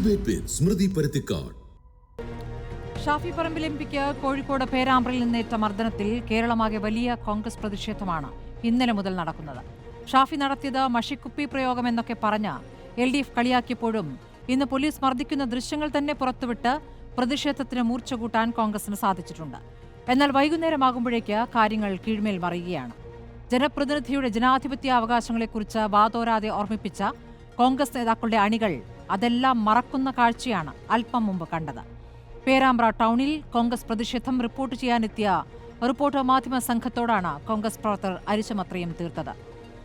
Debate വിത്ത് സ്മൃതി പരുത്തിക്കാട്. ഷാഫി പറമ്പിൽ എംപിക്ക് കോഴിക്കോട് പേരാമ്പ്രയിൽ നിന്നേറ്റ മർദ്ദനത്തിൽ കേരളമാകെ വലിയ കോൺഗ്രസ് പ്രതിഷേധമാണ് ഇന്നലെ മുതൽ നടക്കുന്നത്. ഷാഫി നടത്തിയത് മഷിക്കുപ്പി പ്രയോഗം എന്നൊക്കെ പറഞ്ഞ് LDF കളിയാക്കിയപ്പോഴും ഇന്ന് പോലീസ് മർദ്ദിക്കുന്ന ദൃശ്യങ്ങൾ തന്നെ പുറത്തുവിട്ട് പ്രതിഷേധത്തിന് മൂർച്ച കൂട്ടാൻ കോൺഗ്രസിന് സാധിച്ചിട്ടുണ്ട്. എന്നാൽ വൈകുന്നേരമാകുമ്പോഴേക്ക് കാര്യങ്ങൾ കീഴ്മേൽ മറിയുകയാണ്. ജനപ്രതിനിധിയുടെ ജനാധിപത്യ അവകാശങ്ങളെക്കുറിച്ച് വാതോരാതെ ഓർമ്മിപ്പിച്ച കോൺഗ്രസ് നേതാക്കളുടെ അണികൾ അതെല്ലാം മറക്കുന്ന കാഴ്ചയാണ് അല്പം മുമ്പ് കണ്ടത്. പേരാമ്പ്ര ടൗണിൽ കോൺഗ്രസ് പ്രതിഷേധം റിപ്പോർട്ട് ചെയ്യാനെത്തിയ റിപ്പോർട്ടർ മാധ്യമ സംഘത്തോടാണ് കോൺഗ്രസ് പ്രവർത്തകർ അരിശമത്രയും തീർത്തത്.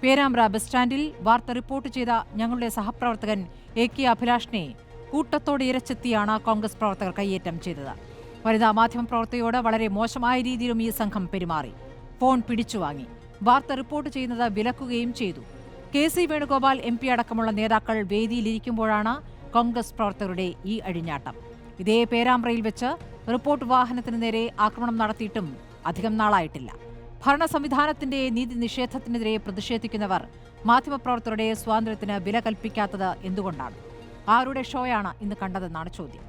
പേരാമ്പ്ര ബസ് സ്റ്റാൻഡിൽ വാർത്ത റിപ്പോർട്ട് ചെയ്ത ഞങ്ങളുടെ സഹപ്രവർത്തകൻ AK അഭിലാഷിനെ കൂട്ടത്തോടെ ഇരച്ചെത്തിയാണ് കോൺഗ്രസ് പ്രവർത്തകർ കയ്യേറ്റം ചെയ്തത്. വനിതാ മാധ്യമ പ്രവർത്തകയോട് വളരെ മോശമായ രീതിയിലും ഈ സംഘം പെരുമാറി. ഫോൺ പിടിച്ചുവാങ്ങി. വാർത്ത റിപ്പോർട്ട് ചെയ്യുന്നത് വിലക്കുകയും ചെയ്തു. KC വേണുഗോപാൽ MP അടക്കമുള്ള നേതാക്കൾ വേദിയിലിരിക്കുമ്പോഴാണ് കോൺഗ്രസ് പ്രവർത്തകരുടെ ഈ അഴിഞ്ഞാട്ടം. ഇതേ പേരാമ്പ്രയിൽ വെച്ച് റിപ്പോർട്ട് വാഹനത്തിന് നേരെ ആക്രമണം നടത്തിയിട്ടും അധികം നാളായിട്ടില്ല. ഭരണ സംവിധാനത്തിന്റെ നീതി നിഷേധത്തിനെതിരെ പ്രതിഷേധിക്കുന്നവർ മാധ്യമപ്രവർത്തകരുടെ സ്വാതന്ത്ര്യത്തിന് വില കൽപ്പിക്കാത്തത് എന്തുകൊണ്ടാണ്? ആരുടെ ഷോയാണ് ഇന്ന് കണ്ടതെന്നാണ് ചോദ്യം.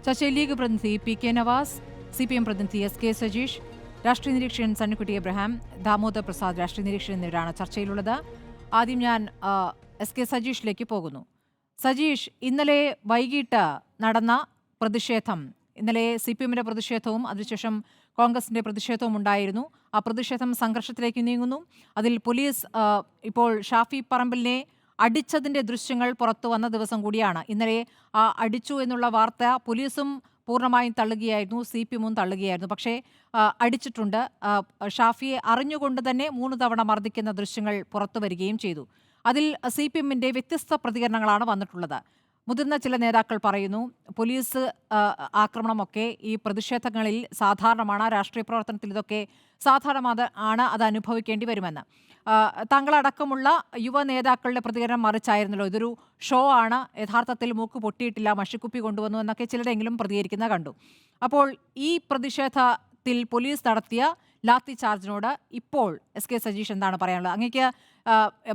ചർച്ചയിൽ ലീഗ് പ്രതിനിധി PK നവാസ്, CPM പ്രതിനിധി SK സജീഷ്, രാഷ്ട്രീയ നിരീക്ഷകൻ സണ്ണിക്കുട്ടി എബ്രഹാം, ദാമോദർ പ്രസാദ് രാഷ്ട്രീയ നിരീക്ഷകൻ എന്നിവരാണ് ചർച്ചയിലുള്ളത്. ആദ്യം ഞാൻ SK സജീഷിലേക്ക് പോകുന്നു. സജീഷ്, ഇന്നലെ വൈകിട്ട് നടന്ന പ്രതിഷേധം, ഇന്നലെ CPMന്റെ പ്രതിഷേധവും അതിനുശേഷം കോൺഗ്രസിന്റെ പ്രതിഷേധവും ഉണ്ടായിരുന്നു. ആ പ്രതിഷേധം സംഘർഷത്തിലേക്ക് നീങ്ങുന്നു. അതിൽ പോലീസ് ഇപ്പോൾ ഷാഫി പറമ്പിലിനെ അടിച്ചതിന്റെ ദൃശ്യങ്ങൾ പുറത്തു വന്ന ദിവസം കൂടിയാണ്. ഇന്നലെ അടിച്ചു എന്നുള്ള വാർത്ത പോലീസും പൂർണ്ണമായും തള്ളുകയായിരുന്നു, CPMും തള്ളുകയായിരുന്നു. പക്ഷേ അടിച്ചിട്ടുണ്ട്. ഷാഫിയെ അറിഞ്ഞുകൊണ്ട് തന്നെ 3 തവണ മർദ്ദിക്കുന്ന ദൃശ്യങ്ങൾ പുറത്തു വരികയും ചെയ്തു. അതിൽ CPMന്റെ വ്യത്യസ്ത പ്രതികരണങ്ങളാണ് വന്നിട്ടുള്ളത്. മുതിർന്ന ചില നേതാക്കൾ പറയുന്നു പോലീസ് ആക്രമണമൊക്കെ ഈ പ്രതിഷേധങ്ങളിൽ സാധാരണമാണ്, രാഷ്ട്രീയ പ്രവർത്തനത്തിൽ ഇതൊക്കെ സാധാരണമാണ്, അത് അനുഭവിക്കേണ്ടി വരുമെന്ന്. താങ്കളടക്കമുള്ള യുവ നേതാക്കളുടെ പ്രതികരണം മറിച്ചായിരുന്നല്ലോ, ഇതൊരു ഷോ ആണ്, യഥാർത്ഥത്തിൽ മൂക്ക് പൊട്ടിയിട്ടില്ല, മഷിക്കുപ്പി കൊണ്ടുവന്നു എന്നൊക്കെ ചിലരെങ്കിലും പ്രതികരിക്കുന്ന കണ്ടു. അപ്പോൾ ഈ പ്രതിഷേധത്തിൽ പോലീസ് നടത്തിയ ലാത്തി ചാർജിനോട് ഇപ്പോൾ SK സജീഷ് എന്താണ് പറയാനുള്ളത്? അങ്ങേക്ക്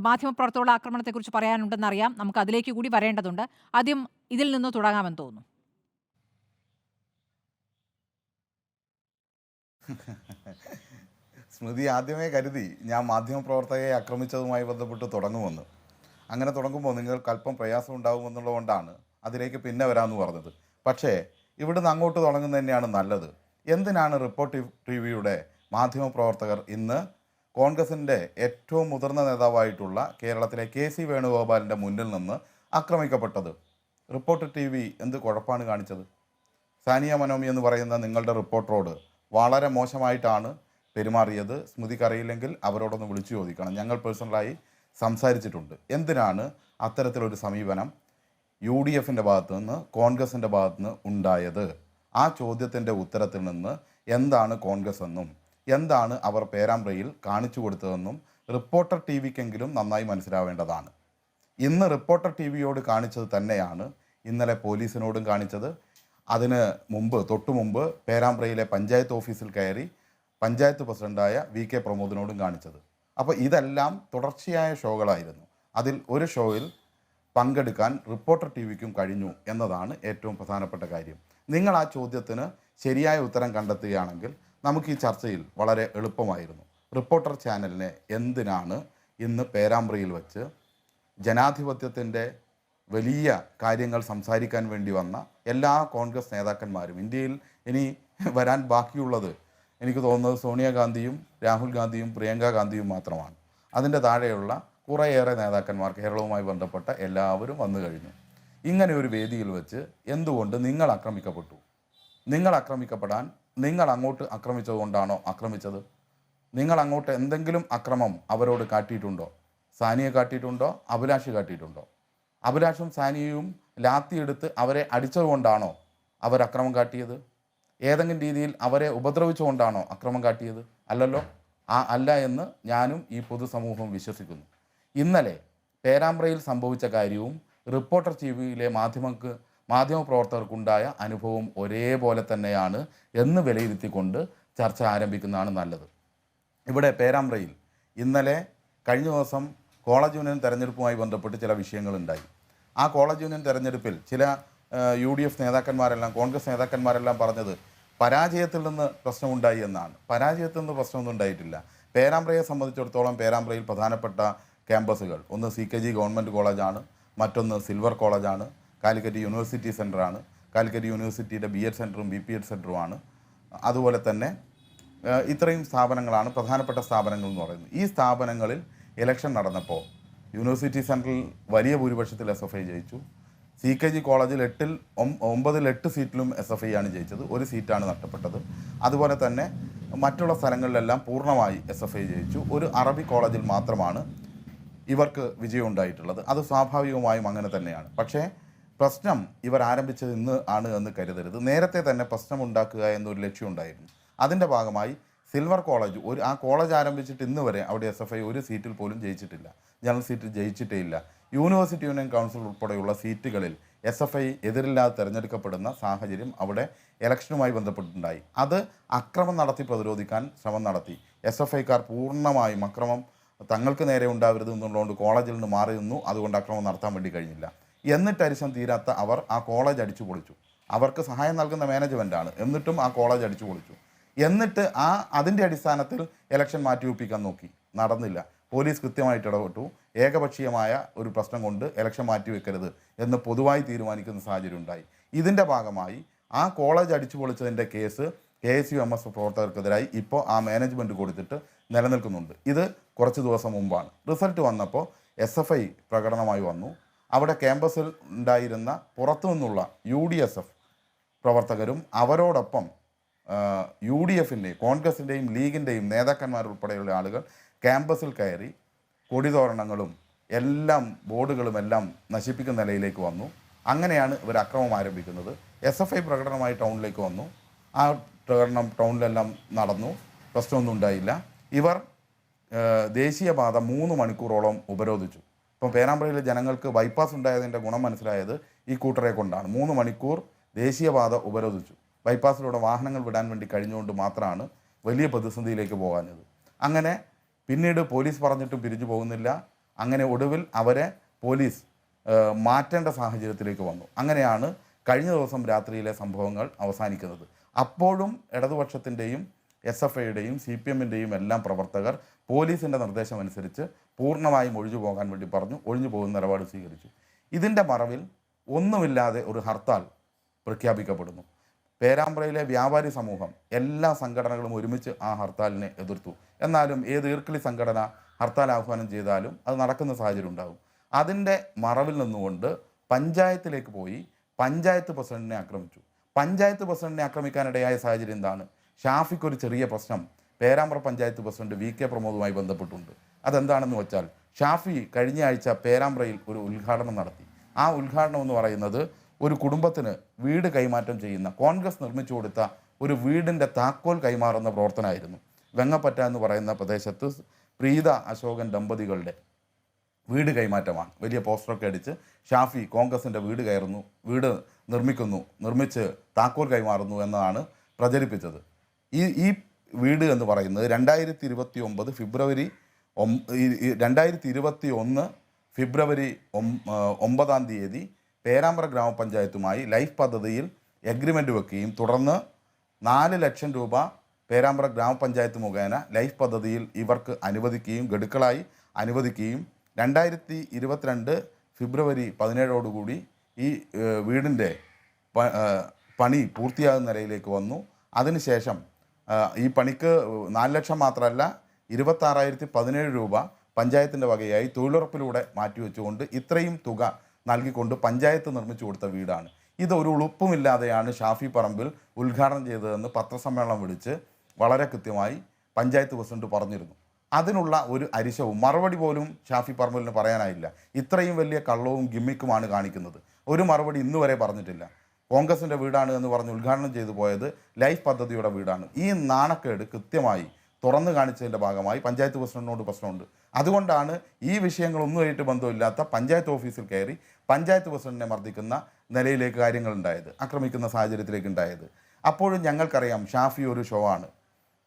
മാധ്യമപ്രവർത്തകരുടെ ആക്രമണത്തെക്കുറിച്ച് പറയാനുണ്ടെന്നറിയാം, നമുക്ക് അതിലേക്ക് കൂടി വരേണ്ടതുണ്ട്. ആദ്യം ഇതിൽ നിന്ന് തുടങ്ങാമെന്ന് തോന്നുന്നു. സ്മൃതി ആദ്യമേ കരുതി ഞാൻ മാധ്യമപ്രവർത്തകരെ ആക്രമിച്ചതുമായി ബന്ധപ്പെട്ട് തുടങ്ങുമെന്ന്. അങ്ങനെ തുടങ്ങുമ്പോൾ നിങ്ങൾക്ക് അല്പം പ്രയാസം ഉണ്ടാകുമെന്നുള്ളതുകൊണ്ടാണ് അതിലേക്ക് പിന്നെ വരാമെന്ന് പറഞ്ഞത്. പക്ഷേ ഇവിടുന്ന് അങ്ങോട്ട് തുടങ്ങുന്നത് തന്നെയാണ് നല്ലത്. എന്തിനാണ് റിപ്പോർട്ടർ TVയുടെ മാധ്യമപ്രവർത്തകർ ഇന്ന് കോൺഗ്രസിൻ്റെ ഏറ്റവും മുതിർന്ന നേതാവായിട്ടുള്ള കേരളത്തിലെ KC വേണുഗോപാലിൻ്റെ മുന്നിൽ നിന്ന് ആക്രമിക്കപ്പെട്ടത്? റിപ്പോർട്ടർ TV എന്ത് കുഴപ്പമാണ് കാണിച്ചത്? സാനിയ മനോമി എന്ന് പറയുന്ന നിങ്ങളുടെ റിപ്പോർട്ടറോട് വളരെ മോശമായിട്ടാണ് പെരുമാറിയത്. സ്മൃതിക്കറിയില്ലെങ്കിൽ അവരോടൊന്ന് വിളിച്ചു ചോദിക്കണം. ഞങ്ങൾ പേഴ്സണലായി സംസാരിച്ചിട്ടുണ്ട്. എന്തിനാണ് അത്തരത്തിലൊരു സമീപനം UDFൻ്റെ ഭാഗത്തു നിന്ന് കോൺഗ്രസിൻ്റെ ഭാഗത്തു നിന്ന് ഉണ്ടായത്? ആ ചോദ്യത്തിൻ്റെ ഉത്തരത്തിൽ നിന്ന് എന്താണ് കോൺഗ്രസ് എന്നും എന്താണ് അവർ പേരാമ്പ്രയിൽ കാണിച്ചു കൊടുത്തതെന്നും റിപ്പോർട്ടർ TVക്കെങ്കിലും നന്നായി മനസ്സിലാവേണ്ടതാണ്. ഇന്ന് റിപ്പോർട്ടർ TVയോട് കാണിച്ചത് തന്നെയാണ് ഇന്നലെ പോലീസിനോടും കാണിച്ചത്. അതിന് മുമ്പ് തൊട്ടു മുമ്പ് പേരാമ്പ്രയിലെ പഞ്ചായത്ത് ഓഫീസിൽ കയറി പഞ്ചായത്ത് പ്രസിഡൻ്റായ VK പ്രമോദിനോടും കാണിച്ചത്. അപ്പോൾ ഇതെല്ലാം തുടർച്ചയായ ഷോകളായിരുന്നു. അതിൽ ഒരു ഷോയിൽ പങ്കെടുക്കാൻ റിപ്പോർട്ടർ TVക്കും കഴിഞ്ഞു എന്നതാണ് ഏറ്റവും പ്രധാനപ്പെട്ട കാര്യം. നിങ്ങൾ ആ ചോദ്യത്തിന് ശരിയായ ഉത്തരം കണ്ടെത്തുകയാണെങ്കിൽ നമുക്ക് ഈ ചർച്ചയിൽ വളരെ എളുപ്പമായിരുന്നു. റിപ്പോർട്ടർ ചാനലിനെ എന്തിനാണ് ഇന്ന് പേരാമ്പ്രയിൽ വെച്ച് ജനാധിപത്യത്തിൻ്റെ വലിയ കാര്യങ്ങൾ സംസാരിക്കാൻ വേണ്ടി വന്ന എല്ലാ കോൺഗ്രസ് നേതാക്കന്മാരും, ഇന്ത്യയിൽ ഇനി വരാൻ ബാക്കിയുള്ളത് എനിക്ക് തോന്നുന്നത് സോണിയാഗാന്ധിയും രാഹുൽ ഗാന്ധിയും പ്രിയങ്ക ഗാന്ധിയും മാത്രമാണ്. അതിൻ്റെ താഴെയുള്ള കുറേയേറെ നേതാക്കന്മാർ കേരളവുമായി ബന്ധപ്പെട്ട എല്ലാവരും വന്നു കഴിഞ്ഞു. ഇങ്ങനെ ഒരു വേദിയിൽ വെച്ച് എന്തുകൊണ്ട് നിങ്ങൾ ആക്രമിക്കപ്പെട്ടു? നിങ്ങൾ ആക്രമിക്കപ്പെടാൻ നിങ്ങൾ അങ്ങോട്ട് ആക്രമിച്ചതുകൊണ്ടാണോ ആക്രമിച്ചത്? നിങ്ങൾ അങ്ങോട്ട് എന്തെങ്കിലും അക്രമം അവരോട് കാട്ടിയിട്ടുണ്ടോ? സാനിയെ കാട്ടിയിട്ടുണ്ടോ? അഭിലാഷ് കാട്ടിയിട്ടുണ്ടോ? അഭിലാഷും സാനിയയും ലാത്തിയെടുത്ത് അവരെ അടിച്ചതുകൊണ്ടാണോ അവർ അക്രമം കാട്ടിയത്? ഏതെങ്കിലും രീതിയിൽ അവരെ ഉപദ്രവിച്ചുകൊണ്ടാണോ അക്രമം കാട്ടിയത്? അല്ലല്ലോ. അല്ല എന്ന് ഞാനും ഈ പൊതുസമൂഹം വിശ്വസിക്കുന്നു. ഇന്നലെ പേരാമ്പ്രയിൽ സംഭവിച്ച കാര്യവും റിപ്പോർട്ടർ TVയിലെ മാധ്യമപ്രവർത്തകർക്കുണ്ടായ അനുഭവം ഒരേപോലെ തന്നെയാണ് എന്ന് വിലയിരുത്തിക്കൊണ്ട് ചർച്ച ആരംഭിക്കുന്നതാണ് നല്ലത്. ഇവിടെ പേരാമ്പ്രയിൽ ഇന്നലെ കഴിഞ്ഞ ദിവസം കോളേജ് യൂണിയൻ തെരഞ്ഞെടുപ്പുമായി ബന്ധപ്പെട്ട് ചില വിഷയങ്ങളുണ്ടായി. ആ കോളേജ് യൂണിയൻ തെരഞ്ഞെടുപ്പിൽ ചില UDF നേതാക്കന്മാരെല്ലാം കോൺഗ്രസ് നേതാക്കന്മാരെല്ലാം പറഞ്ഞത് പരാജയത്തിൽ നിന്ന് പ്രശ്നമുണ്ടായി എന്നാണ്. പരാജയത്തിൽ നിന്ന് പ്രശ്നമൊന്നും ഉണ്ടായിട്ടില്ല. പേരാമ്പ്രയെ സംബന്ധിച്ചിടത്തോളം പേരാമ്പ്രയിൽ പ്രധാനപ്പെട്ട ക്യാമ്പസുകൾ ഒന്ന് CKG ഗവൺമെൻറ് കോളേജാണ്, മറ്റൊന്ന് സിൽവർ കോളേജാണ്, കാലിക്കറ്റ് യൂണിവേഴ്സിറ്റി സെൻ്ററാണ്, കാലിക്കറ്റ് യൂണിവേഴ്സിറ്റിയുടെ BEd സെൻ്ററും BPed സെൻ്ററുമാണ്. അതുപോലെ തന്നെ ഇത്രയും സ്ഥാപനങ്ങളാണ് പ്രധാനപ്പെട്ട സ്ഥാപനങ്ങൾ എന്ന് പറയുന്നത്. ഈ സ്ഥാപനങ്ങളിൽ ഇലക്ഷൻ നടന്നപ്പോൾ യൂണിവേഴ്സിറ്റി സെൻറ്ററിൽ വലിയ ഭൂരിപക്ഷത്തിൽ SFI ജയിച്ചു. CKG കോളേജിൽ 9 സീറ്റിലും SFI ആണ് ജയിച്ചത്, ഒരു സീറ്റാണ് നഷ്ടപ്പെട്ടത്. അതുപോലെ തന്നെ മറ്റുള്ള സ്ഥലങ്ങളിലെല്ലാം പൂർണ്ണമായി SFI ജയിച്ചു. ഒരു അറബി കോളേജിൽ മാത്രമാണ് ഇവർക്ക് വിജയം ഉണ്ടായിട്ടുള്ളത്. അത് സ്വാഭാവികമായും അങ്ങനെ തന്നെയാണ്. പക്ഷേ പ്രശ്നം ഇവർ ആരംഭിച്ചത് ഇന്ന് ആണ് എന്ന് കരുതരുത്. നേരത്തെ തന്നെ പ്രശ്നമുണ്ടാക്കുക എന്നൊരു ലക്ഷ്യമുണ്ടായിരുന്നു. അതിൻ്റെ ഭാഗമായി സിൽവർ കോളേജ് ആ കോളേജ് ആരംഭിച്ചിട്ട് ഇന്ന് വരെ അവിടെ SFI ഒരു സീറ്റിൽ പോലും ജയിച്ചിട്ടില്ല, ജനറൽ സീറ്റിൽ ജയിച്ചിട്ടേ ഇല്ല. യൂണിവേഴ്സിറ്റി യൂണിയൻ കൗൺസിൽ ഉൾപ്പെടെയുള്ള സീറ്റുകളിൽ SFI എതിരില്ലാതെ തിരഞ്ഞെടുക്കപ്പെടുന്ന സാഹചര്യം അവിടെ ഇലക്ഷനുമായി ബന്ധപ്പെട്ടുണ്ടായി. അത് അക്രമം നടത്തി പ്രതിരോധിക്കാൻ ശ്രമം നടത്തി. SFIക്കാർ പൂർണ്ണമായും അക്രമം തങ്ങൾക്ക് നേരെ ഉണ്ടാവരുത് എന്നുള്ളതുകൊണ്ട് കോളേജിൽ നിന്ന് മാറി നിന്നു. അതുകൊണ്ട് അക്രമം നടത്താൻ വേണ്ടി കഴിഞ്ഞില്ല. എന്നിട്ട് അരിശം തീരാത്ത അവർ ആ കോളേജ് അടിച്ചു പൊളിച്ചു. അവർക്ക് സഹായം നൽകുന്ന മാനേജ്മെൻറ്റാണ്, എന്നിട്ടും ആ കോളേജ് അടിച്ചു പൊളിച്ചു. എന്നിട്ട് അതിൻ്റെ അടിസ്ഥാനത്തിൽ ഇലക്ഷൻ മാറ്റിവെപ്പിക്കാൻ നോക്കി, നടന്നില്ല. പോലീസ് കൃത്യമായിട്ട് ഇടപെട്ടു. ഏകപക്ഷീയമായ ഒരു പ്രശ്നം കൊണ്ട് ഇലക്ഷൻ മാറ്റിവെക്കരുത് എന്ന് പൊതുവായി തീരുമാനിക്കുന്ന സാഹചര്യം ഉണ്ടായി. ഇതിൻ്റെ ഭാഗമായി ആ കോളേജ് അടിച്ചു പൊളിച്ചതിൻ്റെ കേസ് KSU-MSF പ്രവർത്തകർക്കെതിരായി ഇപ്പോൾ ആ മാനേജ്മെൻറ്റ് കൊടുത്തിട്ട് നിലനിൽക്കുന്നുണ്ട്. ഇത് കുറച്ച് ദിവസം മുമ്പാണ്. റിസൾട്ട് വന്നപ്പോൾ SFI പ്രകടനമായി വന്നു. അവിടെ ക്യാമ്പസിൽ ഉണ്ടായിരുന്ന പുറത്തു നിന്നുള്ള UDSF പ്രവർത്തകരും അവരോടൊപ്പം UDFിൻ്റെയും കോൺഗ്രസിൻ്റെയും ലീഗിൻ്റെയും നേതാക്കന്മാരുൾപ്പെടെയുള്ള ആളുകൾ ക്യാമ്പസിൽ കയറി കൊടിതോരണങ്ങളും എല്ലാം ബോർഡുകളും എല്ലാം നശിപ്പിക്കുന്ന നിലയിലേക്ക് വന്നു. അങ്ങനെയാണ് ഇവർ അക്രമം ആരംഭിക്കുന്നത്. SFI പ്രകടനമായി ടൗണിലേക്ക് വന്നു. ആ പ്രകടനം ടൗണിലെല്ലാം നടന്നു, പ്രശ്നമൊന്നും ഉണ്ടായില്ല. ഇവർ ദേശീയപാത 3 മണിക്കൂറോളം ഉപരോധിച്ചു. ഇപ്പം പേരാമ്പ്രയിലെ ജനങ്ങൾക്ക് ബൈപ്പാസ് ഉണ്ടായതിൻ്റെ ഗുണം മനസ്സിലായത് ഈ കൂട്ടരെ കൊണ്ടാണ്. 3 മണിക്കൂർ ദേശീയപാത ഉപരോധിച്ചു. ബൈപ്പാസിലൂടെ വാഹനങ്ങൾ വിടാൻ വേണ്ടി കഴിഞ്ഞുകൊണ്ട് മാത്രമാണ് വലിയ പ്രതിസന്ധിയിലേക്ക് പോകാഞ്ഞത്. അങ്ങനെ പിന്നീട് പോലീസ് പറഞ്ഞിട്ടും പിരിഞ്ഞു പോകുന്നില്ല. അങ്ങനെ ഒടുവിൽ അവരെ പോലീസ് മാറ്റേണ്ട സാഹചര്യത്തിലേക്ക് വന്നു. അങ്ങനെയാണ് കഴിഞ്ഞ ദിവസം രാത്രിയിലെ സംഭവങ്ങൾ അവസാനിക്കുന്നത്. അപ്പോഴും ഇടതുപക്ഷത്തിൻ്റെയും SFIയുടെയും CPMൻ്റെയും എല്ലാം പ്രവർത്തകർ പോലീസിൻ്റെ നിർദ്ദേശമനുസരിച്ച് പൂർണ്ണമായും ഒഴിഞ്ഞു പോകാൻ വേണ്ടി പറഞ്ഞു, ഒഴിഞ്ഞു പോകുന്ന നിലപാട് സ്വീകരിച്ചു. ഇതിൻ്റെ മറവിൽ ഒന്നുമില്ലാതെ ഒരു ഹർത്താൽ പ്രഖ്യാപിക്കപ്പെടുന്നു. പേരാമ്പ്രയിലെ വ്യാപാരി സമൂഹം എല്ലാ സംഘടനകളും ഒരുമിച്ച് ആ ഹർത്താലിനെ എതിർത്തു. എന്നാലും ഏത് ഈർക്കിളി സംഘടന ഹർത്താൽ ആഹ്വാനം ചെയ്താലും അത് നടക്കുന്ന സാഹചര്യം ഉണ്ടാകും. അതിൻ്റെ മറവിൽ നിന്നുകൊണ്ട് പഞ്ചായത്തിലേക്ക് പോയി പഞ്ചായത്ത് പ്രസിഡന്റിനെ ആക്രമിച്ചു. പഞ്ചായത്ത് പ്രസിഡന്റിനെ ആക്രമിക്കാനിടയായ സാഹചര്യം എന്താണ്? ഷാഫിക്കൊരു ചെറിയ പ്രശ്നം പേരാമ്പ്ര പഞ്ചായത്ത് പ്രസിഡന്റ് VK പ്രമോദുമായി ബന്ധപ്പെട്ടുണ്ട്. അതെന്താണെന്ന് വെച്ചാൽ ഷാഫി കഴിഞ്ഞ ആഴ്ച പേരാമ്പ്രയിൽ ഒരു ഉദ്ഘാടനം നടത്തി. ആ ഉദ്ഘാടനം എന്ന് പറയുന്നത് ഒരു കുടുംബത്തിന് വീട് കൈമാറ്റം ചെയ്യുന്ന കോൺഗ്രസ് നിർമ്മിച്ചു കൊടുത്ത ഒരു വീടിൻ്റെ താക്കോൽ കൈമാറുന്ന പ്രവർത്തനമായിരുന്നു. വെങ്ങപ്പറ്റ എന്ന് പറയുന്ന പ്രദേശത്ത് പ്രീത അശോകൻ ദമ്പതികളുടെ വീട് കൈമാറ്റമാണ്. വലിയ പോസ്റ്ററൊക്കെ അടിച്ച് ഷാഫി കോൺഗ്രസിൻ്റെ വീട് നിർമ്മിച്ച് താക്കോൽ കൈമാറുന്നു എന്നതാണ് പ്രചരിപ്പിച്ചത്. ഈ വീട് എന്ന് പറയുന്നത് 2021 ഫെബ്രുവരി 9 പേരാമ്പ്ര ഗ്രാമപഞ്ചായത്തുമായി ലൈഫ് പദ്ധതിയിൽ എഗ്രിമെൻ്റ് വെക്കുകയും തുടർന്ന് 4 ലക്ഷം രൂപ പേരാമ്പ്ര ഗ്രാമപഞ്ചായത്ത് മുഖേന ലൈഫ് പദ്ധതിയിൽ ഇവർക്ക് അനുവദിക്കുകയും ഗഡുക്കളായി അനുവദിക്കുകയും 2022 ഫെബ്രുവരി 17 ഈ വീടിൻ്റെ പണി പൂർത്തിയാകുന്ന നിലയിലേക്ക് വന്നു. അതിനുശേഷം ഈ പണിക്ക് 4 ലക്ഷം മാത്രമല്ല 26,017 രൂപ പഞ്ചായത്തിൻ്റെ വകയായി തൊഴിലുറപ്പിലൂടെ മാറ്റിവെച്ചുകൊണ്ട് ഇത്രയും തുക നൽകിക്കൊണ്ട് പഞ്ചായത്ത് നിർമ്മിച്ചു കൊടുത്ത വീടാണ്. ഇത് ഒരു ഉളുപ്പുമില്ലാതെയാണ് ഷാഫി പറമ്പിൽ ഉദ്ഘാടനം ചെയ്തതെന്ന് പത്രസമ്മേളനം വിളിച്ച് വളരെ കൃത്യമായി പഞ്ചായത്ത് പ്രസിഡന്റ് പറഞ്ഞിരുന്നു. അതിനുള്ള ഒരു അരിശവും മറുപടി പോലും ഷാഫി പറമ്പിലിന് പറയാനായില്ല. ഇത്രയും വലിയ കള്ളവും ഗിമ്മിക്കുമാണ് കാണിക്കുന്നത്. ഒരു മറുപടി ഇന്ന് വരെ പറഞ്ഞിട്ടില്ല. കോൺഗ്രസിൻ്റെ വീടാണ് എന്ന് പറഞ്ഞ് ഉദ്ഘാടനം ചെയ്തു പോയത് ലൈഫ് പദ്ധതിയുടെ വീടാണ്. ഈ നാണക്കേട് കൃത്യമായി തുറന്നു കാണിച്ചതിൻ്റെ ഭാഗമായി പഞ്ചായത്ത് പ്രസിഡന്റിനോട് പ്രശ്നമുണ്ട്. അതുകൊണ്ടാണ് ഈ വിഷയങ്ങളൊന്നുമായിട്ട് ബന്ധമില്ലാത്ത പഞ്ചായത്ത് ഓഫീസിൽ കയറി പഞ്ചായത്ത് പ്രസിഡന്റിനെ മർദ്ദിക്കുന്ന നിലയിലേക്ക് കാര്യങ്ങളുണ്ടായത്, ആക്രമിക്കുന്ന സാഹചര്യത്തിലേക്ക് ഉണ്ടായത്. അപ്പോഴും ഞങ്ങൾക്കറിയാം ഷാഫി ഒരു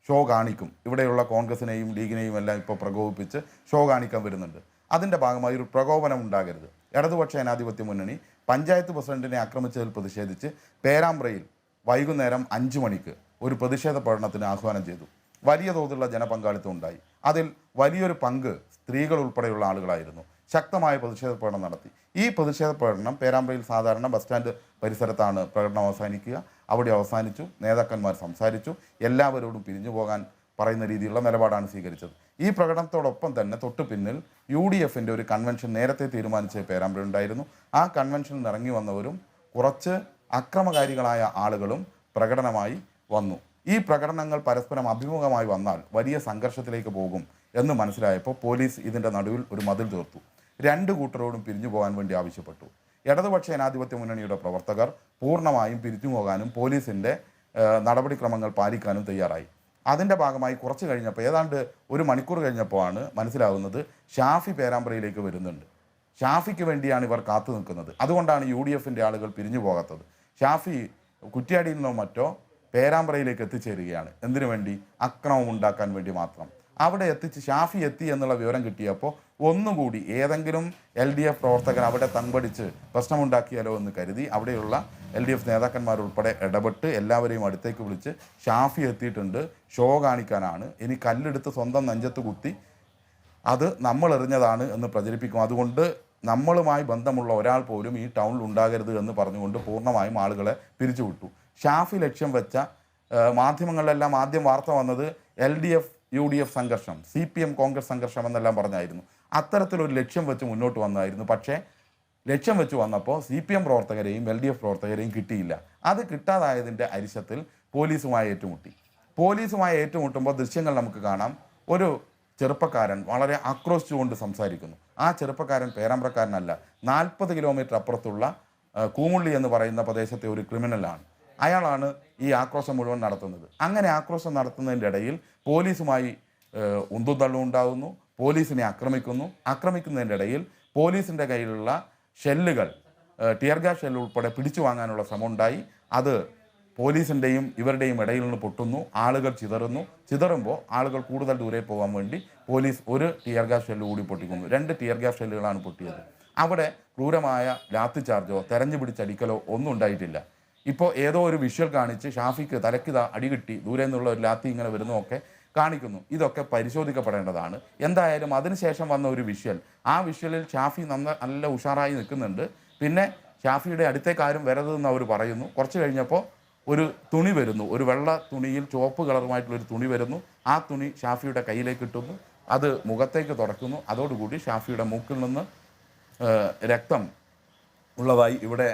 ഷോ കാണിക്കും. ഇവിടെയുള്ള കോൺഗ്രസിനെയും ലീഗിനെയും എല്ലാം ഇപ്പോൾ പ്രകോപിപ്പിച്ച് ഷോ കാണിക്കാൻ വരുന്നുണ്ട്. അതിൻ്റെ ഭാഗമായി ഒരു പ്രകോപനം ഉണ്ടാകരുത്. ഇടതുപക്ഷ ജനാധിപത്യ മുന്നണി പഞ്ചായത്ത് പ്രസിഡന്റിനെ ആക്രമിച്ചതിൽ പ്രതിഷേധിച്ച് പേരാമ്പ്രയിൽ വൈകുന്നേരം 5 മണിക്ക് ഒരു പ്രതിഷേധ പ്രകടനത്തിന് ആഹ്വാനം ചെയ്തു. വലിയ തോതിലുള്ള ജനപങ്കാളിത്തം ഉണ്ടായി. അതിൽ വലിയൊരു പങ്ക് സ്ത്രീകൾ ഉൾപ്പെടെയുള്ള ആളുകളായിരുന്നു. ശക്തമായ പ്രതിഷേധ പ്രകടനം നടത്തി. ഈ പ്രതിഷേധ പ്രകടനം പേരാമ്പ്രയിൽ സാധാരണ ബസ് സ്റ്റാൻഡ് പരിസരത്താണ് പ്രകടനം അവസാനിക്കുക. അവിടെ അവസാനിച്ചു. നേതാക്കന്മാർ സംസാരിച്ചു. എല്ലാവരോടും പിരിഞ്ഞു പോകാൻ പറയുന്ന രീതിയിലുള്ള നിലപാടാണ് സ്വീകരിച്ചത്. ഈ പ്രകടനത്തോടൊപ്പം തന്നെ തൊട്ടു പിന്നിൽ UDF ഒരു കൺവെൻഷൻ നേരത്തെ തീരുമാനിച്ച പേരാമ്പ്ര ഉണ്ടായിരുന്നു. ആ കൺവെൻഷനിൽ ഇറങ്ങി വന്നവരും കുറച്ച് അക്രമകാരികളായ ആളുകളും പ്രകടനമായി വന്നു. ഈ പ്രകടനങ്ങൾ പരസ്പരം അഭിമുഖമായി വന്നാൽ വലിയ സംഘർഷത്തിലേക്ക് പോകും എന്ന് മനസ്സിലായപ്പോൾ പോലീസ് ഇതിൻ്റെ നടുവിൽ ഒരു മതിൽ തീർത്തു. 2 കൂട്ടരോടും പിരിഞ്ഞു പോകാൻ വേണ്ടി ആവശ്യപ്പെട്ടു. ഇടതുപക്ഷ ജനാധിപത്യ മുന്നണിയുടെ പ്രവർത്തകർ പൂർണ്ണമായും പിരിഞ്ഞു പോകാനും പോലീസിൻ്റെ നടപടിക്രമങ്ങൾ പാലിക്കാനും തയ്യാറായി. അതിൻ്റെ ഭാഗമായി കുറച്ച് കഴിഞ്ഞപ്പോൾ ഏതാണ്ട് 1 മണിക്കൂർ കഴിഞ്ഞപ്പോഴാണ് മനസ്സിലാകുന്നത് ഷാഫി പേരാമ്പ്രയിലേക്ക് വരുന്നുണ്ട്. ഷാഫിക്ക് വേണ്ടിയാണ് ഇവർ കാത്തു നിൽക്കുന്നത്. അതുകൊണ്ടാണ് UDF ആളുകൾ പിരിഞ്ഞു പോകാത്തത്. ഷാഫി കുറ്റ്യാടിയിൽ നിന്നോ മറ്റോ പേരാമ്പ്രയിലേക്ക് എത്തിച്ചേരുകയാണ്. എന്തിനു വേണ്ടി? അക്രമം ഉണ്ടാക്കാൻ വേണ്ടി മാത്രം. അവിടെ എത്തിച്ച് ഷാഫി എത്തി എന്നുള്ള വിവരം കിട്ടിയപ്പോൾ ഒന്നുകൂടി ഏതെങ്കിലും LDF പ്രവർത്തകർ അവിടെ തമ്പടിച്ച് പ്രശ്നമുണ്ടാക്കിയാലോ എന്ന് കരുതി അവിടെയുള്ള LDF നേതാക്കന്മാരുൾപ്പെടെ ഇടപെട്ട് എല്ലാവരെയും അടുത്തേക്ക് വിളിച്ച് ഷാഫി എത്തിയിട്ടുണ്ട്, ഷോ കാണിക്കാനാണ്, ഇനി കല്ലെടുത്ത് സ്വന്തം നെഞ്ചത്ത് കുത്തി അത് നമ്മൾ എറിഞ്ഞതാണ് എന്ന് പ്രചരിപ്പിക്കും. അതുകൊണ്ട് നമ്മളുമായി ബന്ധമുള്ള ഒരാൾ പോലും ഈ ടൗണിൽ ഉണ്ടാകരുത് എന്ന് പറഞ്ഞുകൊണ്ട് പൂർണ്ണമായും ആളുകളെ പിരിച്ചുവിട്ടു. ഷാഫി ലക്ഷ്യം വെച്ച മാധ്യമങ്ങളിലെല്ലാം ആദ്യം വാർത്ത വന്നത് LDF UDF സംഘർഷം, CPM കോൺഗ്രസ് സംഘർഷം എന്നെല്ലാം പറഞ്ഞായിരുന്നു. അത്തരത്തിലൊരു ലക്ഷ്യം വെച്ച് മുന്നോട്ട് വന്നായിരുന്നു. പക്ഷേ ലക്ഷ്യം വെച്ച് വന്നപ്പോൾ CPM പ്രവർത്തകരെയും LDF പ്രവർത്തകരെയും കിട്ടിയില്ല. അത് കിട്ടാതായതിൻ്റെ അരിശത്തിൽ പോലീസുമായി ഏറ്റുമുട്ടി. പോലീസുമായി ഏറ്റുമുട്ടുമ്പോൾ ദൃശ്യങ്ങൾ നമുക്ക് കാണാം. ഒരു ചെറുപ്പക്കാരൻ വളരെ ആക്രോശിച്ചുകൊണ്ട് സംസാരിക്കുന്നു. ആ ചെറുപ്പക്കാരൻ പേരാമ്പ്രക്കാരനല്ല, 40 കിലോമീറ്റർ അപ്പുറത്തുള്ള കൂമുള്ളി എന്ന് പറയുന്ന പ്രദേശത്തെ ഒരു ക്രിമിനലാണ്. അയാളാണ് ഈ ആക്രോശം മുഴുവൻ നടത്തുന്നത്. അങ്ങനെ ആക്രോശം നടത്തുന്നതിൻ്റെ ഇടയിൽ പോലീസുമായി ഉന്തും തള്ളും ഉണ്ടാകുന്നു. പോലീസിനെ ആക്രമിക്കുന്നതിൻ്റെ ഇടയിൽ പോലീസിൻ്റെ കയ്യിലുള്ള ഷെല്ലുകൾ, ടിയർ ഗ്യാസ് ഷെല്ല് ഉൾപ്പെടെ പിടിച്ചു വാങ്ങാനുള്ള ശ്രമം ഉണ്ടായി. അത് പോലീസിൻ്റെയും ഇവരുടെയും ഇടയിൽ നിന്ന് പൊട്ടുന്നു. ആളുകൾ ചിതറുമ്പോൾ ആളുകൾ കൂടുതൽ ദൂരെ പോകാൻ വേണ്ടി പോലീസ് ഒരു ടിയർ ഗ്യാസ് ഷെല്ല് കൂടി പൊട്ടിക്കുന്നു. 2 ടിയർ ഗ്യാസ് ഷെല്ലുകളാണ് പൊട്ടിയത്. അവിടെ ക്രൂരമായ ലാത്തി ചാർജോ തെരഞ്ഞു പിടിച്ചടിക്കലോ ഒന്നും ഉണ്ടായിട്ടില്ല. ഇപ്പോൾ ഏതോ ഒരു വിഷ്വൽ കാണിച്ച് ഷാഫിക്ക് തലക്കിത അടികിട്ടി ദൂരെ നിന്നുള്ള ഒരു ലാത്തി ഇങ്ങനെ വരുന്നതൊക്കെ കാണിക്കുന്നു. ഇതൊക്കെ പരിശോധിക്കപ്പെടേണ്ടതാണ്. എന്തായാലും അതിനുശേഷം വന്ന ഒരു വിഷ്വൽ, ആ വിഷ്വലിൽ ഷാഫി നല്ല ഉഷാറായി നിൽക്കുന്നുണ്ട്. പിന്നെ ഷാഫിയുടെ അടുത്തേക്ക് ആരും വരരുതെന്ന് അവർ പറയുന്നു. കുറച്ച് കഴിഞ്ഞപ്പോൾ ഒരു തുണി വരുന്നു, ഒരു വെള്ള തുണിയിൽ ചുവപ്പ് കളറുമായിട്ടുള്ളൊരു തുണി വരുന്നു. ആ തുണി ഷാഫിയുടെ കയ്യിലേക്ക് ഇട്ടുന്നു, അത് മുഖത്തേക്ക് തുടക്കുന്നു. അതോടുകൂടി ഷാഫിയുടെ മൂക്കിൽ നിന്ന് രക്തം ഉള്ളതായി ഇവിടെ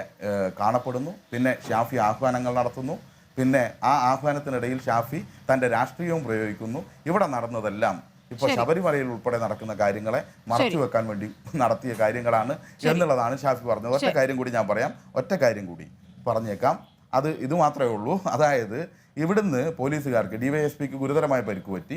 കാണപ്പെടുന്നു. പിന്നെ ഷാഫി ആഹ്വാനങ്ങൾ നടത്തുന്നു. പിന്നെ ആ ആഹ്വാനത്തിനിടയിൽ ഷാഫി തൻ്റെ രാഷ്ട്രീയവും പ്രയോഗിക്കുന്നു. ഇവിടെ നടന്നതെല്ലാം ഇപ്പോൾ ശബരിമലയിൽ ഉൾപ്പെടെ നടക്കുന്ന കാര്യങ്ങളെ മറച്ചുവെക്കാൻ വേണ്ടി നടത്തിയ കാര്യങ്ങളാണ് എന്നുള്ളതാണ് ഷാഫി പറഞ്ഞത്. ഒറ്റ കാര്യം കൂടി ഞാൻ പറയാം, ഒറ്റ കാര്യം കൂടി പറഞ്ഞേക്കാം. ഇത് മാത്രമേ ഉള്ളൂ. അതായത് ഇവിടുന്ന് പോലീസുകാർക്ക് DYSPക്ക് ഗുരുതരമായ പരിക്ക് പറ്റി,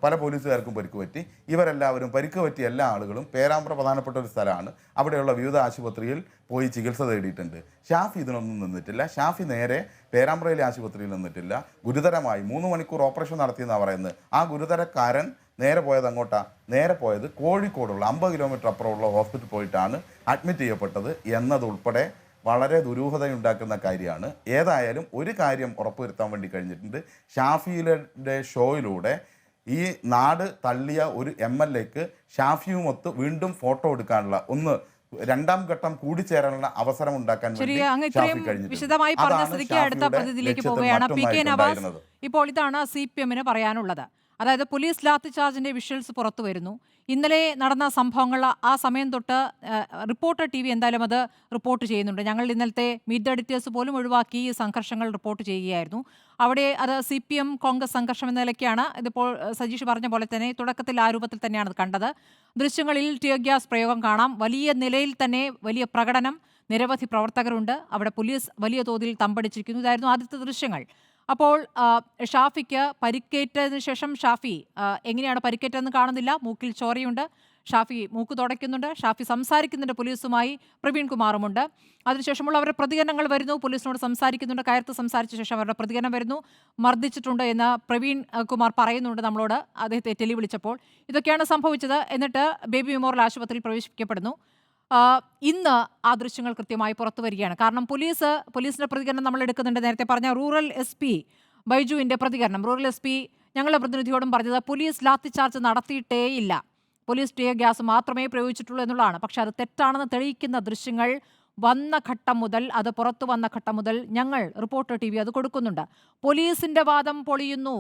പല പോലീസുകാർക്കും പരിക്ക് പറ്റി. ഇവരെല്ലാവരും പരിക്ക് പറ്റിയ എല്ലാ ആളുകളും പേരാമ്പ്ര പ്രധാനപ്പെട്ട ഒരു സ്ഥലമാണ്, അവിടെയുള്ള വിവിധ ആശുപത്രിയിൽ പോയി ചികിത്സ തേടിയിട്ടുണ്ട്. ഷാഫി ഇതിനൊന്നും നിന്നിട്ടില്ല. ഷാഫി നേരെ പേരാമ്പ്രയിലെ ആശുപത്രിയിൽ നിന്നിട്ടില്ല. ഗുരുതരമായി 3 മണിക്കൂർ ഓപ്പറേഷൻ നടത്തിയെന്നാണ് പറയുന്നത്. ആ ഗുരുതരക്കാരൻ നേരെ പോയത് അങ്ങോട്ടാ? നേരെ പോയത് കോഴിക്കോടുള്ള 50 കിലോമീറ്റർ അപ്പുറമുള്ള ഹോസ്പിറ്റലിൽ പോയിട്ടാണ് അഡ്മിറ്റ് ചെയ്യപ്പെട്ടത് എന്നതുൾപ്പെടെ വളരെ ദുരൂഹതയുണ്ടാക്കുന്ന കാര്യമാണ്. ഏതായാലും ഒരു കാര്യം ഉറപ്പുവരുത്താൻ വേണ്ടി കഴിഞ്ഞിട്ടുണ്ട്. ഷാഫിയുടെ ഷോയിലൂടെ ഈ നാട് തള്ളിയ ഒരു MLAക്ക് ഷാഫിയുമൊത്ത് വീണ്ടും ഫോട്ടോ എടുക്കാനുള്ള രണ്ടാം ഘട്ടം കൂടിച്ചേരാനുള്ള അവസരം ഉണ്ടാക്കാൻ വിശദമായി പറഞ്ഞ സ്ഥിതിക്ക് അടുത്ത പ്രതിനിധിയിലേക്ക് പോവുകയാണ് PK നവാസ്. ഇപ്പോൾ ഇതാണ് CPMന് പറയാനുള്ളത്. അതായത് പോലീസ് ലാത്തി ചാർജിന്റെ വിഷ്വൽസ് പുറത്തു വരുന്നു. ഇന്നലെ നടന്ന സംഭവങ്ങൾ ആ സമയം തൊട്ട് റിപ്പോർട്ടർ TV എന്തായാലും അത് റിപ്പോർട്ട് ചെയ്യുന്നുണ്ട്. ഞങ്ങൾ ഇന്നലത്തെ മീറ്റ് ദ എഡിറ്റേഴ്സ് പോലും ഒഴിവാക്കി ഈ സംഘർഷങ്ങൾ റിപ്പോർട്ട് ചെയ്യുകയായിരുന്നു. അവിടെ അത് CPM കോൺഗ്രസ് സംഘർഷം എന്ന നിലയ്ക്കാണ്. ഇതിപ്പോൾ സജീഷ് പറഞ്ഞ പോലെ തന്നെ തുടക്കത്തിൽ ആ രൂപത്തിൽ തന്നെയാണ് അത് കണ്ടത്. ദൃശ്യങ്ങളിൽ ടിയർ ഗ്യാസ് പ്രയോഗം കാണാം. വലിയ നിലയിൽ തന്നെ വലിയ പ്രകടനം, നിരവധി പ്രവർത്തകരുണ്ട്. അവിടെ പോലീസ് വലിയ തോതിൽ തമ്പടിച്ചിരിക്കുന്നു. ഇതായിരുന്നു ആദ്യത്തെ ദൃശ്യങ്ങൾ. അപ്പോൾ ഷാഫിക്ക് പരിക്കേറ്റതിന് ശേഷം ഷാഫി എങ്ങനെയാണ് പരിക്കേറ്റതെന്ന് കാണുന്നില്ല. മൂക്കിൽ ചോരയുണ്ട്. ഷാഫി മൂക്ക് തുടയ്ക്കുന്നുണ്ട്. ഷാഫി സംസാരിക്കുന്നുണ്ട് പോലീസുമായി. പ്രവീൺ കുമാറുമുണ്ട്. അതിനുശേഷമുള്ള അവരുടെ പ്രതികരണങ്ങൾ വരുന്നു. പോലീസിനോട് സംസാരിക്കുന്നുണ്ട്. കയർത്ത് സംസാരിച്ച ശേഷം അവരുടെ പ്രതികരണം വരുന്നു. മർദ്ദിച്ചിട്ടുണ്ട് എന്ന് പ്രവീൺ കുമാർ പറയുന്നുണ്ട് നമ്മളോട്, അദ്ദേഹത്തെ ടെലി വിളിച്ചപ്പോൾ. ഇതൊക്കെയാണ് സംഭവിച്ചത്. എന്നിട്ട് ബേബി മെമ്മോറിയൽ ആശുപത്രിയിൽ പ്രവേശിപ്പിക്കപ്പെടുന്നു. ഇന്ന് ആ ദൃശ്യങ്ങൾ കൃത്യമായി പുറത്തു വരികയാണ്. കാരണം പോലീസിന്റെ പ്രതികരണം നമ്മൾ എടുക്കുന്നുണ്ട്. നേരത്തെ പറഞ്ഞ റൂറൽ SP ബൈജുവിന്റെ പ്രതികരണം, റൂറൽ SP ഞങ്ങളുടെ പ്രതിനിധിയോടും പറഞ്ഞത് പോലീസ് ലാത്തിച്ചാർജ് നടത്തിയിട്ടേയില്ല, പോലീസ് ടിയർ ഗ്യാസ് മാത്രമേ പ്രയോഗിച്ചിട്ടുള്ളൂ എന്നുള്ളതാണ്. പക്ഷെ അത് തെറ്റാണെന്ന് തെളിയിക്കുന്ന ദൃശ്യങ്ങൾ വന്ന ഘട്ടം മുതൽ, അത് പുറത്തു വന്ന ഘട്ടം മുതൽ ഞങ്ങൾ റിപ്പോർട്ടർ TV അത് കൊടുക്കുന്നുണ്ട്. പോലീസിന്റെ വാദം പൊളിയുന്നു,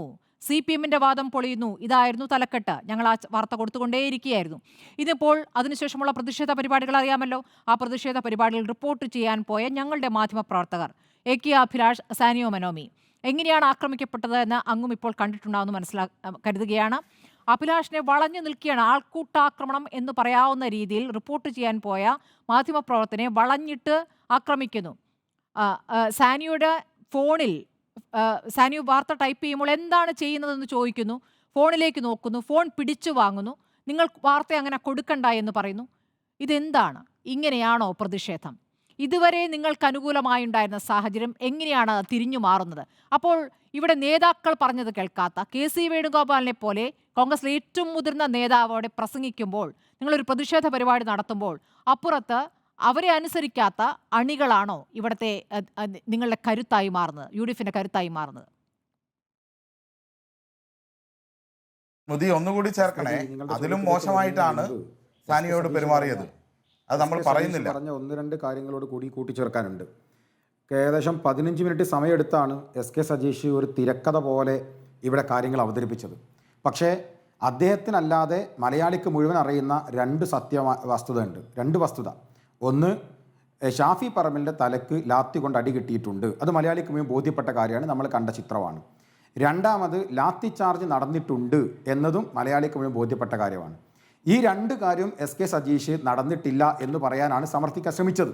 CPMന്റെ വാദം പൊളിയുന്നു, ഇതായിരുന്നു തലക്കെട്ട്. ഞങ്ങൾ ആ വാർത്ത കൊടുത്തുകൊണ്ടേയിരിക്കുകയായിരുന്നു. ഇതിപ്പോൾ അതിനുശേഷമുള്ള പ്രതിഷേധ പരിപാടികൾ അറിയാമല്ലോ. ആ പ്രതിഷേധ പരിപാടികൾ റിപ്പോർട്ട് ചെയ്യാൻ പോയ ഞങ്ങളുടെ മാധ്യമപ്രവർത്തകർ AK അഭിലാഷ്, സാനിയോ മനോമി എങ്ങനെയാണ് ആക്രമിക്കപ്പെട്ടത് എന്ന് അങ്ങും ഇപ്പോൾ കണ്ടിട്ടുണ്ടാവുമെന്ന് കരുതുകയാണ്. അഭിലാഷിനെ വളഞ്ഞു നിൽക്കുകയാണ്. ആൾക്കൂട്ടാക്രമണം എന്ന് പറയാവുന്ന രീതിയിൽ റിപ്പോർട്ട് ചെയ്യാൻ പോയ മാധ്യമപ്രവർത്തനെ വളഞ്ഞിട്ട് ആക്രമിക്കുന്നു. സാനിയുടെ ഫോണിൽ സാനിയു വാർത്ത ടൈപ്പ് ചെയ്യുമ്പോൾ എന്താണ് ചെയ്യുന്നതെന്ന് ചോദിക്കുന്നു. ഫോണിലേക്ക് നോക്കുന്നു, ഫോൺ പിടിച്ചു വാങ്ങുന്നു. നിങ്ങൾ വാർത്ത അങ്ങനെ കൊടുക്കണ്ട എന്ന് പറയുന്നു. ഇതെന്താണ്? ഇങ്ങനെയാണോ പ്രതിഷേധം? ഇതുവരെ നിങ്ങൾക്ക് അനുകൂലമായുണ്ടായിരുന്ന സാഹചര്യം എങ്ങനെയാണ് തിരിഞ്ഞു മാറുന്നത്? അപ്പോൾ ഇവിടെ നേതാക്കൾ പറഞ്ഞത് കേൾക്കാത്ത KC വേണുഗോപാലിനെ പോലെ കോൺഗ്രസിലെ ഏറ്റവും മുതിർന്ന നേതാവോടെ പ്രസംഗിക്കുമ്പോൾ, നിങ്ങളൊരു പ്രതിഷേധ പരിപാടി നടത്തുമ്പോൾ അപ്പുറത്ത് അവരെ അനുസരിക്കാത്ത അണികളാണോ ഇവിടുത്തെ നിങ്ങളുടെ കരുത്തായി മാറുന്നത്, UDFന്റെ കരുത്തായി മാറുന്നത്? സ്മൃതി ഒന്നുകൂടി ചേർക്കണേ, അതിലും മോശമായിട്ടാണ് സാനിയോട് പെരുമാറിയത്. അത് നമ്മൾ പറയുന്നില്ല. പറഞ്ഞ ഒന്ന് രണ്ട് കാര്യങ്ങളോട് കൂടി കൂട്ടിച്ചേർക്കാനുണ്ട്. ഏകദേശം 15 മിനിറ്റ് സമയമെടുത്താണ് SK സജീഷ് ഒരു തിരക്കഥ പോലെ ഇവിടെ കാര്യങ്ങൾ അവതരിപ്പിച്ചത്. പക്ഷേ അദ്ദേഹത്തിനല്ലാതെ മലയാളിക്ക് മുഴുവൻ അറിയുന്ന രണ്ട് വസ്തുതയുണ്ട്. രണ്ട് വസ്തുത. ഒന്ന്, ഷാഫി പറമ്പിലിൻ്റെ തലക്ക് ലാത്തി കൊണ്ട് അടി കിട്ടിയിട്ടുണ്ട്. അത് മലയാളിക്ക് മുഴുവൻ ബോധ്യപ്പെട്ട കാര്യമാണ്, നമ്മൾ കണ്ട ചിത്രമാണ്. രണ്ടാമത്, ലാത്തി ചാർജ് നടന്നിട്ടുണ്ട് എന്നതും മലയാളിക്ക് മുഴുവൻ ബോധ്യപ്പെട്ട കാര്യമാണ്. ഈ രണ്ട് കാര്യവും SK സജീഷ് നടന്നിട്ടില്ല എന്ന് പറയാനാണ് സമർത്ഥിക്കാൻ ശ്രമിച്ചത്.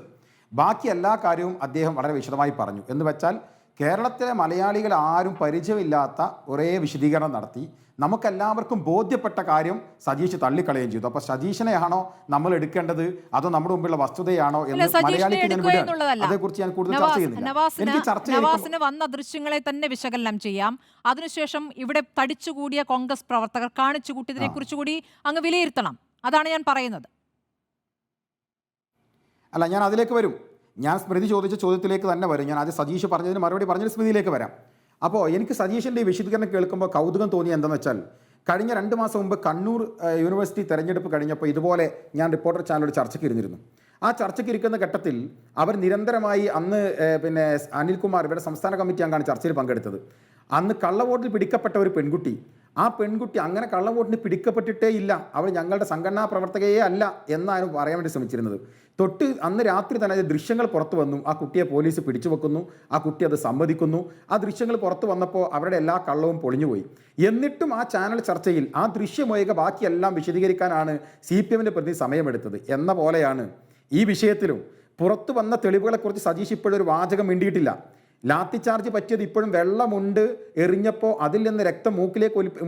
ബാക്കി എല്ലാ കാര്യവും അദ്ദേഹം വളരെ വിശദമായി പറഞ്ഞു. എന്ന് വെച്ചാൽ കേരളത്തിലെ മലയാളികൾ ആരും പരിചയമില്ലാത്ത ഒരേ വിശദീകരണം നടത്തി നമുക്കെല്ലാവർക്കും ബോധ്യപ്പെട്ട കാര്യം സജീഷ് തള്ളിക്കളയുകയും ചെയ്തു. അപ്പോൾ സജീഷിനെയാണോ നമ്മൾ എടുക്കേണ്ടത്, അതോ നമ്മുടെ മുമ്പിലുള്ള വസ്തുതയാണോ എന്ന് മലയാളിക്ക് ഞാൻ വിടുകയാണ്. അതേക്കുറിച്ച് ഞാൻ കൂടുതൽ ചർച്ച ചെയ്യുന്നില്ല. നവാസിന് വന്ന ദൃശ്യങ്ങളെ തന്നെ വിശകലനം ചെയ്യാം. അതിനുശേഷം ഇവിടെ തടിച്ചുകൂടിയ കോൺഗ്രസ് പ്രവർത്തകർ കാണിച്ചു കൂട്ടിയതിനെ കുറിച്ച് കൂടി അങ്ങ് വിലയിരുത്തണം. അതാണ് ഞാൻ പറയുന്നത്. അല്ല, ഞാൻ അതിലേക്ക് വരും. ഞാൻ സ്മൃതി ചോദിച്ച ചോദ്യത്തിലേക്ക് തന്നെ വരും. ഞാൻ ആദ്യം സജീഷ് പറഞ്ഞതിന് മറുപടി പറഞ്ഞതിന് സ്മൃതിയിലേക്ക് വരാം. അപ്പോൾ എനിക്ക് സജീഷിൻ്റെ ഈ വിശദീകരണം കേൾക്കുമ്പോൾ കൗതുകം തോന്നിയ എന്താണെന്ന് വെച്ചാൽ, കഴിഞ്ഞ 2 മാസം മുമ്പ് കണ്ണൂർ യൂണിവേഴ്സിറ്റി തെരഞ്ഞെടുപ്പ് കഴിഞ്ഞപ്പോൾ ഇതുപോലെ ഞാൻ റിപ്പോർട്ടർ ചാനലോട് ചർച്ചയ്ക്ക് ഇരുന്നിരുന്നു. ആ ചർച്ചയ്ക്ക് ഇരിക്കുന്ന ഘട്ടത്തിൽ അവർ നിരന്തരമായി അന്ന് അനിൽകുമാർ, ഇവിടെ സംസ്ഥാന കമ്മിറ്റി അംഗമാണ് ചർച്ചയിൽ പങ്കെടുത്തത്. അന്ന് കള്ളവോട്ടിൽ പിടിക്കപ്പെട്ട ഒരു പെൺകുട്ടി, ആ പെൺകുട്ടി അങ്ങനെ കള്ളവോട്ടിന് പിടിക്കപ്പെട്ടിട്ടേ ഇല്ല, അവൾ ഞങ്ങളുടെ സംഘടനാ പ്രവർത്തകയേ അല്ല എന്നാണ് പറയാൻ വേണ്ടി ശ്രമിച്ചിരുന്നത്. അന്ന് രാത്രി തന്നെ ദൃശ്യങ്ങൾ പുറത്തു വന്നു. ആ കുട്ടിയെ പോലീസ് പിടിച്ചു വെക്കുന്നു, ആ കുട്ടി അത് സമ്മതിക്കുന്നു. ആ ദൃശ്യങ്ങൾ പുറത്തു വന്നപ്പോൾ അവരുടെ എല്ലാ കള്ളവും പൊളിഞ്ഞുപോയി. എന്നിട്ടും ആ ചാനൽ ചർച്ചയിൽ ആ ദൃശ്യമൊഴികെ ബാക്കിയെല്ലാം വിശദീകരിക്കാനാണ് CPMന്റെ പ്രതി സമയമെടുത്തത്. എന്ന പോലെയാണ് ഈ വിഷയത്തിലും പുറത്തു വന്ന തെളിവുകളെക്കുറിച്ച് സജീഷ് ഇപ്പോഴൊരു വാചകം മിണ്ടിയിട്ടില്ല. ലാത്തി ചാർജ് പറ്റിയത് ഇപ്പോഴും വെള്ളമുണ്ട് എറിഞ്ഞപ്പോൾ അതിൽ നിന്ന് രക്തം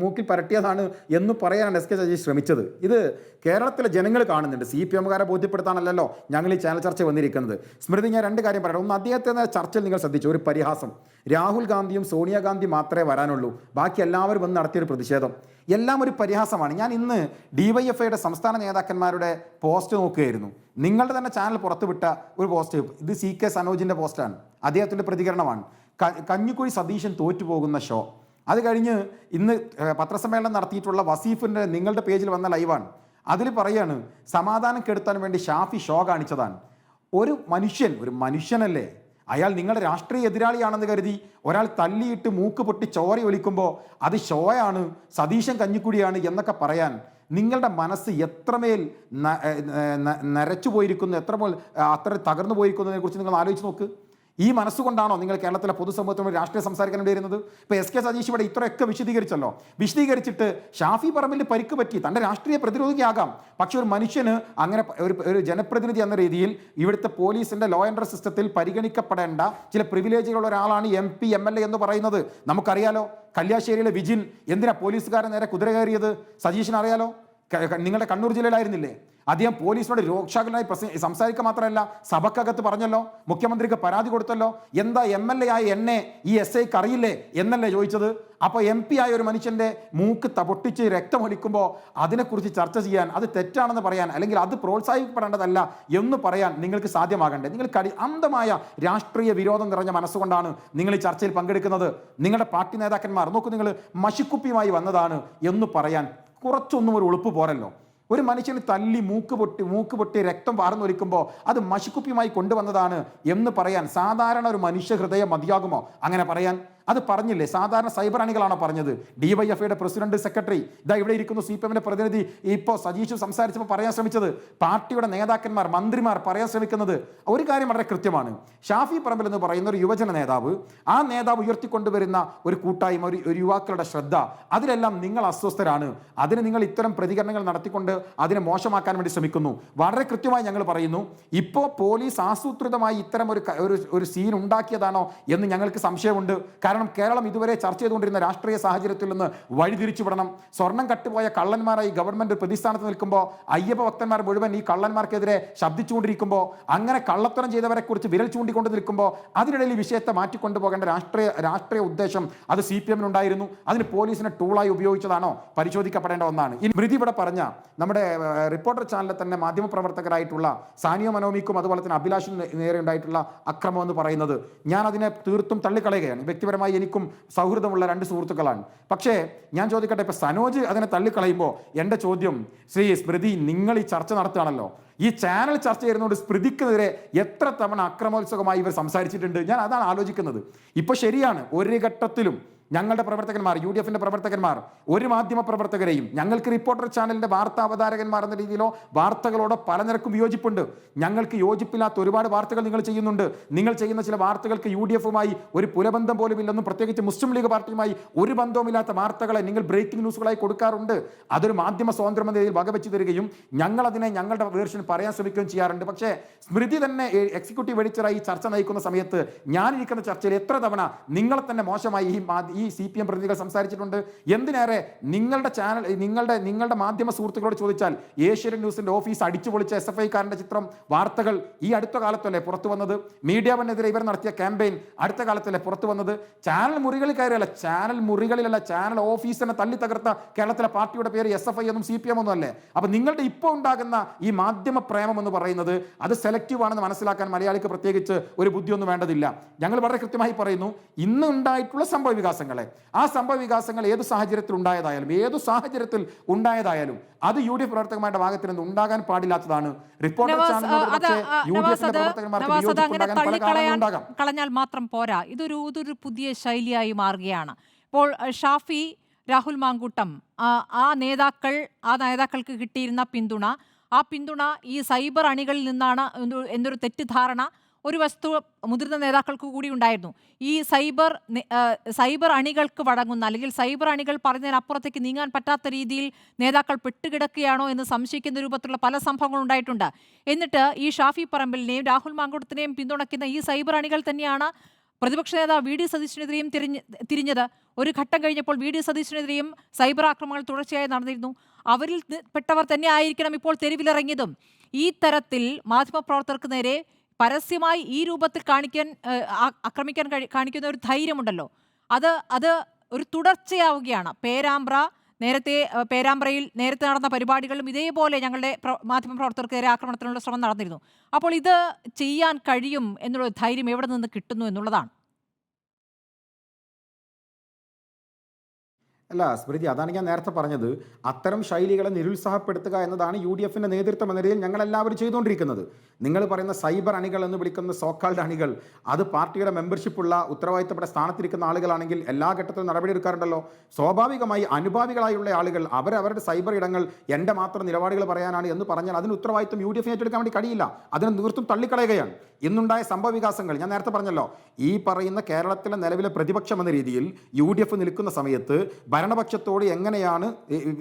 മൂക്കിൽ പരട്ടിയതാണ് എന്ന് പറയാനാണ് SK സജീഷ് ശ്രമിച്ചത്. ഇത് കേരളത്തിലെ ജനങ്ങൾ കാണുന്നുണ്ട്. CPMകാരെ ബോധ്യപ്പെടുത്താനല്ലല്ലോ ഞങ്ങൾ ഈ ചാനൽ ചർച്ച വന്നിരിക്കുന്നത്. സ്മൃതി, ഞാൻ രണ്ട് കാര്യം പറയണം. ഒന്ന്, അദ്ദേഹത്തിൻ്റെ ചർച്ചയിൽ നിങ്ങൾ ശ്രദ്ധിച്ചു ഒരു പരിഹാസം. രാഹുൽ ഗാന്ധിയും സോണിയാഗാന്ധി മാത്രമേ വരാനുള്ളൂ, ബാക്കി എല്ലാവരും വന്ന് നടത്തിയൊരു പ്രതിഷേധം, എല്ലാം ഒരു പരിഹാസമാണ്. ഞാൻ ഇന്ന് DYFIയുടെ സംസ്ഥാന നേതാക്കന്മാരുടെ പോസ്റ്റ് നോക്കുകയായിരുന്നു. നിങ്ങളുടെ തന്നെ ചാനൽ പുറത്തുവിട്ട ഒരു പോസ്റ്റ്, ഇത് CK സനോജിൻ്റെ പോസ്റ്റാണ്, അദ്ദേഹത്തിൻ്റെ പ്രതികരണമാണ്. കഞ്ഞിക്കുഴി സതീശൻ തോറ്റുപോകുന്ന ഷോ. അത് കഴിഞ്ഞ് ഇന്ന് പത്രസമ്മേളനം നടത്തിയിട്ടുള്ള വസീഫിൻ്റെ നിങ്ങളുടെ പേജിൽ വന്ന ലൈവാണ്. അതിൽ പറയാണ് സമാധാനം കെടുത്താൻ വേണ്ടി ഷാഫി ഷോ കാണിച്ചതാണ്. ഒരു മനുഷ്യനല്ലേ അയാൾ, നിങ്ങളുടെ രാഷ്ട്രീയ എതിരാളിയാണെന്ന് കരുതി ഒരാൾ തല്ലിയിട്ട് മൂക്ക് പൊട്ടി ചോര ഒലിക്കുമ്പോൾ അത് ഷോയാണ്, സതീശൻ കഞ്ഞിക്കുഴിയാണ് എന്നൊക്കെ പറയാൻ നിങ്ങളുടെ മനസ്സ് എത്രമേൽ നരച്ചു പോയിരിക്കുന്നു, അത്ര തകർന്നു പോയിരിക്കുന്നതിനെ കുറിച്ച് നിങ്ങൾ ആലോചിച്ച് നോക്ക്. ഈ മനസ്സുകൊണ്ടാണോ നിങ്ങൾ കേരളത്തിലെ പൊതുസമൂഹത്തിനോട് രാഷ്ട്രീയം സംസാരിക്കാൻ വേണ്ടി വരുന്നത്? ഇപ്പോൾ SK സജീഷ് ഇവിടെ ഇത്രയൊക്കെ വിശദീകരിച്ചിട്ട് ഷാഫി പറമ്പിൽ പരിക്ക് പറ്റി, തൻ്റെ രാഷ്ട്രീയ പ്രതിരോധിയാകാം, പക്ഷെ ഒരു മനുഷ്യന് അങ്ങനെ ഒരു ജനപ്രതിനിധി എന്ന രീതിയിൽ ഇവിടുത്തെ പോലീസിൻ്റെ ലോ ആൻഡ് ഓർഡർ സിസ്റ്റത്തിൽ പരിഗണിക്കപ്പെടേണ്ട ചില പ്രിവിലേജുകളുള്ള ഒരാളാണ് MP MLA എന്ന് പറയുന്നത്. നമുക്കറിയാലോ, കല്യാശ്ശേരിയിലെ വിജിൻ എന്തിനാ പോലീസുകാരൻ നേരെ കുതിര കയറിയത് സജീഷിന് അറിയാലോ. നിങ്ങളുടെ കണ്ണൂർ ജില്ലയിലായിരുന്നില്ലേ? അദ്ദേഹം പോലീസിനോട് രോക്ഷാകുലനായി സംസാരിക്കുക മാത്രമല്ല, സഭക്കകത്ത് പറഞ്ഞല്ലോ, മുഖ്യമന്ത്രിക്ക് പരാതി കൊടുത്തല്ലോ. എന്താ MLA ആയ എന്നെ ഈ SIക്ക് അറിയില്ലേ എന്നല്ലേ ചോദിച്ചത്? അപ്പോൾ MP ആയ ഒരു മനുഷ്യൻ്റെ മൂക്ക് പൊട്ടിച്ച് രക്തമൊലിക്കുമ്പോൾ അതിനെക്കുറിച്ച് ചർച്ച ചെയ്യാൻ, അത് തെറ്റാണെന്ന് പറയാൻ, അല്ലെങ്കിൽ അത് പ്രോത്സാഹിപ്പിക്കപ്പെടേണ്ടതല്ല എന്ന് പറയാൻ നിങ്ങൾക്ക് സാധ്യമാകണ്ടേ? നിങ്ങൾ അന്ധമായ രാഷ്ട്രീയ വിരോധം നിറഞ്ഞ മനസ്സുകൊണ്ടാണ് നിങ്ങൾ ഈ ചർച്ചയിൽ പങ്കെടുക്കുന്നത്. നിങ്ങളുടെ പാർട്ടി നേതാക്കന്മാർ നോക്കൂ, നിങ്ങൾ മഷിക്കുപ്പിയുമായി വന്നതാണ് എന്ന് പറയാൻ കുറച്ചൊന്നും ഒരു ഉളുപ്പ് പോരല്ലോ. ഒരു മനുഷ്യന് തല്ലി മൂക്ക് പൊട്ടി രക്തം വാർന്നൊലിക്കുമ്പോൾ അത് മഷിക്കുപ്പിയുമായി കൊണ്ടുവന്നതാണ് എന്ന് പറയാൻ സാധാരണ ഒരു മനുഷ്യ ഹൃദയം മതിയാകുമോ? അങ്ങനെ പറയാൻ അത് പറഞ്ഞില്ലേ? സാധാരണ സൈബർ അണികളാണോ പറഞ്ഞത്? DYFIയുടെ പ്രസിഡന്റ്, സെക്രട്ടറി, ഇതാ ഇവിടെ ഇരിക്കുന്നു CPMന്റെ പ്രതിനിധി, ഇപ്പോൾ സജീഷ് സംസാരിച്ചപ്പോൾ പറയാൻ ശ്രമിച്ചത്, പാർട്ടിയുടെ നേതാക്കന്മാർ, മന്ത്രിമാർ പറയാൻ ശ്രമിക്കുന്നത് ഒരു കാര്യം വളരെ കൃത്യമാണ്. ഷാഫി പറമ്പിൽ എന്ന് പറയുന്ന ഒരു യുവജന നേതാവ്, ആ നേതാവ് ഉയർത്തിക്കൊണ്ടുവരുന്ന ഒരു കൂട്ടായ്മ, ഒരു യുവാക്കളുടെ ശ്രദ്ധ, അതിലെല്ലാം നിങ്ങൾ അസ്വസ്ഥരാണ്. അതിന് നിങ്ങൾ ഇത്തരം പ്രതികരണങ്ങൾ നടത്തിക്കൊണ്ട് അതിനെ മോശമാക്കാൻ വേണ്ടി ശ്രമിക്കുന്നു. വളരെ കൃത്യമായി ഞങ്ങൾ പറയുന്നു, ഇപ്പോൾ പോലീസ് ആസൂത്രിതമായി ഇത്തരം ഒരു സീൻ ഉണ്ടാക്കിയതാണോ എന്ന് ഞങ്ങൾക്ക് സംശയമുണ്ട്. കാരണം കേരളം ഇതുവരെ ചർച്ച ചെയ്തുകൊണ്ടിരുന്ന രാഷ്ട്രീയ സാഹചര്യത്തിൽ നിന്ന് വഴിതിരിച്ചു വിടണം. സ്വർണം കട്ടുപോയ കള്ളന്മാരായി ഗവൺമെന്റ് പ്രതിസ്ഥാനത്ത് നിൽക്കുമ്പോൾ, അയ്യപ്പ ഭക്തന്മാർ മുഴുവൻ ഈ കള്ളന്മാർക്കെതിരെ ശബ്ദിച്ചുകൊണ്ടിരിക്കുമ്പോൾ, അങ്ങനെ കള്ളത്തരം ചെയ്തവരെ കുറിച്ച് വിരൽ ചൂണ്ടിക്കൊണ്ട് നിൽക്കുമ്പോൾ, അതിനിടയിൽ ഈ വിഷയത്തെ മാറ്റിക്കൊണ്ടുപോകേണ്ട രാഷ്ട്രീയ ഉദ്ദേശം അത് CPMനുണ്ടായിരുന്നു. അതിന് പോലീസിനെ ടൂളായി ഉപയോഗിച്ചതാണോ? പരിശോധിക്കപ്പെടേണ്ട ഒന്നാണ്. ഈ സ്മൃതി ഇവിടെ പറഞ്ഞ നമ്മുടെ റിപ്പോർട്ടർ ചാനലിലെ തന്നെ മാധ്യമപ്രവർത്തകരായിട്ടുള്ള സാനിയോ മനോമിക്കും അതുപോലെ തന്നെ അഭിലാഷിനും നേരെ ഉണ്ടായിട്ടുള്ള അക്രമം എന്ന് പറയുന്നത് ഞാൻ അതിനെ തീർത്തും തള്ളിക്കളയുകയാണ്. വ്യക്തിപരമായി എനിക്കും സൗഹൃദമുള്ള 2 സുഹൃത്തുക്കളാണ്. പക്ഷേ ഞാൻ ചോദിക്കട്ടെ, ഇപ്പൊ സനോജ് അതിനെ തള്ളിക്കളയുമ്പോൾ എൻ്റെ ചോദ്യം, സ്മൃതി, നിങ്ങൾ ഈ ചർച്ച നടത്തുകയാണല്ലോ, ഈ ചാനൽ ചർച്ച ചെയ്യുന്നതുകൊണ്ട് സ്മൃതിക്കെതിരെ എത്ര തവണ അക്രമോത്സുകമായി ഇവർ സംസാരിച്ചിട്ടുണ്ട്? ഞാൻ അതാണ് ആലോചിക്കുന്നത്. ഇപ്പൊ ശരിയാണ്, ഒരു ഘട്ടത്തിലും ഞങ്ങളുടെ പ്രവർത്തകന്മാർ, UDFന്റെ പ്രവർത്തകന്മാർ, ഒരു മാധ്യമ പ്രവർത്തകരെയും, ഞങ്ങൾക്ക് റിപ്പോർട്ടർ ചാനലിന്റെ വാർത്താ അവതാരകന്മാർ എന്ന രീതിയിലോ വാർത്തകളോട് പല നിരക്കും യോജിപ്പുണ്ട്. ഞങ്ങൾക്ക് യോജിപ്പില്ലാത്ത ഒരുപാട് വാർത്തകൾ നിങ്ങൾ ചെയ്യുന്നുണ്ട്. നിങ്ങൾ ചെയ്യുന്ന ചില വാർത്തകൾക്ക് UDFുമായി ഒരു പുലബന്ധം പോലും ഇല്ലെന്നും പ്രത്യേകിച്ച് മുസ്ലിം ലീഗ് പാർട്ടിയുമായി ഒരു ബന്ധവുമില്ലാത്ത വാർത്തകളെ നിങ്ങൾ ബ്രേക്കിംഗ് ന്യൂസുകളായി കൊടുക്കാറുണ്ട്. അതൊരു മാധ്യമ സ്വാതന്ത്ര്യം എന്ന രീതിയിൽ വകവെച്ച് തരികയും ഞങ്ങൾ അതിനെ ഞങ്ങളുടെ വേർഷൻ പറയാൻ ശ്രമിക്കുകയും ചെയ്യാറുണ്ട്. പക്ഷേ സ്മൃതി തന്നെ എക്സിക്യൂട്ടീവ് എഡിറ്ററായി ചർച്ച നയിക്കുന്ന സമയത്ത് ഞാനിരിക്കുന്ന ചർച്ചയിൽ എത്ര തവണ നിങ്ങളെ തന്നെ മോശമായി ഈ CPM പ്രതിനിധികൾ സംസാരിച്ചിട്ടുണ്ട്. എന്തിനേറെ നിങ്ങളുടെ ചാനൽ, നിങ്ങളുടെ മാധ്യമ സുഹൃത്തുക്കളോട് ചോദിച്ചാൽ ഏഷ്യാനെറ്റ് ന്യൂസിന്റെ ഓഫീസ് അടിച്ചു പൊളിച്ച SFIക്കാരന്റെ ചിത്രം, വാർത്തകൾ ഈ അടുത്ത കാലത്തല്ലേ പുറത്തു വന്നത്? മീഡിയ വണ്ണെതിരെ ഇവർ നടത്തിയ ക്യാമ്പയിൻ അടുത്ത കാലത്തല്ലേ പുറത്തു വന്നത്? ചാനൽ മുറികളിൽ കയറിയല്ല, ചാനൽ ഓഫീസിനെ തല്ലി തകർത്ത കേരളത്തിലെ പാർട്ടിയുടെ പേര് SFI എന്നും CPM ഒന്നും അല്ലേ? അപ്പൊ നിങ്ങളുടെ ഇപ്പോൾ ഉണ്ടാകുന്ന ഈ മാധ്യമ പ്രേമം എന്ന് പറയുന്നത് അത് സെലക്റ്റീവ് ആണെന്ന് മനസ്സിലാക്കാൻ മലയാളിക്ക് പ്രത്യേകിച്ച് ഒരു ബുദ്ധിയൊന്നും വേണ്ടതില്ല. ഞങ്ങൾ വളരെ കൃത്യമായി പറയുന്നു, ഇന്ന് ഉണ്ടായിട്ടുള്ള സംഭവ വികാസങ്ങളെ, ആ സംഭവ വികാസങ്ങൾ ഏതു സാഹചര്യത്തിൽ ഉണ്ടായതായാലും അത് UDF പ്രവർത്തകന്മാരുടെ ഭാഗത്ത് നിന്ന് ഉണ്ടാകാൻ പാടില്ലാത്തതാണ്. റിപ്പോർട്ടർ കളഞ്ഞാൽ മാത്രം പോരാ, ഇതൊരു പുതിയ ശൈലിയായി മാറുകയാണ്. ഇപ്പോൾ ഷാഫി, രാഹുൽ മാങ്കൂട്ടം, ആ നേതാക്കൾക്ക് കിട്ടിയിരുന്ന പിന്തുണ ഈ സൈബർ അണികളിൽ നിന്നാണ് എന്നൊരു തെറ്റിദ്ധാരണ ഒരു വസ്തു മുതിർന്ന നേതാക്കൾക്ക് കൂടി ഉണ്ടായിരുന്നു. ഈ സൈബർ അണികൾക്ക് വഴങ്ങുന്ന, അല്ലെങ്കിൽ സൈബർ അണികൾ പറഞ്ഞതിനപ്പുറത്തേക്ക് നീങ്ങാൻ പറ്റാത്ത രീതിയിൽ നേതാക്കൾ പെട്ടുകിടക്കുകയാണോ എന്ന് സംശയിക്കുന്ന രൂപത്തിലുള്ള പല സംഭവങ്ങളും ഉണ്ടായിട്ടുണ്ട്. എന്നിട്ട് ഈ ഷാഫി പറമ്പിലിനെയും രാഹുൽ മാങ്കൂട്ടത്തിനെയും പിന്തുണയ്ക്കുന്ന ഈ സൈബർ അണികൾ തന്നെയാണ് പ്രതിപക്ഷ നേതാവ് VD സതീശനെതിരെയും തിരിഞ്ഞത്. ഒരു ഘട്ടം കഴിഞ്ഞപ്പോൾ VD സതീശനെതിരെയും സൈബർ ആക്രമണങ്ങൾ തുടർച്ചയായി നടന്നിരുന്നു. അവരിൽ പെട്ടവർ തന്നെ ആയിരിക്കണം ഇപ്പോൾ തെരുവിലിറങ്ങിയതും. ഈ തരത്തിൽ മാധ്യമപ്രവർത്തകർക്ക് നേരെ പരസ്യമായി ഈ രൂപത്തിൽ ആക്രമിക്കാൻ കാണിക്കുന്ന ഒരു ധൈര്യമുണ്ടല്ലോ, അത് ഒരു തുടർച്ചയാവുകയാണ്. പേരാമ്പ്രയിൽ നേരത്തെ നടന്ന പരിപാടികളിലും ഇതേപോലെ ഞങ്ങളുടെ മാധ്യമപ്രവർത്തകർക്കെതിരെ ആക്രമണത്തിനുള്ള ശ്രമം നടന്നിരുന്നു. അപ്പോൾ ഇത് ചെയ്യാൻ കഴിയും എന്നുള്ള ധൈര്യം എവിടെ നിന്ന് കിട്ടുന്നു എന്നുള്ളതാണ്. അല്ല സ്മൃതി, അതാണ് ഞാൻ നേരത്തെ പറഞ്ഞത്. അത്തരം ശൈലികളെ നിരുത്സാഹപ്പെടുത്തുക എന്നതാണ് UDFന്റെ നേതൃത്വം എന്ന രീതിയിൽ ഞങ്ങളെല്ലാവരും ചെയ്തുകൊണ്ടിരിക്കുന്നത്. നിങ്ങൾ പറയുന്ന സൈബർ അണികൾ എന്ന് വിളിക്കുന്ന സോക്കാൾഡ് അണികൾ, അത് പാർട്ടിയുടെ മെമ്പർഷിപ്പുള്ള ഉത്തരവാദിത്തപ്പെട്ട സ്ഥാനത്തിരിക്കുന്ന ആളുകളാണെങ്കിൽ എല്ലാ ഘട്ടത്തിലും നടപടിയെടുക്കാറുണ്ടല്ലോ. സ്വാഭാവികമായി അനുഭാവികളായുള്ള ആളുകൾ അവരവരുടെ സൈബർ ഇടങ്ങൾ എൻ്റെ മാത്രം നിലപാടുകൾ പറയാനാണ് എന്ന് പറഞ്ഞാൽ അതിന് ഉത്തരവാദിത്തം UDF ഏറ്റെടുക്കാൻ വേണ്ടി കഴിയില്ല. അതിനെ തീർത്തും തള്ളിക്കളയുകയാണ്. ഇന്നുണ്ടായ സംഭവ വികാസങ്ങൾ ഞാൻ നേരത്തെ പറഞ്ഞല്ലോ. ഈ പറയുന്ന കേരളത്തിലെ നിലവിലെ പ്രതിപക്ഷം എന്ന രീതിയിൽ UDF നിൽക്കുന്ന സമയത്ത് ഭരണപക്ഷത്തോട് എങ്ങനെയാണ്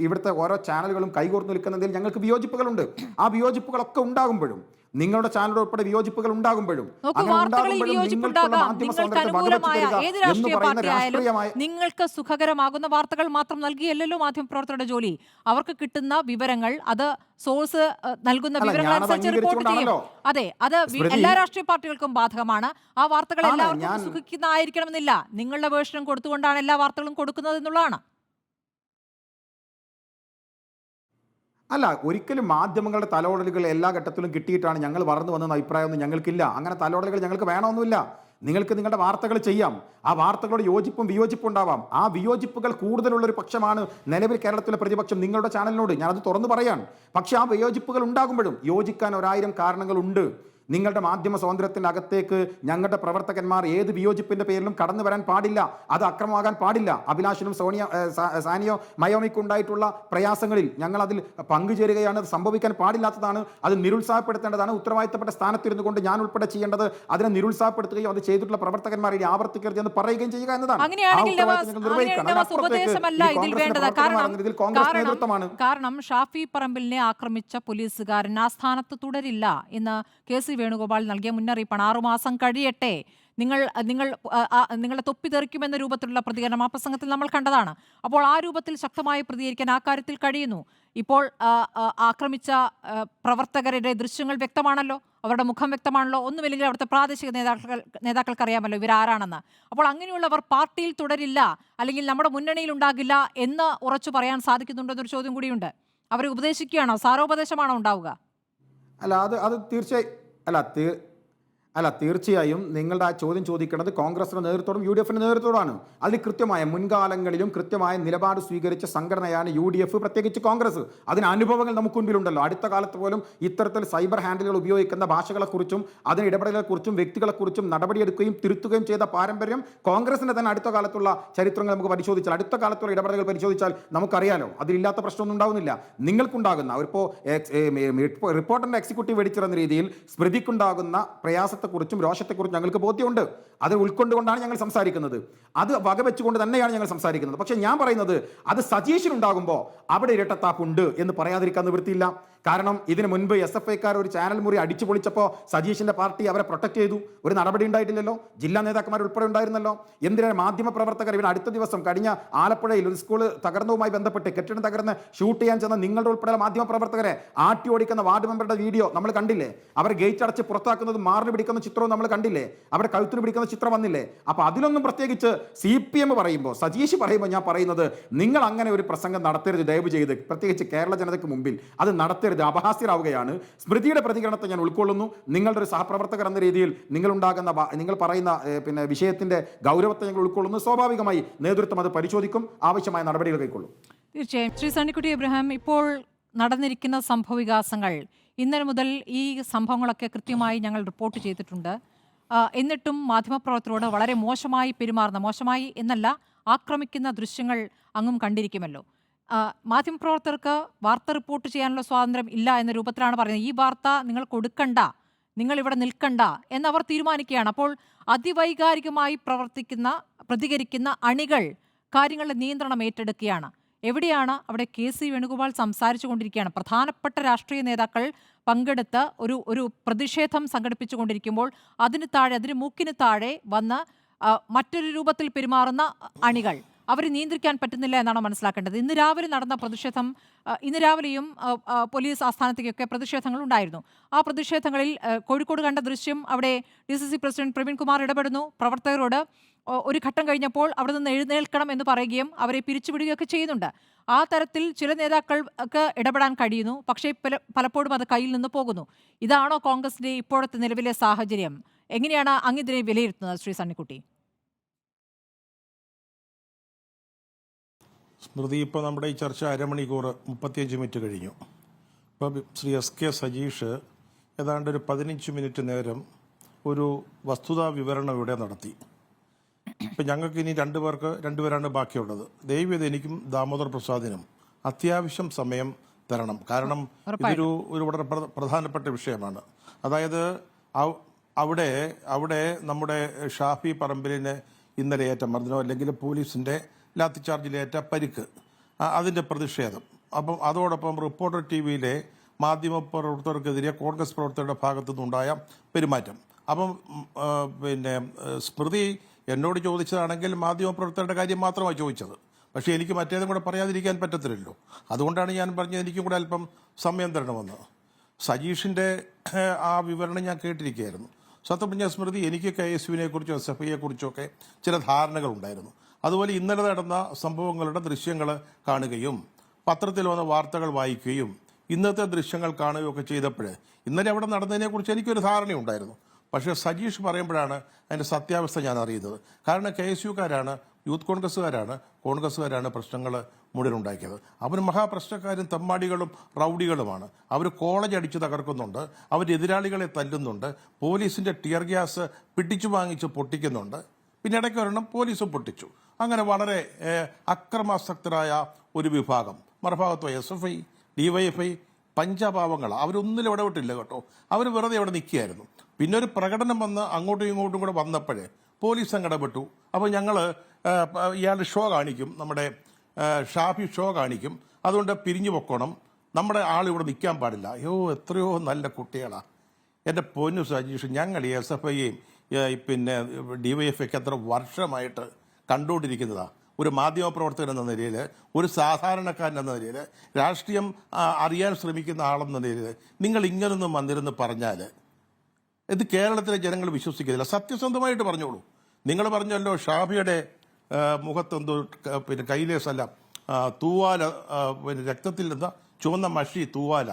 ഇവിടുത്തെ ഓരോ ചാനലുകളും കൈകോർത്ത് നിൽക്കുന്നതിൽ ഞങ്ങൾക്ക് വിയോജിപ്പുകളുണ്ട്. ആ വിയോജിപ്പുകളൊക്കെ ഉണ്ടാകുമ്പോഴും നിങ്ങളുടെ ചാനൽ ഉൾപ്പെടെ വിയോജിപ്പുകൾ ഉണ്ടാകുമ്പോഴും നോക്കൂ, വാർത്തകളിൽ വിയോജിപ്പുണ്ടാകാം. നിങ്ങൾക്ക് അനുകൂലമായ ഏത് രാഷ്ട്രീയ പാർട്ടിയായാലും നിങ്ങൾക്ക് സുഖകരമാകുന്ന വാർത്തകൾ മാത്രം നൽകിയല്ലോ മാധ്യമപ്രവർത്തകരുടെ ജോലി. അവർക്ക് കിട്ടുന്ന വിവരങ്ങൾ അത് സോഴ്സ് നൽകുന്ന വിവരങ്ങൾ അനുസരിച്ച് റിപ്പോർട്ട് ചെയ്യും. അതെ, അത് എല്ലാ രാഷ്ട്രീയ പാർട്ടികൾക്കും ബാധകമാണ്. ആ വാർത്തകൾ എല്ലാവർക്കും സുഖിക്കുന്നതായിരിക്കണമെന്നില്ല. നിങ്ങളുടെ വേർഷനും കൊടുത്തുകൊണ്ടാണ് എല്ലാ വാർത്തകളും കൊടുക്കുന്നത് എന്നുള്ളതാണ്. അല്ല, ഒരിക്കലും മാധ്യമങ്ങളുടെ തലോടലുകൾ എല്ലാ ഘട്ടത്തിലും കിട്ടിയിട്ടാണ് ഞങ്ങൾ വളർന്നു വന്നെന്ന അഭിപ്രായമൊന്നും ഞങ്ങൾക്കില്ല. അങ്ങനെ തലോടലുകൾ ഞങ്ങൾക്ക് വേണമെന്നില്ല. നിങ്ങൾക്ക് നിങ്ങളുടെ വാർത്തകൾ ചെയ്യാം. ആ വാർത്തകളോട് യോജിപ്പും വിയോജിപ്പും ഉണ്ടാവാം. ആ വിയോജിപ്പുകൾ കൂടുതലുള്ളൊരു പക്ഷമാണ് നിലവിൽ കേരളത്തിലെ പ്രതിപക്ഷം നിങ്ങളുടെ ചാനലിനോട്. ഞാനത് തുറന്നു പറയാൻ. പക്ഷേ ആ വിയോജിപ്പുകൾ ഉണ്ടാകുമ്പോഴും യോജിക്കാൻ 1000 കാരണങ്ങളുണ്ട്. നിങ്ങളുടെ മാധ്യമ സ്വാതന്ത്ര്യത്തിൻ്റെ അകത്തേക്ക് ഞങ്ങളുടെ പ്രവർത്തകന്മാർ ഏത് വിയോജിപ്പിന്റെ പേരിലും കടന്നു വരാൻ പാടില്ല. അത് അക്രമമാകാൻ പാടില്ല. അഭിലാഷിനും സാനിയോ മയോമിക്കും ഉണ്ടായിട്ടുള്ള പ്രയാസങ്ങളിൽ ഞങ്ങൾ അതിൽ പങ്കുചേരുകയാണ്. അത് സംഭവിക്കാൻ പാടില്ലാത്തതാണ്. അത് നിരുത്സാഹപ്പെടുത്തേണ്ടതാണ്. ഉത്തരവാദിത്തപ്പെട്ട സ്ഥാനത്തിരുന്നു കൊണ്ട് ഞാൻ ഉൾപ്പെടെ ചെയ്യേണ്ടത് അതിനെ നിരുത്സാഹപ്പെടുത്തുകയും അത് ചെയ്തിട്ടുള്ള പ്രവർത്തകന്മാർ ഇനി ആവർത്തിക്കരുത് എന്ന് പറയുകയും ചെയ്യുക എന്നതാണ്. കാരണം ഷാഫി പറമ്പിലിനെ ആക്രമിച്ച പോലീസുകാരൻ ആ സ്ഥാനത്ത് തുടരില്ല എന്ന് KC വേണുഗോപാൽ നൽകിയ മുന്നറിയിപ്പാണ്. 6 മാസം കഴിയട്ടെ, നിങ്ങളെ തൊപ്പി തെറിക്കുമെന്ന രൂപത്തിലുള്ള പ്രതികരണം ആ പ്രസംഗത്തിൽ നമ്മൾ കണ്ടതാണ്. അപ്പോൾ ആ രൂപത്തിൽ ശക്തമായി പ്രതികരിക്കാൻ ആ കാര്യത്തിൽ കഴിയുന്നു. ഇപ്പോൾ ആക്രമിച്ച പ്രവർത്തകരുടെ ദൃശ്യങ്ങൾ വ്യക്തമാണല്ലോ, അവരുടെ മുഖം വ്യക്തമാണല്ലോ. ഒന്നുമില്ലെങ്കിൽ അവിടുത്തെ പ്രാദേശിക നേതാക്കൾക്കറിയാമല്ലോ ഇവരാരാണെന്ന്. അപ്പോൾ അങ്ങനെയുള്ളവർ പാർട്ടിയിൽ തുടരില്ല, അല്ലെങ്കിൽ നമ്മുടെ മുന്നണിയിൽ ഉണ്ടാകില്ല എന്ന് ഉറച്ചു പറയാൻ സാധിക്കുന്നുണ്ടോ എന്നൊരു ചോദ്യം കൂടിയുണ്ട്. അവരെ ഉപദേശിക്കുകയാണോ, സാരോപദേശമാണോ ഉണ്ടാവുക? അത് തീർച്ചയായും നിങ്ങളുടെ ആ ചോദ്യം ചോദിക്കേണ്ടത് കോൺഗ്രസിന്റെ നേതൃത്വവും UDFിന്റെ നേതൃത്വമാണ്. അതിൽ കൃത്യമായ മുൻകാലങ്ങളിലും കൃത്യമായ നിലപാട് സ്വീകരിച്ച സംഘടനയാണ് UDF, പ്രത്യേകിച്ച് കോൺഗ്രസ്. അതിന് അനുഭവങ്ങൾ നമുക്ക് മുൻപിലുണ്ടല്ലോ. അടുത്ത കാലത്ത് പോലും ഇത്തരത്തിൽ സൈബർ ഹാൻഡിലുകൾ ഉപയോഗിക്കുന്ന ഭാഷകളെക്കുറിച്ചും അതിന് ഇടപെടലുകളെക്കുറിച്ചും വ്യക്തികളെക്കുറിച്ചും നടപടിയെടുക്കുകയും തിരുത്തുകയും ചെയ്ത പാരമ്പര്യം കോൺഗ്രസിന്റെ തന്നെ അടുത്ത കാലത്തുള്ള ചരിത്രങ്ങൾ നമുക്ക് പരിശോധിച്ചാൽ, അടുത്ത കാലത്തുള്ള ഇടപെടലുകൾ പരിശോധിച്ചാൽ നമുക്കറിയാലോ. അതിലില്ലാത്ത പ്രശ്നമൊന്നും ഉണ്ടാവുന്നില്ല. നിങ്ങൾക്കുണ്ടാകുന്ന ഇപ്പോൾ റിപ്പോർട്ടറിന്റെ എക്സിക്യൂട്ടീവ് എഡിറ്റർ എന്ന രീതിയിൽ സ്മൃതിക്കുണ്ടാകുന്ന പ്രയാസത്തെ കുറിച്ചും രോഷത്തെക്കുറിച്ചും ഞങ്ങൾക്ക് ബോധ്യമുണ്ട്. അത് ഉൾക്കൊണ്ടുകൊണ്ടാണ് ഞങ്ങൾ സംസാരിക്കുന്നത്. അത് വകവെച്ചുകൊണ്ട് തന്നെയാണ് ഞങ്ങൾ സംസാരിക്കുന്നത്. പക്ഷേ ഞാൻ പറയുന്നത് അത് സജീഷനുണ്ടാകുമ്പോൾ അവിടെ ഇരട്ടത്താപ്പുണ്ട് എന്ന് പറയാതിരിക്കാൻ നിവൃത്തിയില്ല. കാരണം ഇതിന് മുൻപ് SFIക്കാർ ഒരു ചാനൽ മുറി അടിച്ചു പൊളിച്ചപ്പോൾ സജീഷിന്റെ പാർട്ടി അവരെ പ്രൊട്ടക്ട് ചെയ്തു. ഒരു നടപടി ഉണ്ടായിട്ടില്ലല്ലോ. ജില്ലാ നേതാക്കന്മാർ ഉൾപ്പെടെ ഉണ്ടായിരുന്നല്ലോ. എന്തിനാണ് മാധ്യമ പ്രവർത്തകർ ഇവർ അടുത്ത ദിവസം കഴിഞ്ഞ ആലപ്പുഴയിൽ ഒരു സ്കൂൾ തകർന്നതുമായി ബന്ധപ്പെട്ട് കെട്ടിടം തകർന്ന് ഷൂട്ട് ചെയ്യാൻ ചെന്ന നിങ്ങളുടെ ഉൾപ്പെടെ മാധ്യമ പ്രവർത്തകരെ ആട്ടി ഓടിക്കുന്ന വാർഡ് മെമ്പറുടെ വീഡിയോ നമ്മൾ കണ്ടില്ലേ? അവർ ഗേറ്റ് അടച്ച് പുറത്താക്കുന്നത്, മാറിന് പിടിക്കുന്ന ചിത്രവും നമ്മൾ കണ്ടില്ലേ? അവരുടെ കഴുത്തിന് പിടിക്കുന്ന ചിത്രം വന്നില്ലേ? അപ്പൊ അതിലൊന്നും പ്രത്യേകിച്ച് CPM പറയുമ്പോൾ, സജീഷ് പറയുമ്പോൾ ഞാൻ പറയുന്നത്, നിങ്ങൾ അങ്ങനെ ഒരു പ്രസംഗം നടത്തരുത് ദയവ് ചെയ്ത്. പ്രത്യേകിച്ച് കേരള ജനതയ്ക്ക് മുമ്പിൽ അത് നടത്തരുത്. അപഹാസ്യരാവുകയാണ്. സ്മൃതിയുടെ പ്രതികരണത്തെ ഞാൻ ഉൾക്കൊള്ളുന്നു. നിങ്ങളുടെ ഒരു സഹപ്രവർത്തകർ എന്ന രീതിയിൽ നിങ്ങൾ പറയുന്ന വിഷയത്തിന്റെ ഗൗരവത്തെ ഞങ്ങൾ ഉൾക്കൊള്ളുന്നു. സ്വാഭാവികമായി നേതൃത്വം അത് പരിശോധിക്കും, ആവശ്യമായ നടപടികൾ കൈക്കൊള്ളും. തീർച്ചയായും. ശ്രീ സണ്ണിക്കുട്ടി എബ്രഹാം, ഇപ്പോൾ നടന്നിരിക്കുന്ന സംഭവവികാസങ്ങൾ, ഇന്നലെ മുതൽ ഈ സംഭവങ്ങളൊക്കെ കൃത്യമായി ഞങ്ങൾ റിപ്പോർട്ട് ചെയ്തിട്ടുണ്ട്. എന്നിട്ടും മാധ്യമപ്രവർത്തകരോട് വളരെ മോശമായി പെരുമാറുന്ന, മോശമായി എന്നല്ല, ആക്രമിക്കുന്ന ദൃശ്യങ്ങൾ അങ്ങും കണ്ടിരിക്കുമല്ലോ. മാധ്യമപ്രവർത്തകർക്ക് വാർത്ത റിപ്പോർട്ട് ചെയ്യാനുള്ള സ്വാതന്ത്ര്യം ഇല്ല എന്ന രൂപത്തിലാണ് പറയുന്നത്. ഈ വാർത്ത നിങ്ങൾ കൊടുക്കണ്ട, നിങ്ങൾ ഇവിടെ നിൽക്കണ്ട എന്നവർ തീരുമാനിക്കുകയാണ്. അപ്പോൾ അതിവൈകാരികമായി പ്രതികരിക്കുന്ന അണികൾ കാര്യങ്ങളുടെ നിയന്ത്രണം ഏറ്റെടുക്കുകയാണ്. എവിടെയാണ് അവിടെ? KC വേണുഗോപാൽ സംസാരിച്ചു കൊണ്ടിരിക്കുകയാണ്. പ്രധാനപ്പെട്ട രാഷ്ട്രീയ നേതാക്കൾ പങ്കെടുത്ത് ഒരു പ്രതിഷേധം സംഘടിപ്പിച്ചുകൊണ്ടിരിക്കുമ്പോൾ അതിന് മൂക്കിന് താഴെ വന്ന് മറ്റൊരു രൂപത്തിൽ പെരുമാറുന്ന അണികൾ, അവരെ നിയന്ത്രിക്കാൻ പറ്റുന്നില്ല എന്നാണ് മനസ്സിലാക്കേണ്ടത്. ഇന്ന് രാവിലെ നടന്ന പ്രതിഷേധം, ഇന്ന് രാവിലെയും പോലീസ് ആസ്ഥാനത്തേക്കൊക്കെ പ്രതിഷേധങ്ങൾ ഉണ്ടായിരുന്നു. ആ പ്രതിഷേധങ്ങളിൽ കോഴിക്കോട് കണ്ട ദൃശ്യം, അവിടെ DCC പ്രസിഡന്റ് പ്രവീൺ കുമാർ ഇടപെടുന്നു. പ്രവർത്തകരോട് ഒരു ഘട്ടം കഴിഞ്ഞപ്പോൾ അവിടെ നിന്ന് എഴുന്നേൽക്കണം എന്ന് പറയുകയും അവരെ പിരിച്ചുവിടുകയൊക്കെ ചെയ്യുന്നുണ്ട്. ആ തരത്തിൽ ചില നേതാക്കൾക്ക് ഇടപെടാൻ കഴിയുന്നു, പക്ഷേ പലപ്പോഴും അത് കയ്യിൽ നിന്ന് പോകുന്നു. ഇതാണോ കോൺഗ്രസിന്റെ ഇപ്പോഴത്തെ നിലവിലെ സാഹചര്യം? എങ്ങനെയാണ് അങ്ങിതിനെ വിലയിരുത്തുന്നത് ശ്രീ സണ്ണിക്കുട്ടി? സ്മൃതി, ഇപ്പോൾ നമ്മുടെ ഈ ചർച്ച അരമണിക്കൂർ 35 മിനിറ്റ് കഴിഞ്ഞു. ഇപ്പോൾ ശ്രീ SK സജീഷ് ഏതാണ്ട് ഒരു 15 മിനിറ്റ് നേരം ഒരു വസ്തുതാ വിവരണം ഇവിടെ നടത്തി. ഇപ്പം ഞങ്ങൾക്ക് ഇനി രണ്ടുപേരാണ് ബാക്കിയുള്ളത്. ദയവേത് എനിക്കും ദാമോദർ പ്രസാദിനും അത്യാവശ്യം സമയം തരണം. കാരണം ഇതൊരു വളരെ പ്രധാനപ്പെട്ട വിഷയമാണ്. അതായത് അവിടെ നമ്മുടെ ഷാഫി പറമ്പിലിന് ഇന്നലെ ഏറ്റ മർദ്ദനോ അല്ലെങ്കിൽ പോലീസിൻ്റെ ലാത്തിച്ചാർജിലേറ്റ പരിക്ക്, അതിൻ്റെ പ്രതിഷേധം. അപ്പം അതോടൊപ്പം റിപ്പോർട്ടർ TVയിലെ മാധ്യമപ്രവർത്തകർക്കെതിരെ കോൺഗ്രസ് പ്രവർത്തകരുടെ ഭാഗത്തു നിന്നുണ്ടായ പെരുമാറ്റം. അപ്പം പിന്നെ സ്മൃതി എന്നോട് ചോദിച്ചതാണെങ്കിൽ മാധ്യമപ്രവർത്തകരുടെ കാര്യം മാത്രമാണ് ചോദിച്ചത്. പക്ഷേ എനിക്ക് മറ്റേതും കൂടെ പറയാതിരിക്കാൻ പറ്റത്തില്ലല്ലോ. അതുകൊണ്ടാണ് ഞാൻ പറഞ്ഞത് എനിക്കും കൂടെ അല്പം സമയം തരണമെന്ന്. സജീഷിൻ്റെ ആ വിവരണം ഞാൻ കേട്ടിരിക്കുകയായിരുന്നു. സത്യം പറഞ്ഞ സ്മൃതി, എനിക്ക് KSUവിനെ കുറിച്ചും SFIയെ കുറിച്ചൊക്കെ ചില ധാരണകളുണ്ടായിരുന്നു. അതുപോലെ ഇന്നലെ നടന്ന സംഭവങ്ങളുടെ ദൃശ്യങ്ങൾ കാണുകയും പത്രത്തിൽ വന്ന വാർത്തകൾ വായിക്കുകയും ഇന്നത്തെ ദൃശ്യങ്ങൾ കാണുകയൊക്കെ ചെയ്തപ്പോൾ ഇന്നലെ അവിടെ നടന്നതിനെക്കുറിച്ച് എനിക്കൊരു ധാരണയുണ്ടായിരുന്നു. പക്ഷേ സജീഷ് പറയുമ്പോഴാണ് അതിൻ്റെ സത്യാവസ്ഥ ഞാൻ അറിയുന്നത്. കാരണം KSUക്കാരാണ്, യൂത്ത് കോൺഗ്രസ്സുകാരാണ് പ്രശ്നങ്ങൾ മുഴുവൻ ഉണ്ടാക്കിയത്. അവർ മഹാപ്രശ്നക്കാരും തെമ്മാടികളും റൗഡികളുമാണ്. അവർ കോളേജ് അടിച്ച് തകർക്കുന്നുണ്ട്, അവർ എതിരാളികളെ തല്ലുന്നുണ്ട്, പോലീസിൻ്റെ ടിയർ ഗ്യാസ് പിടിച്ചു വാങ്ങിച്ച് പൊട്ടിക്കുന്നുണ്ട്, പിന്നെ ഇടയ്ക്ക് ഒരെണ്ണം പോലീസും പൊട്ടിച്ചു. അങ്ങനെ വളരെ അക്രമാസക്തരായ ഒരു വിഭാഗം. മറുഭാഗത്തോ SFI, DYFI പഞ്ചപാവങ്ങളാണ്. അവരൊന്നിലും ഇടപെട്ടില്ല കേട്ടോ. അവർ വെറുതെ അവിടെ നിൽക്കുകയായിരുന്നു. പിന്നെ ഒരു പ്രകടനം വന്ന് അങ്ങോട്ടും ഇങ്ങോട്ടും കൂടെ വന്നപ്പോഴേ പോലീസ് ഇടപെട്ടു. അപ്പോൾ ഞങ്ങൾ ഇയാൾ ഷോ കാണിക്കും, നമ്മുടെ ഷാഫി ഷോ കാണിക്കും, അതുകൊണ്ട് പിരിഞ്ഞു പൊക്കണം, നമ്മുടെ ആൾ ഇവിടെ നിൽക്കാൻ പാടില്ല. അയ്യോ, എത്രയോ നല്ല കുട്ടികളാണ് എൻ്റെ പൊന്നു സജീഷ്. ഞങ്ങൾ ഈ SFIയെയും പിന്നെ DYFIക്ക് എത്ര വർഷമായിട്ട് കണ്ടുകൊണ്ടിരിക്കുന്നതാണ്. ഒരു മാധ്യമപ്രവർത്തകൻ എന്ന നിലയിൽ, ഒരു സാധാരണക്കാരൻ എന്ന നിലയിൽ, രാഷ്ട്രീയം അറിയാൻ ശ്രമിക്കുന്ന ആളെന്ന നിലയിൽ നിങ്ങൾ ഇങ്ങനൊന്നും വന്നിരുന്ന് പറഞ്ഞാൽ ഇത് കേരളത്തിലെ ജനങ്ങൾ വിശ്വസിക്കുന്നില്ല. സത്യസന്ധമായിട്ട് പറഞ്ഞോളൂ. നിങ്ങൾ പറഞ്ഞല്ലോ ഷാഫിയുടെ മുഖത്തെന്തോ പിന്നെ കൈലേസല്ല തൂവാല, പിന്നെ രക്തത്തിൽ നിന്ന് ചുവന്ന മഷി തൂവാല,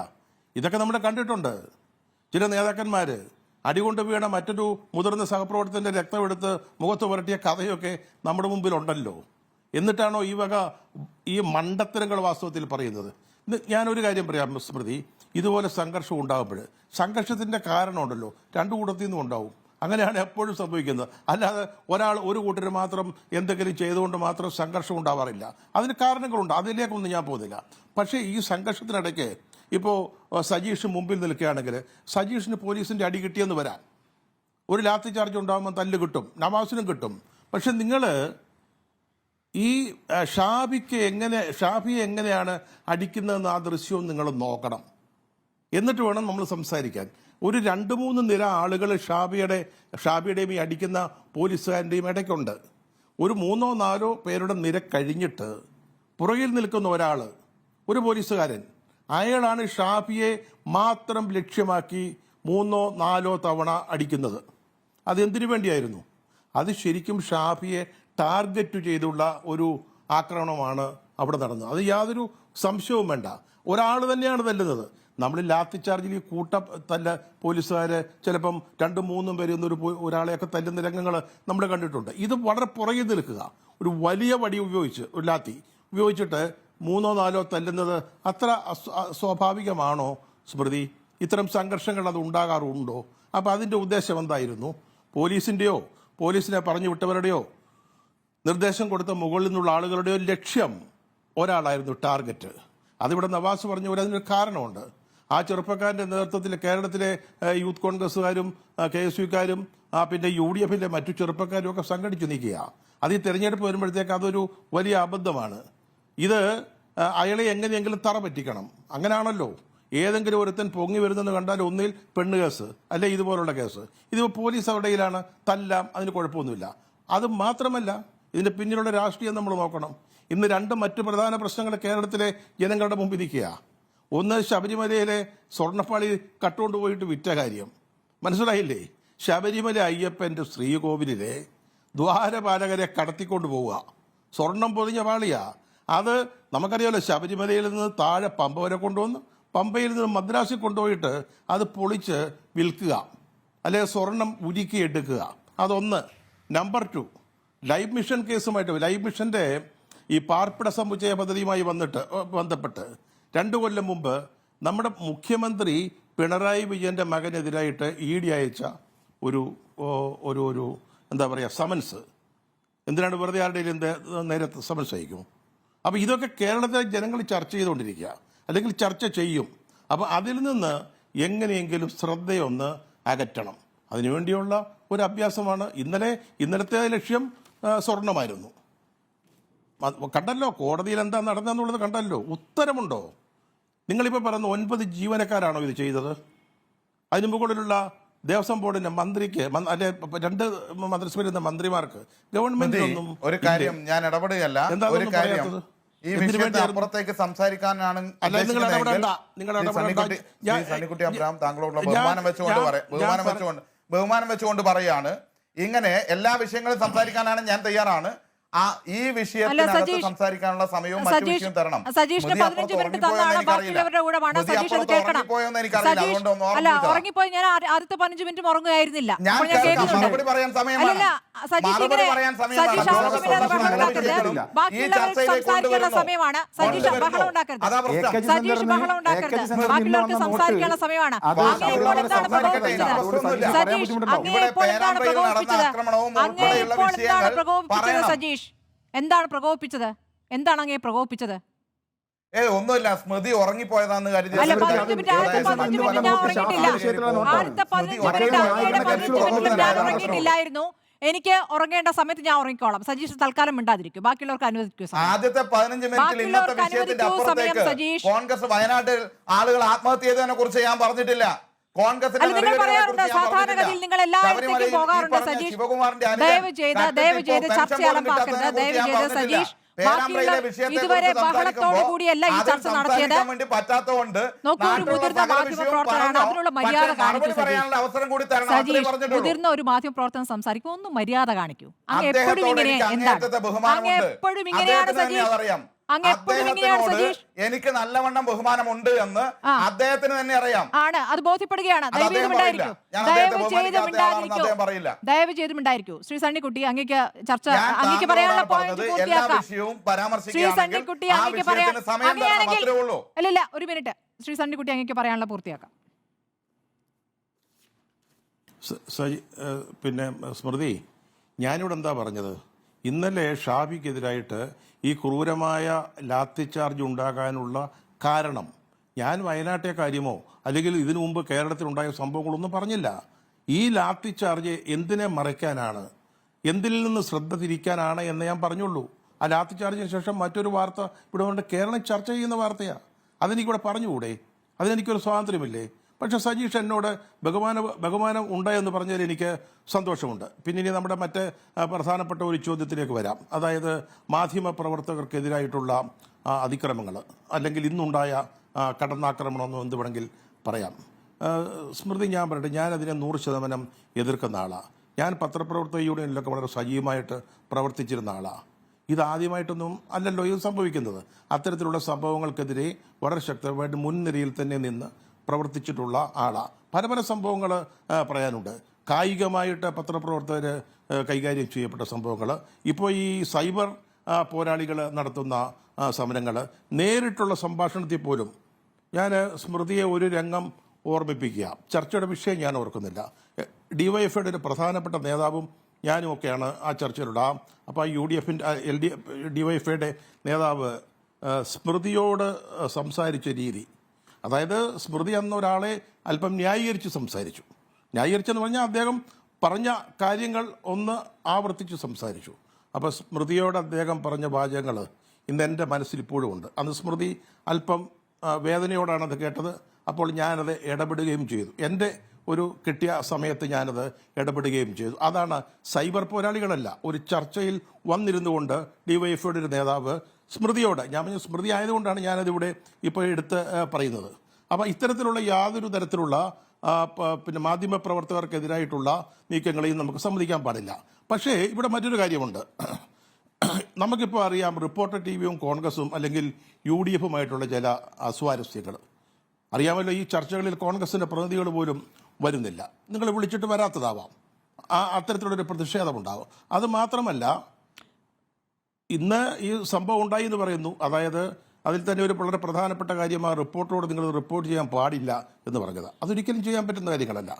ഇതൊക്കെ നമ്മൾ കണ്ടിട്ടുണ്ട്. ചില നേതാക്കന്മാർ അടികൊണ്ട് വീണ മറ്റൊരു മുതിർന്ന സഹപ്രവർത്തകൻ്റെ രക്തമെടുത്ത് മുഖത്ത് പുരട്ടിയ കഥയൊക്കെ നമ്മുടെ മുമ്പിലുണ്ടല്ലോ. എന്നിട്ടാണോ ഈ മണ്ടത്തരങ്ങൾ വാസ്തവത്തിൽ പറയുന്നത്? ഞാനൊരു കാര്യം പറയാം സ്മൃതി, ഇതുപോലെ സംഘർഷം ഉണ്ടാകുമ്പോൾ സംഘർഷത്തിൻ്റെ കാരണമുണ്ടല്ലോ രണ്ടു കൂട്ടത്തിൽ നിന്നും ഉണ്ടാവും. അങ്ങനെയാണ് എപ്പോഴും സംഭവിക്കുന്നത്. അല്ലാതെ ഒരു കൂട്ടർ മാത്രം എന്തെങ്കിലും ചെയ്തുകൊണ്ട് മാത്രം സംഘർഷം ഉണ്ടാവാറില്ല. അതിന് കാരണങ്ങളുണ്ട്, അതിലേക്കൊന്നും ഞാൻ പോകുന്നില്ല. പക്ഷേ ഈ സംഘർഷത്തിനിടയ്ക്ക് ഇപ്പോൾ സജീഷ് മുമ്പിൽ നിൽക്കുകയാണെങ്കിൽ സജീഷിന് പോലീസിൻ്റെ അടി കിട്ടിയെന്ന് വരാം. ഒരു ലാത്തി ചാർജ് ഉണ്ടാകുമ്പോൾ തല്ല് കിട്ടും, നവാസിനും കിട്ടും. പക്ഷെ നിങ്ങൾ ഈ ഷാഫിയെ എങ്ങനെയാണ് അടിക്കുന്നതെന്ന് ആ ദൃശ്യവും നിങ്ങൾ നോക്കണം. എന്നിട്ട് വേണം നമ്മൾ സംസാരിക്കാൻ. ഒരു 2-3 നിര ആളുകൾ ഷാബിയുടെയും ഈ അടിക്കുന്ന പോലീസുകാരൻ്റെയും ഇടയ്ക്കുണ്ട്. ഒരു 3-4 പേരുടെ നിര കഴിഞ്ഞിട്ട് പുറകിൽ നിൽക്കുന്ന ഒരാൾ, ഒരു പോലീസുകാരൻ, അയാളാണ് ഷാഫിയെ മാത്രം ലക്ഷ്യമാക്കി 3-4 തവണ അടിക്കുന്നത്. അതെന്തിനു വേണ്ടിയായിരുന്നു? അത് ശരിക്കും ഷാഫിയെ ടാർഗറ്റ് ചെയ്തുള്ള ഒരു ആക്രമണമാണ് അവിടെ നടന്നത്. അത് യാതൊരു സംശയവും വേണ്ട. ഒരാൾ തന്നെയാണ് തല്ലുന്നത്. നമ്മൾ ലാത്തി ചാർജിൽ ഈ തല്ല പോലീസുകാർ ചിലപ്പം 2-3 പേര് ഒരാളെയൊക്കെ തല്ലുന്ന രംഗങ്ങൾ നമ്മൾ കണ്ടിട്ടുണ്ട്. ഇത് വളരെ പുറകിൽ നിൽക്കുക, ഒരു വലിയ വടി ഉപയോഗിച്ച്, ഒരു ലാത്തി ഉപയോഗിച്ചിട്ട് 3-4 തല്ലുന്നത് അത്ര സ്വാഭാവികമാണോ സ്മൃതി? ഇത്തരം സംഘർഷങ്ങൾ അത് ഉണ്ടാകാറുണ്ടോ? അപ്പോൾ അതിൻ്റെ ഉദ്ദേശം എന്തായിരുന്നു? പോലീസിൻ്റെയോ പോലീസിനെ പറഞ്ഞു വിട്ടവരുടെയോ നിർദ്ദേശം കൊടുത്ത മുകളിൽ നിന്നുള്ള ആളുകളുടെയോ ലക്ഷ്യം ഒരാളായിരുന്നു ടാർഗറ്റ്. അതിവിടെ നവാസ് പറഞ്ഞു. അതിനൊരു കാരണമുണ്ട്. ആ ചെറുപ്പക്കാരൻ്റെ നേതൃത്വത്തിൽ കേരളത്തിലെ യൂത്ത് കോൺഗ്രസ്സുകാരും KSUക്കാരും പിന്നെ UDFിലെ മറ്റു ചെറുപ്പക്കാരും ഒക്കെ സംഘടിച്ചു നിൽക്കുക. അത് ഈ തെരഞ്ഞെടുപ്പ് വരുമ്പോഴത്തേക്ക് അതൊരു വലിയ അബദ്ധമാണ്. ഇത് അയാളെ എങ്ങനെയെങ്കിലും തറ പറ്റിക്കണം. അങ്ങനെയാണല്ലോ. ഏതെങ്കിലും ഒരുത്തൻ പൊങ്ങി വരുന്നെന്ന് കണ്ടാൽ ഒന്നിൽ പെണ്ണ് കേസ്, അല്ലെ ഇതുപോലുള്ള കേസ്. ഇത് പോലീസ് അവിടെയിലാണ്, തല്ലാം, അതിന് കുഴപ്പമൊന്നുമില്ല. അത് മാത്രമല്ല, ഇതിൻ്റെ പിന്നിലുള്ള രാഷ്ട്രീയം നമ്മൾ നോക്കണം. ഇന്ന് 2 മറ്റ് പ്രധാന പ്രശ്നങ്ങൾ കേരളത്തിലെ ജനങ്ങളുടെ മുമ്പിൽ നിൽക്കുക. ഒന്ന്, ശബരിമലയിലെ സ്വർണ്ണപ്പാളി കട്ടുകൊണ്ടുപോയിട്ട് വിറ്റ കാര്യം. മനസ്സിലായില്ലേ? ശബരിമല അയ്യപ്പൻ്റെ ശ്രീകോവിലിലെ ദ്വാരപാലകരെ കടത്തിക്കൊണ്ട് പോവുക. സ്വർണം പൊതിഞ്ഞ പാളിയാ അത്. നമുക്കറിയാമല്ലോ, ശബരിമലയിൽ നിന്ന് താഴെ പമ്പ വരെ കൊണ്ടുവന്ന് പമ്പയിൽ നിന്ന് മദ്രാസിൽ കൊണ്ടുപോയിട്ട് അത് പൊളിച്ച് വിൽക്കുക, അല്ലെങ്കിൽ സ്വർണം ഉരുക്കി എടുക്കുക. അതൊന്ന്. നമ്പർ 2, ലൈഫ് മിഷൻ കേസുമായിട്ട്, ലൈഫ് മിഷൻ്റെ ഈ പാർപ്പിട സമുച്ചയ പദ്ധതിയുമായി ബന്ധപ്പെട്ട് 2 കൊല്ലം മുമ്പ് നമ്മുടെ മുഖ്യമന്ത്രി പിണറായി വിജയൻ്റെ മകനെതിരായിട്ട് ED അയച്ച ഒരു എന്താ പറയുക, സമൻസ്. എന്തിനാണ് വെറുതെ ആരുടെയും നേരെ സമൻസ് അയക്കും? അപ്പോൾ ഇതൊക്കെ കേരളത്തിലെ ജനങ്ങൾ ചർച്ച ചെയ്തുകൊണ്ടിരിക്കുക, അല്ലെങ്കിൽ ചർച്ച ചെയ്യും. അപ്പോൾ അതിൽ നിന്ന് എങ്ങനെയെങ്കിലും ശ്രദ്ധയൊന്ന് അകറ്റണം. അതിനുവേണ്ടിയുള്ള ഒരു അഭ്യാസമാണ്. ഇന്നലത്തെ ലക്ഷ്യം സ്വർണമായിരുന്നു. കണ്ടല്ലോ കോടതിയിൽ എന്താ നടന്നതെന്നുള്ളത് കണ്ടല്ലോ. ഉത്തരമുണ്ടോ? നിങ്ങളിപ്പോൾ പറയുന്ന 9 ജീവനക്കാരാണോ ഇത് ചെയ്തത്? അതിന് മുകളിലുള്ള ദേവസ്വം ബോർഡിന്റെ മന്ത്രിക്ക് അല്ലെ 2 മന്ത്രിസഭയിലെ മന്ത്രിമാർക്ക് ഗവൺമെന്റിനൊന്നും ഒരു കാര്യം ഞാൻ ഇടപെടുകയല്ല. എന്താ ഒരു കാര്യം ഈ വിഷയത്തെ അപ്പുറത്തേക്ക് സംസാരിക്കാനാണ് സണ്ണിക്കുട്ടി അബ്രഹാം താങ്കളോടുള്ള ബഹുമാനം വെച്ചുകൊണ്ട് പറയാണ്. ഇങ്ങനെ എല്ലാ വിഷയങ്ങളും സംസാരിക്കാനാണ് ഞാൻ തയ്യാറാണ്. ഈ വിഷയത്തിനകത്ത് സംസാരിക്കാനുള്ള സമയവും മറ്റു വിഷയവും തരണം. ഉറങ്ങിപ്പോയി ഞാൻ ആദ്യത്തെ 15 മിനിറ്റ് ഉറങ്ങുകയായിരുന്നില്ല. മറുപടി പറയാൻ സമയം സമയമാണ്. സജീഷ് ബഹളം ഉണ്ടാക്കരുത്. സജീഷ് ബഹളം ഉണ്ടാക്കരുത്. ബാക്കിയുള്ളവർക്ക് സംസാരിക്കാനുള്ള സമയമാണ്. സജീഷ് അങ്ങേ ഇപ്പോൾ എന്താണ് പ്രകോപിപ്പിച്ചത്? അങ്ങേ ഇപ്പോൾ എന്താണ് പ്രകോപിപ്പിച്ചത്? സജീഷ് എന്താണ് പ്രകോപിപ്പിച്ചത്? എന്താണ് അങ്ങേ പ്രകോപിപ്പിച്ചത്? ഒന്നുമില്ല, സ്മൃതി ഉറങ്ങിപ്പോയതാന്ന് കരുതി. ഉറങ്ങിയിട്ടില്ലായിരുന്നു. എനിക്ക് ഉറങ്ങേണ്ട സമയത്ത് ഞാൻ ഉറങ്ങിക്കോളാം. സജീഷ് തൽക്കാലം മിണ്ടാതിരിക്കും. ബാക്കിയുള്ളവർക്ക് അനുവദിക്കൂ. ആദ്യത്തെ 15 മിനിറ്റിൽ ഇന്നത്തെ വിഷയത്തിന്റെ അപ്പുറത്തേക്ക് കോൺഗ്രസ് വയനാട്ടിൽ ആളുകൾ ആത്മഹത്യ ചെയ്തതിനെ കുറിച്ച് ഞാൻ പറഞ്ഞിട്ടില്ല. നിങ്ങൾ പറയാറുണ്ട് സാധാരണഗതിയിൽ നിങ്ങൾ എല്ലായിടത്തേക്കും പോകാറുണ്ട് സജീഷ്. ദയവ് ചെയ്ത് ചർച്ച അലമ്പാക്കരുത്. ദയവ് ചെയ്ത് സജീഷ്. ഇതുവരെ ബഹളത്തോടു കൂടിയല്ല ഈ ചർച്ച നടത്തിയത്. നോക്കൂ, ഒരു മുതിർന്ന മാധ്യമപ്രവർത്തകനാണ്. അതിനുള്ള മര്യാദ കാണിക്കൂ സജീഷ്. മുതിർന്ന ഒരു മാധ്യമപ്രവർത്തകൻ സംസാരിക്കും. ഒന്നും മര്യാദ കാണിക്കൂ. അങ്ങ് എപ്പോഴും ഇങ്ങനെ എന്താണ്? അങ്ങ് എപ്പോഴും ഇങ്ങനെയാണ് സജീഷ്. എനിക്ക് നല്ലവണ്ണം ബഹുമാനമുണ്ട് എന്ന് അദ്ദേഹത്തിന് തന്നെ അറിയാം. ആണ്, അത് ബോധ്യപ്പെടുകയാണ്. ദയവ് ചെയ്ത് മിണ്ടായിരിക്കൂ. ശ്രീ സണ്ണിക്കുട്ടി, അങ്ങേക്ക് ചർച്ച അങ്ങേക്ക് പറയാനുള്ള പോയിന്റ് പൂർത്തിയാക്കാം. ശ്രീ സണ്ണിക്കുട്ടി അങ്ങേക്ക് പറയാൻ അല്ലല്ല, ഒരു മിനിറ്റ്. ശ്രീ സണ്ണിക്കുട്ടി അങ്ങേക്ക് പറയാനുള്ള പൂർത്തിയാക്കാം. പിന്നെ സ്മൃതി, ഞാനിവിടെ എന്താ പറഞ്ഞത്? ഇന്നലെ ഷാഫിക്കെതിരായിട്ട് ഈ ക്രൂരമായ ലാത്തി ചാർജ് ഉണ്ടാകാനുള്ള കാരണം ഞാൻ വയനാട്ടെ കാര്യമോ അല്ലെങ്കിൽ ഇതിനു മുമ്പ് കേരളത്തിലുണ്ടായ സംഭവങ്ങളൊന്നും പറഞ്ഞില്ല. ഈ ലാത്തി ചാർജ് എന്തിനെ മറയ്ക്കാനാണ്, എന്തിൽ നിന്ന് ശ്രദ്ധ തിരിക്കാനാണ് എന്ന് ഞാൻ പറഞ്ഞുള്ളൂ. ആ ലാത്തി ചാർജിന് ശേഷം മറ്റൊരു വാർത്ത ഇവിടെ കൊണ്ട് കേരളം ചർച്ച ചെയ്യുന്ന വാർത്തയാണ്. അതെനിക്കിവിടെ പറഞ്ഞുകൂടെ? അതിനെനിക്കൊരു സ്വാതന്ത്ര്യമില്ലേ? പക്ഷേ സജീഷ് എന്നോട് ബഹുമാനം ഉണ്ടായെന്ന് പറഞ്ഞാൽ എനിക്ക് സന്തോഷമുണ്ട്. പിന്നെ ഇനി നമ്മുടെ മറ്റ് പ്രധാനപ്പെട്ട ഒരു ചോദ്യത്തിലേക്ക് വരാം. അതായത് മാധ്യമപ്രവർത്തകർക്കെതിരായിട്ടുള്ള അതിക്രമങ്ങൾ അല്ലെങ്കിൽ ഇന്നുണ്ടായ കടന്നാക്രമണമെന്നോ എന്ത് വേണമെങ്കിൽ പറയാം. സ്മൃതി, ഞാൻ പറയട്ടെ, ഞാനതിനെ 100% എതിർക്കുന്ന ആളാണ്. ഞാൻ പത്രപ്രവർത്തക യൂണിയനിലൊക്കെ വളരെ സജീവമായിട്ട് പ്രവർത്തിച്ചിരുന്ന ആളാണ്. ഇതാദ്യമായിട്ടൊന്നും അല്ലല്ലോ ഇത് സംഭവിക്കുന്നത്. അത്തരത്തിലുള്ള സംഭവങ്ങൾക്കെതിരെ വളരെ ശക്തമായിട്ട് മുൻനിരയിൽ തന്നെ നിന്ന് പ്രവർത്തിച്ചിട്ടുള്ള ആളാണ്. പല സംഭവങ്ങൾ പറയാനുണ്ട്. കായികമായിട്ട് പത്രപ്രവർത്തകർ കൈകാര്യം ചെയ്യപ്പെട്ട സംഭവങ്ങൾ, ഇപ്പോൾ ഈ സൈബർ പോരാളികൾ നടത്തുന്ന സമരങ്ങൾ, നേരിട്ടുള്ള സംഭാഷണത്തിൽ പോലും ഞാൻ സ്മൃതിയെ ഒരു രംഗം ഓർമ്മിപ്പിക്കുക. ചർച്ചയുടെ വിഷയം ഞാൻ ഓർക്കുന്നില്ല. ഡിവൈഎഫ്ഐയുടെ ഒരു പ്രധാനപ്പെട്ട നേതാവും ഞാനും ഒക്കെയാണ് ആ ചർച്ചയിലുള്ള. അപ്പോൾ ഡിവൈഎഫ്ഐയുടെ നേതാവ് സ്മൃതിയോട് സംസാരിച്ച രീതി, അതായത് സ്മൃതി എന്ന ഒരാളെ അല്പം ന്യായീകരിച്ച് സംസാരിച്ചു. ന്യായീകരിച്ചെന്ന് പറഞ്ഞാൽ അദ്ദേഹം പറഞ്ഞ കാര്യങ്ങൾ ഒന്ന് ആവർത്തിച്ച് സംസാരിച്ചു. അപ്പോൾ സ്മൃതിയോട് അദ്ദേഹം പറഞ്ഞ വാചകങ്ങൾ ഇന്ന് എൻ്റെ മനസ്സിൽ ഇപ്പോഴും ഉണ്ട്. അന്ന് സ്മൃതി അല്പം വേദനയോടാണ് അത് കേട്ടത്. അപ്പോൾ ഞാനത് ഇടപെടുകയും ചെയ്തു. എൻ്റെ ഒരു കിട്ടിയ സമയത്ത് ഞാനത് ഇടപെടുകയും ചെയ്തു. അതാണ് സൈബർ പോരാളികളല്ല, ഒരു ചർച്ചയിൽ വന്നിരുന്നു കൊണ്ട് ഡിവൈഎഫ്ഐയുടെ ഒരു നേതാവ് സ്മൃതിയോട്, ഞാൻ പറഞ്ഞ സ്മൃതി ആയതുകൊണ്ടാണ് ഞാനതിവിടെ ഇപ്പോൾ എടുത്ത് പറയുന്നത്. അപ്പോൾ ഇത്തരത്തിലുള്ള യാതൊരു തരത്തിലുള്ള പിന്നെ മാധ്യമപ്രവർത്തകർക്കെതിരായിട്ടുള്ള നീക്കങ്ങളെയും നമുക്ക് സമ്മതിക്കാൻ പാടില്ല. പക്ഷേ ഇവിടെ മറ്റൊരു കാര്യമുണ്ട്. നമുക്കിപ്പോൾ അറിയാം, റിപ്പോർട്ടർ ടിവിയും കോൺഗ്രസും അല്ലെങ്കിൽ UDFുമായിട്ടുള്ള ചില അസ്വാരസ്യങ്ങൾ അറിയാമല്ലോ. ഈ ചർച്ചകളിൽ കോൺഗ്രസിൻ്റെ പ്രതിനിധികൾ പോലും വരുന്നില്ല. നിങ്ങൾ വിളിച്ചിട്ട് വരാത്തതാവാം. അത്തരത്തിലുള്ളൊരു പ്രതിഷേധമുണ്ടാവും. അത് മാത്രമല്ല, ഇന്ന് ഈ സംഭവം ഉണ്ടായി എന്ന് പറയുന്നു. അതായത് അതിൽ തന്നെ ഒരു വളരെ പ്രധാനപ്പെട്ട കാര്യമാണ് റിപ്പോർട്ടറോട് നിങ്ങൾ റിപ്പോർട്ട് ചെയ്യാൻ പാടില്ല എന്ന് പറഞ്ഞത്. അതൊരിക്കലും ചെയ്യാൻ പറ്റുന്ന കാര്യങ്ങളല്ല.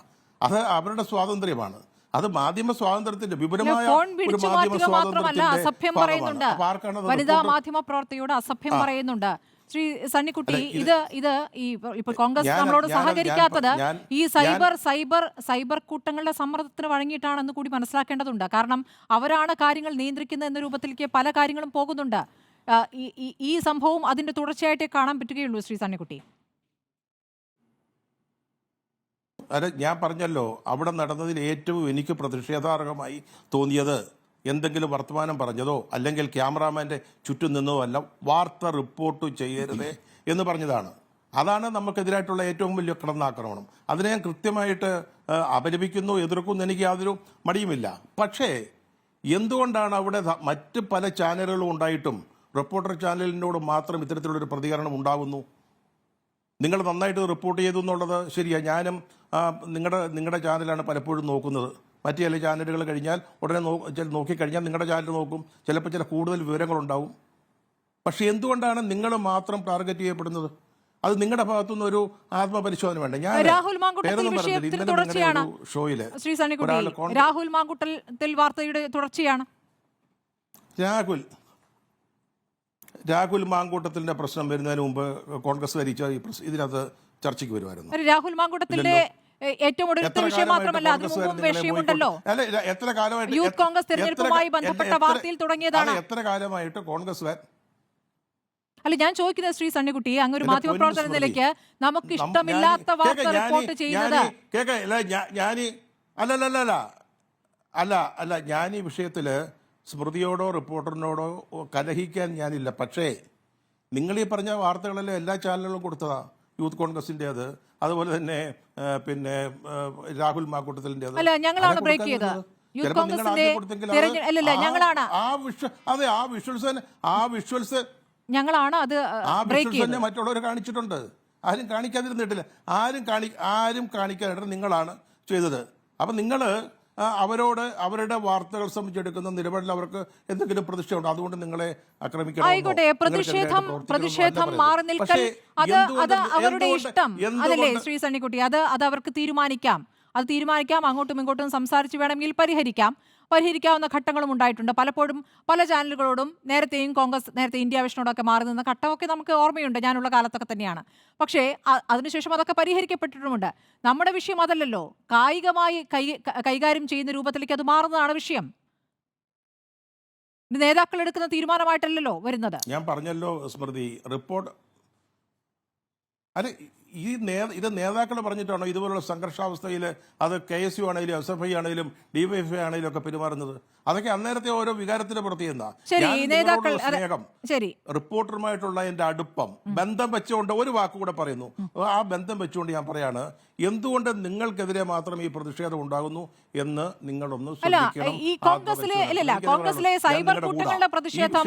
അത് അവരുടെ സ്വാതന്ത്ര്യമാണ്. അത് മാധ്യമ സ്വാതന്ത്ര്യത്തിന്റെ വിപുലമായ ഒരു മാധ്യമ സ്വാതന്ത്ര്യത്തിന്റെ വനിതാ മാധ്യമ പ്രവർത്തകയോട് അസഭ്യം പറയുന്നുണ്ട്. ശ്രീ സണ്ണിക്കുട്ടി, ഇത് ഈ ഇപ്പോൾ കോൺഗ്രസ് നമ്മളോട് സഹകരിക്കാത്തത് ഈ സൈബർ കൂട്ടങ്ങളുടെ സമ്മർദ്ദത്തിന് വഴങ്ങിയിട്ടാണെന്ന് കൂടി മനസ്സിലാക്കേണ്ടതുണ്ട്. കാരണം അവരാണ് കാര്യങ്ങൾ നിയന്ത്രിക്കുന്നത് എന്ന രൂപത്തിലേക്ക് പല കാര്യങ്ങളും പോകുന്നുണ്ട്. ഈ സംഭവം അതിന്റെ തുടർച്ചയായിട്ടേ കാണാൻ പറ്റുകയുള്ളൂ. ശ്രീ സണ്ണിക്കുട്ടി. അല്ല, ഞാൻ പറഞ്ഞല്ലോ, അവിടെ നടന്നതിൽ ഏറ്റവും എനിക്ക് പ്രതിഷേധാർഹമായി തോന്നിയത് എന്തെങ്കിലും വർത്തമാനം പറഞ്ഞതോ അല്ലെങ്കിൽ ക്യാമറാമാൻ്റെ ചുറ്റും നിന്നോ അല്ല, വാർത്ത റിപ്പോർട്ട് ചെയ്യരുതേ എന്ന് പറഞ്ഞതാണ്. അതാണ് നമുക്കെതിരായിട്ടുള്ള ഏറ്റവും വലിയ കടന്നാക്രമണം. അതിനെ ഞാൻ കൃത്യമായിട്ട് അപലപിക്കുന്നു, എതിർക്കുന്നു, എനിക്ക് യാതൊരു മടിയുമില്ല. പക്ഷേ എന്തുകൊണ്ടാണ് അവിടെ മറ്റ് പല ചാനലുകളും ഉണ്ടായിട്ടും റിപ്പോർട്ടർ ചാനലിനോട് മാത്രം ഇത്തരത്തിലുള്ളൊരു പ്രതികരണം ഉണ്ടാകുന്നു? നിങ്ങൾ നന്നായിട്ട് റിപ്പോർട്ട് ചെയ്തു എന്നുള്ളത് ശരിയാണ്. ഞാനും നിങ്ങളുടെ ചാനലാണ് പലപ്പോഴും നോക്കുന്നത്. മറ്റു ചില ചാനലുകൾ കഴിഞ്ഞാൽ ഉടനെ നോക്കിക്കഴിഞ്ഞാൽ നിങ്ങളുടെ ചാനൽ നോക്കും, ചിലപ്പോൾ ചില കൂടുതൽ വിവരങ്ങളുണ്ടാവും. പക്ഷേ എന്തുകൊണ്ടാണ് നിങ്ങൾ മാത്രം ടാർഗറ്റ് ചെയ്യപ്പെടുന്നത്? അത് നിങ്ങളുടെ ഭാഗത്തുനിന്ന് ഒരു ആത്മപരിശോധന വേണ്ട. ഞാൻ രാഹുൽ മാങ്കുട്ടത്തിൽ വിഷയത്തിൽ തുടർച്ചയാണ്. ഷോയില് ശ്രീ സണ്ണിക്കുട്ടി, രാഹുൽ മാങ്കുട്ടത്തിൽ വാർത്തയുടെ തുടർച്ചയാണ്. രാഹുൽ മാങ്കൂട്ടത്തിന്റെ പ്രശ്നം വരുന്നതിന് മുമ്പ് കോൺഗ്രസ് ഭരിച്ച ഇതിനകത്ത് ചർച്ചയ്ക്ക് വരുമായിരുന്നു. രാഹുൽ മാങ്കൂട്ടത്തിന്റെ ഏറ്റവും ഒടുവിലത്തെ വിഷയം മാത്രമല്ല, അതിനു മുമ്പും വിഷയമുണ്ടല്ലോ. എത്ര കാലമായിട്ട് യൂത്ത് കോൺഗ്രസ് തെരഞ്ഞെടുപ്പുമായി ബന്ധപ്പെട്ട വാർത്തയിൽ തുടങ്ങിയതാണ്. എത്ര കാലമായിട്ട് കോൺഗ്രസ് അല്ല, ഞാൻ ചോദിക്കുന്നത് ശ്രീ സണ്ണിക്കുട്ടി, അങ്ങ് ഒരു മാധ്യമപ്രവർത്തന നിലയ്ക്ക് നമുക്ക് ഇഷ്ടമില്ലാത്ത വാർത്ത റിപ്പോർട്ട് ചെയ്യുന്നത് അല്ല ഞാൻ ഈ വിഷയത്തില് സ്മൃതിയോടോ റിപ്പോർട്ടറിനോടോ കലഹിക്കാൻ ഞാനില്ല. പക്ഷേ നിങ്ങൾ ഈ പറഞ്ഞ വാർത്തകളെല്ലാം എല്ലാ ചാനലുകളും കൊടുത്തതാ. യൂത്ത് കോൺഗ്രസിന്റെ അതുപോലെ തന്നെ പിന്നെ രാഹുൽ മാക്കൂട്ടത്തിൻ്റെ അല്ല, ഞങ്ങളാണ് ബ്രേക്ക് ചെയ്തത്. യൂത്ത് കോൺഗ്രസിന്റെ ഞങ്ങളാണ് ഞങ്ങളാണ് അത് ബ്രേക്ക് ചെയ്തത്. മറ്റുള്ളവർ കാണിച്ചിട്ടുണ്ട്. ആരും കാണിക്കാതിരുന്നിട്ടില്ല. ആരും കാണിക്കാനായിട്ട് നിങ്ങളാണ് ചെയ്തത്. അപ്പം നിങ്ങൾ അവരോട് അവരുടെ വാർത്തകൾ സംബന്ധിച്ചെടുക്കുന്ന നിലപാടിൽ അവർക്ക് എന്തെങ്കിലും പ്രതിഷേധമുണ്ടോ? അതുകൊണ്ട് നിങ്ങളെ ആക്രമിക്കണം. ആയിക്കോട്ടെ, പ്രതിഷേധം മാറി നിൽക്കൽ അത് അവരുടെ ഇഷ്ടം അതല്ലേ ശ്രീ സണ്ണിക്കുട്ടി? അത് അവർക്ക് തീരുമാനിക്കാം. അങ്ങോട്ടും ഇങ്ങോട്ടും സംസാരിച്ച് വേണമെങ്കിൽ പരിഹരിക്കാവുന്ന ഘട്ടങ്ങളും ഉണ്ടായിട്ടുണ്ട്. പലപ്പോഴും പല ചാനലുകളോടും നേരത്തെ ഇന്ത്യ വിഷനോടൊക്കെ മാറി നിന്ന ഘട്ടമൊക്കെ നമുക്ക് ഓർമ്മയുണ്ട്, ഞാനുള്ള കാലത്തൊക്കെ തന്നെയാണ്. പക്ഷേ അതിനുശേഷം അതൊക്കെ പരിഹരിക്കപ്പെട്ടിട്ടുമുണ്ട്. നമ്മുടെ വിഷയം അതല്ലല്ലോ. കായികമായി കൈകാര്യം ചെയ്യുന്ന രൂപത്തിലേക്ക് അത് മാറുന്നതാണ് വിഷയം. നേതാക്കൾ എടുക്കുന്ന തീരുമാനമായിട്ടല്ലല്ലോ വരുന്നത്. ഞാൻ പറഞ്ഞല്ലോ സ്മൃതി, റിപ്പോർട്ട് അല്ല, ഇത് നേതാക്കൾ പറഞ്ഞിട്ടാണോ ഇതുപോലുള്ള സംഘർഷാവസ്ഥയിൽ അത് KSU ആണെങ്കിലും SFI ആണെങ്കിലും DYFI ആണെങ്കിലും ഒക്കെ പെരുമാറുന്നത്? അതൊക്കെ അന്നേരത്തെ ഓരോ വികാരത്തിന് പുറത്ത് ചെയ്യുന്ന സ്നേഹം, റിപ്പോർട്ടറുമായിട്ടുള്ള എൻ്റെ അടുപ്പം, ബന്ധം വെച്ചുകൊണ്ട് ഒരു വാക്കുകൂടെ പറയുന്നു. ആ ബന്ധം വെച്ചുകൊണ്ട് ഞാൻ പറയാണ്, എന്തുകൊണ്ട് നിങ്ങൾക്കെതിരെ മാത്രം ഈ പ്രതിഷേധം ഉണ്ടാകുന്നു എന്ന് നിങ്ങളൊന്ന് ശ്രദ്ധിക്കണം. ഈ കോൺഗ്രസിലെ സൈബർ കുറ്റങ്ങളുടെ പ്രതിഷേധം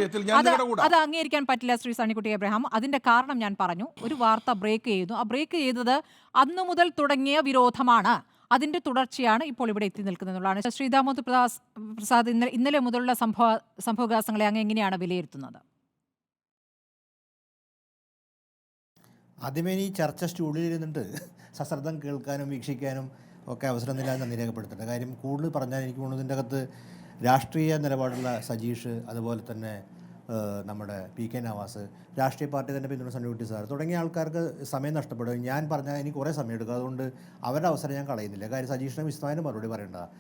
അത് അംഗീകരിക്കാൻ പറ്റില്ല ശ്രീ സണ്ണിക്കുട്ടി എബ്രഹാം. അതിന്റെ കാരണം ഞാൻ പറഞ്ഞു. ഒരു വാർത്ത ബ്രേക്ക് ചെയ്യുന്നു. ആ ബ്രേക്ക് ചെയ്തത് അന്നു മുതൽ തുടങ്ങിയ വിരോധമാണ്. അതിന്റെ തുടർച്ചയാണ് ഇപ്പോൾ ഇവിടെ എത്തി നിൽക്കുന്നതെന്നുള്ളതാണ്. ശ്രീ ദാമോദർ പ്രസാദ്, ഇന്നലെ മുതലുള്ള സംഭവവികാസങ്ങളെ അങ്ങ് എങ്ങനെയാണ് വിലയിരുത്തുന്നത്? ആദ്യമേ ഈ ചർച്ച സ്റ്റൂഡിയോയിലിരുന്നിട്ട് സശ്രദ്ധം കേൾക്കാനും വീക്ഷിക്കാനും ഒക്കെ അവസരമില്ലാതെ നന്ദി രേഖപ്പെടുത്തുന്നുണ്ട്. കാര്യം കൂടുതൽ പറഞ്ഞാൽ എനിക്ക് തോന്നുന്നു ഇതിൻ്റെ അകത്ത് രാഷ്ട്രീയ നിലപാടുള്ള സജീഷ്, അതുപോലെ തന്നെ നമ്മുടെ PK നവാസ്, രാഷ്ട്രീയ പാർട്ടി തന്നെ പിന്തുണ സണ്ണിക്കുട്ടി സാർ തുടങ്ങിയ ആൾക്കാർക്ക് സമയം നഷ്ടപ്പെടും. ഞാൻ പറഞ്ഞാൽ എനിക്ക് കുറേ സമയം എടുക്കും. അതുകൊണ്ട് അവരുടെ അവസരം ഞാൻ കളയുന്നില്ല. കാര്യം സജീഷിനെ വിശദമായി മറുപടി പറയേണ്ടതാണ്.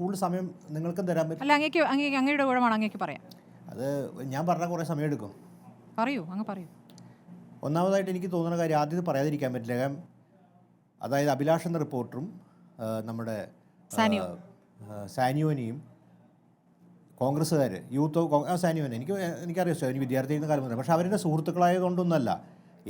കൂടുതൽ സമയം നിങ്ങൾക്കും തരാൻ പറ്റും. അത് ഞാൻ പറഞ്ഞാൽ കുറേ സമയം എടുക്കും. ഒന്നാമതായിട്ട് എനിക്ക് തോന്നുന്ന കാര്യം ആദ്യം പറയാതിരിക്കാൻ പറ്റില്ല. കാരണം അതായത് അഭിലാഷ് എന്ന റിപ്പോർട്ടറും നമ്മുടെ സാനിയോനെയും കോൺഗ്രസ്സുകാർ സാനിയോനെ എനിക്കറിയാം, സാനിയോ വിദ്യാർത്ഥി ചെയ്യുന്ന കാലം മുതൽ. പക്ഷേ അവരുടെ സുഹൃത്തുക്കളായതുകൊണ്ടൊന്നല്ല.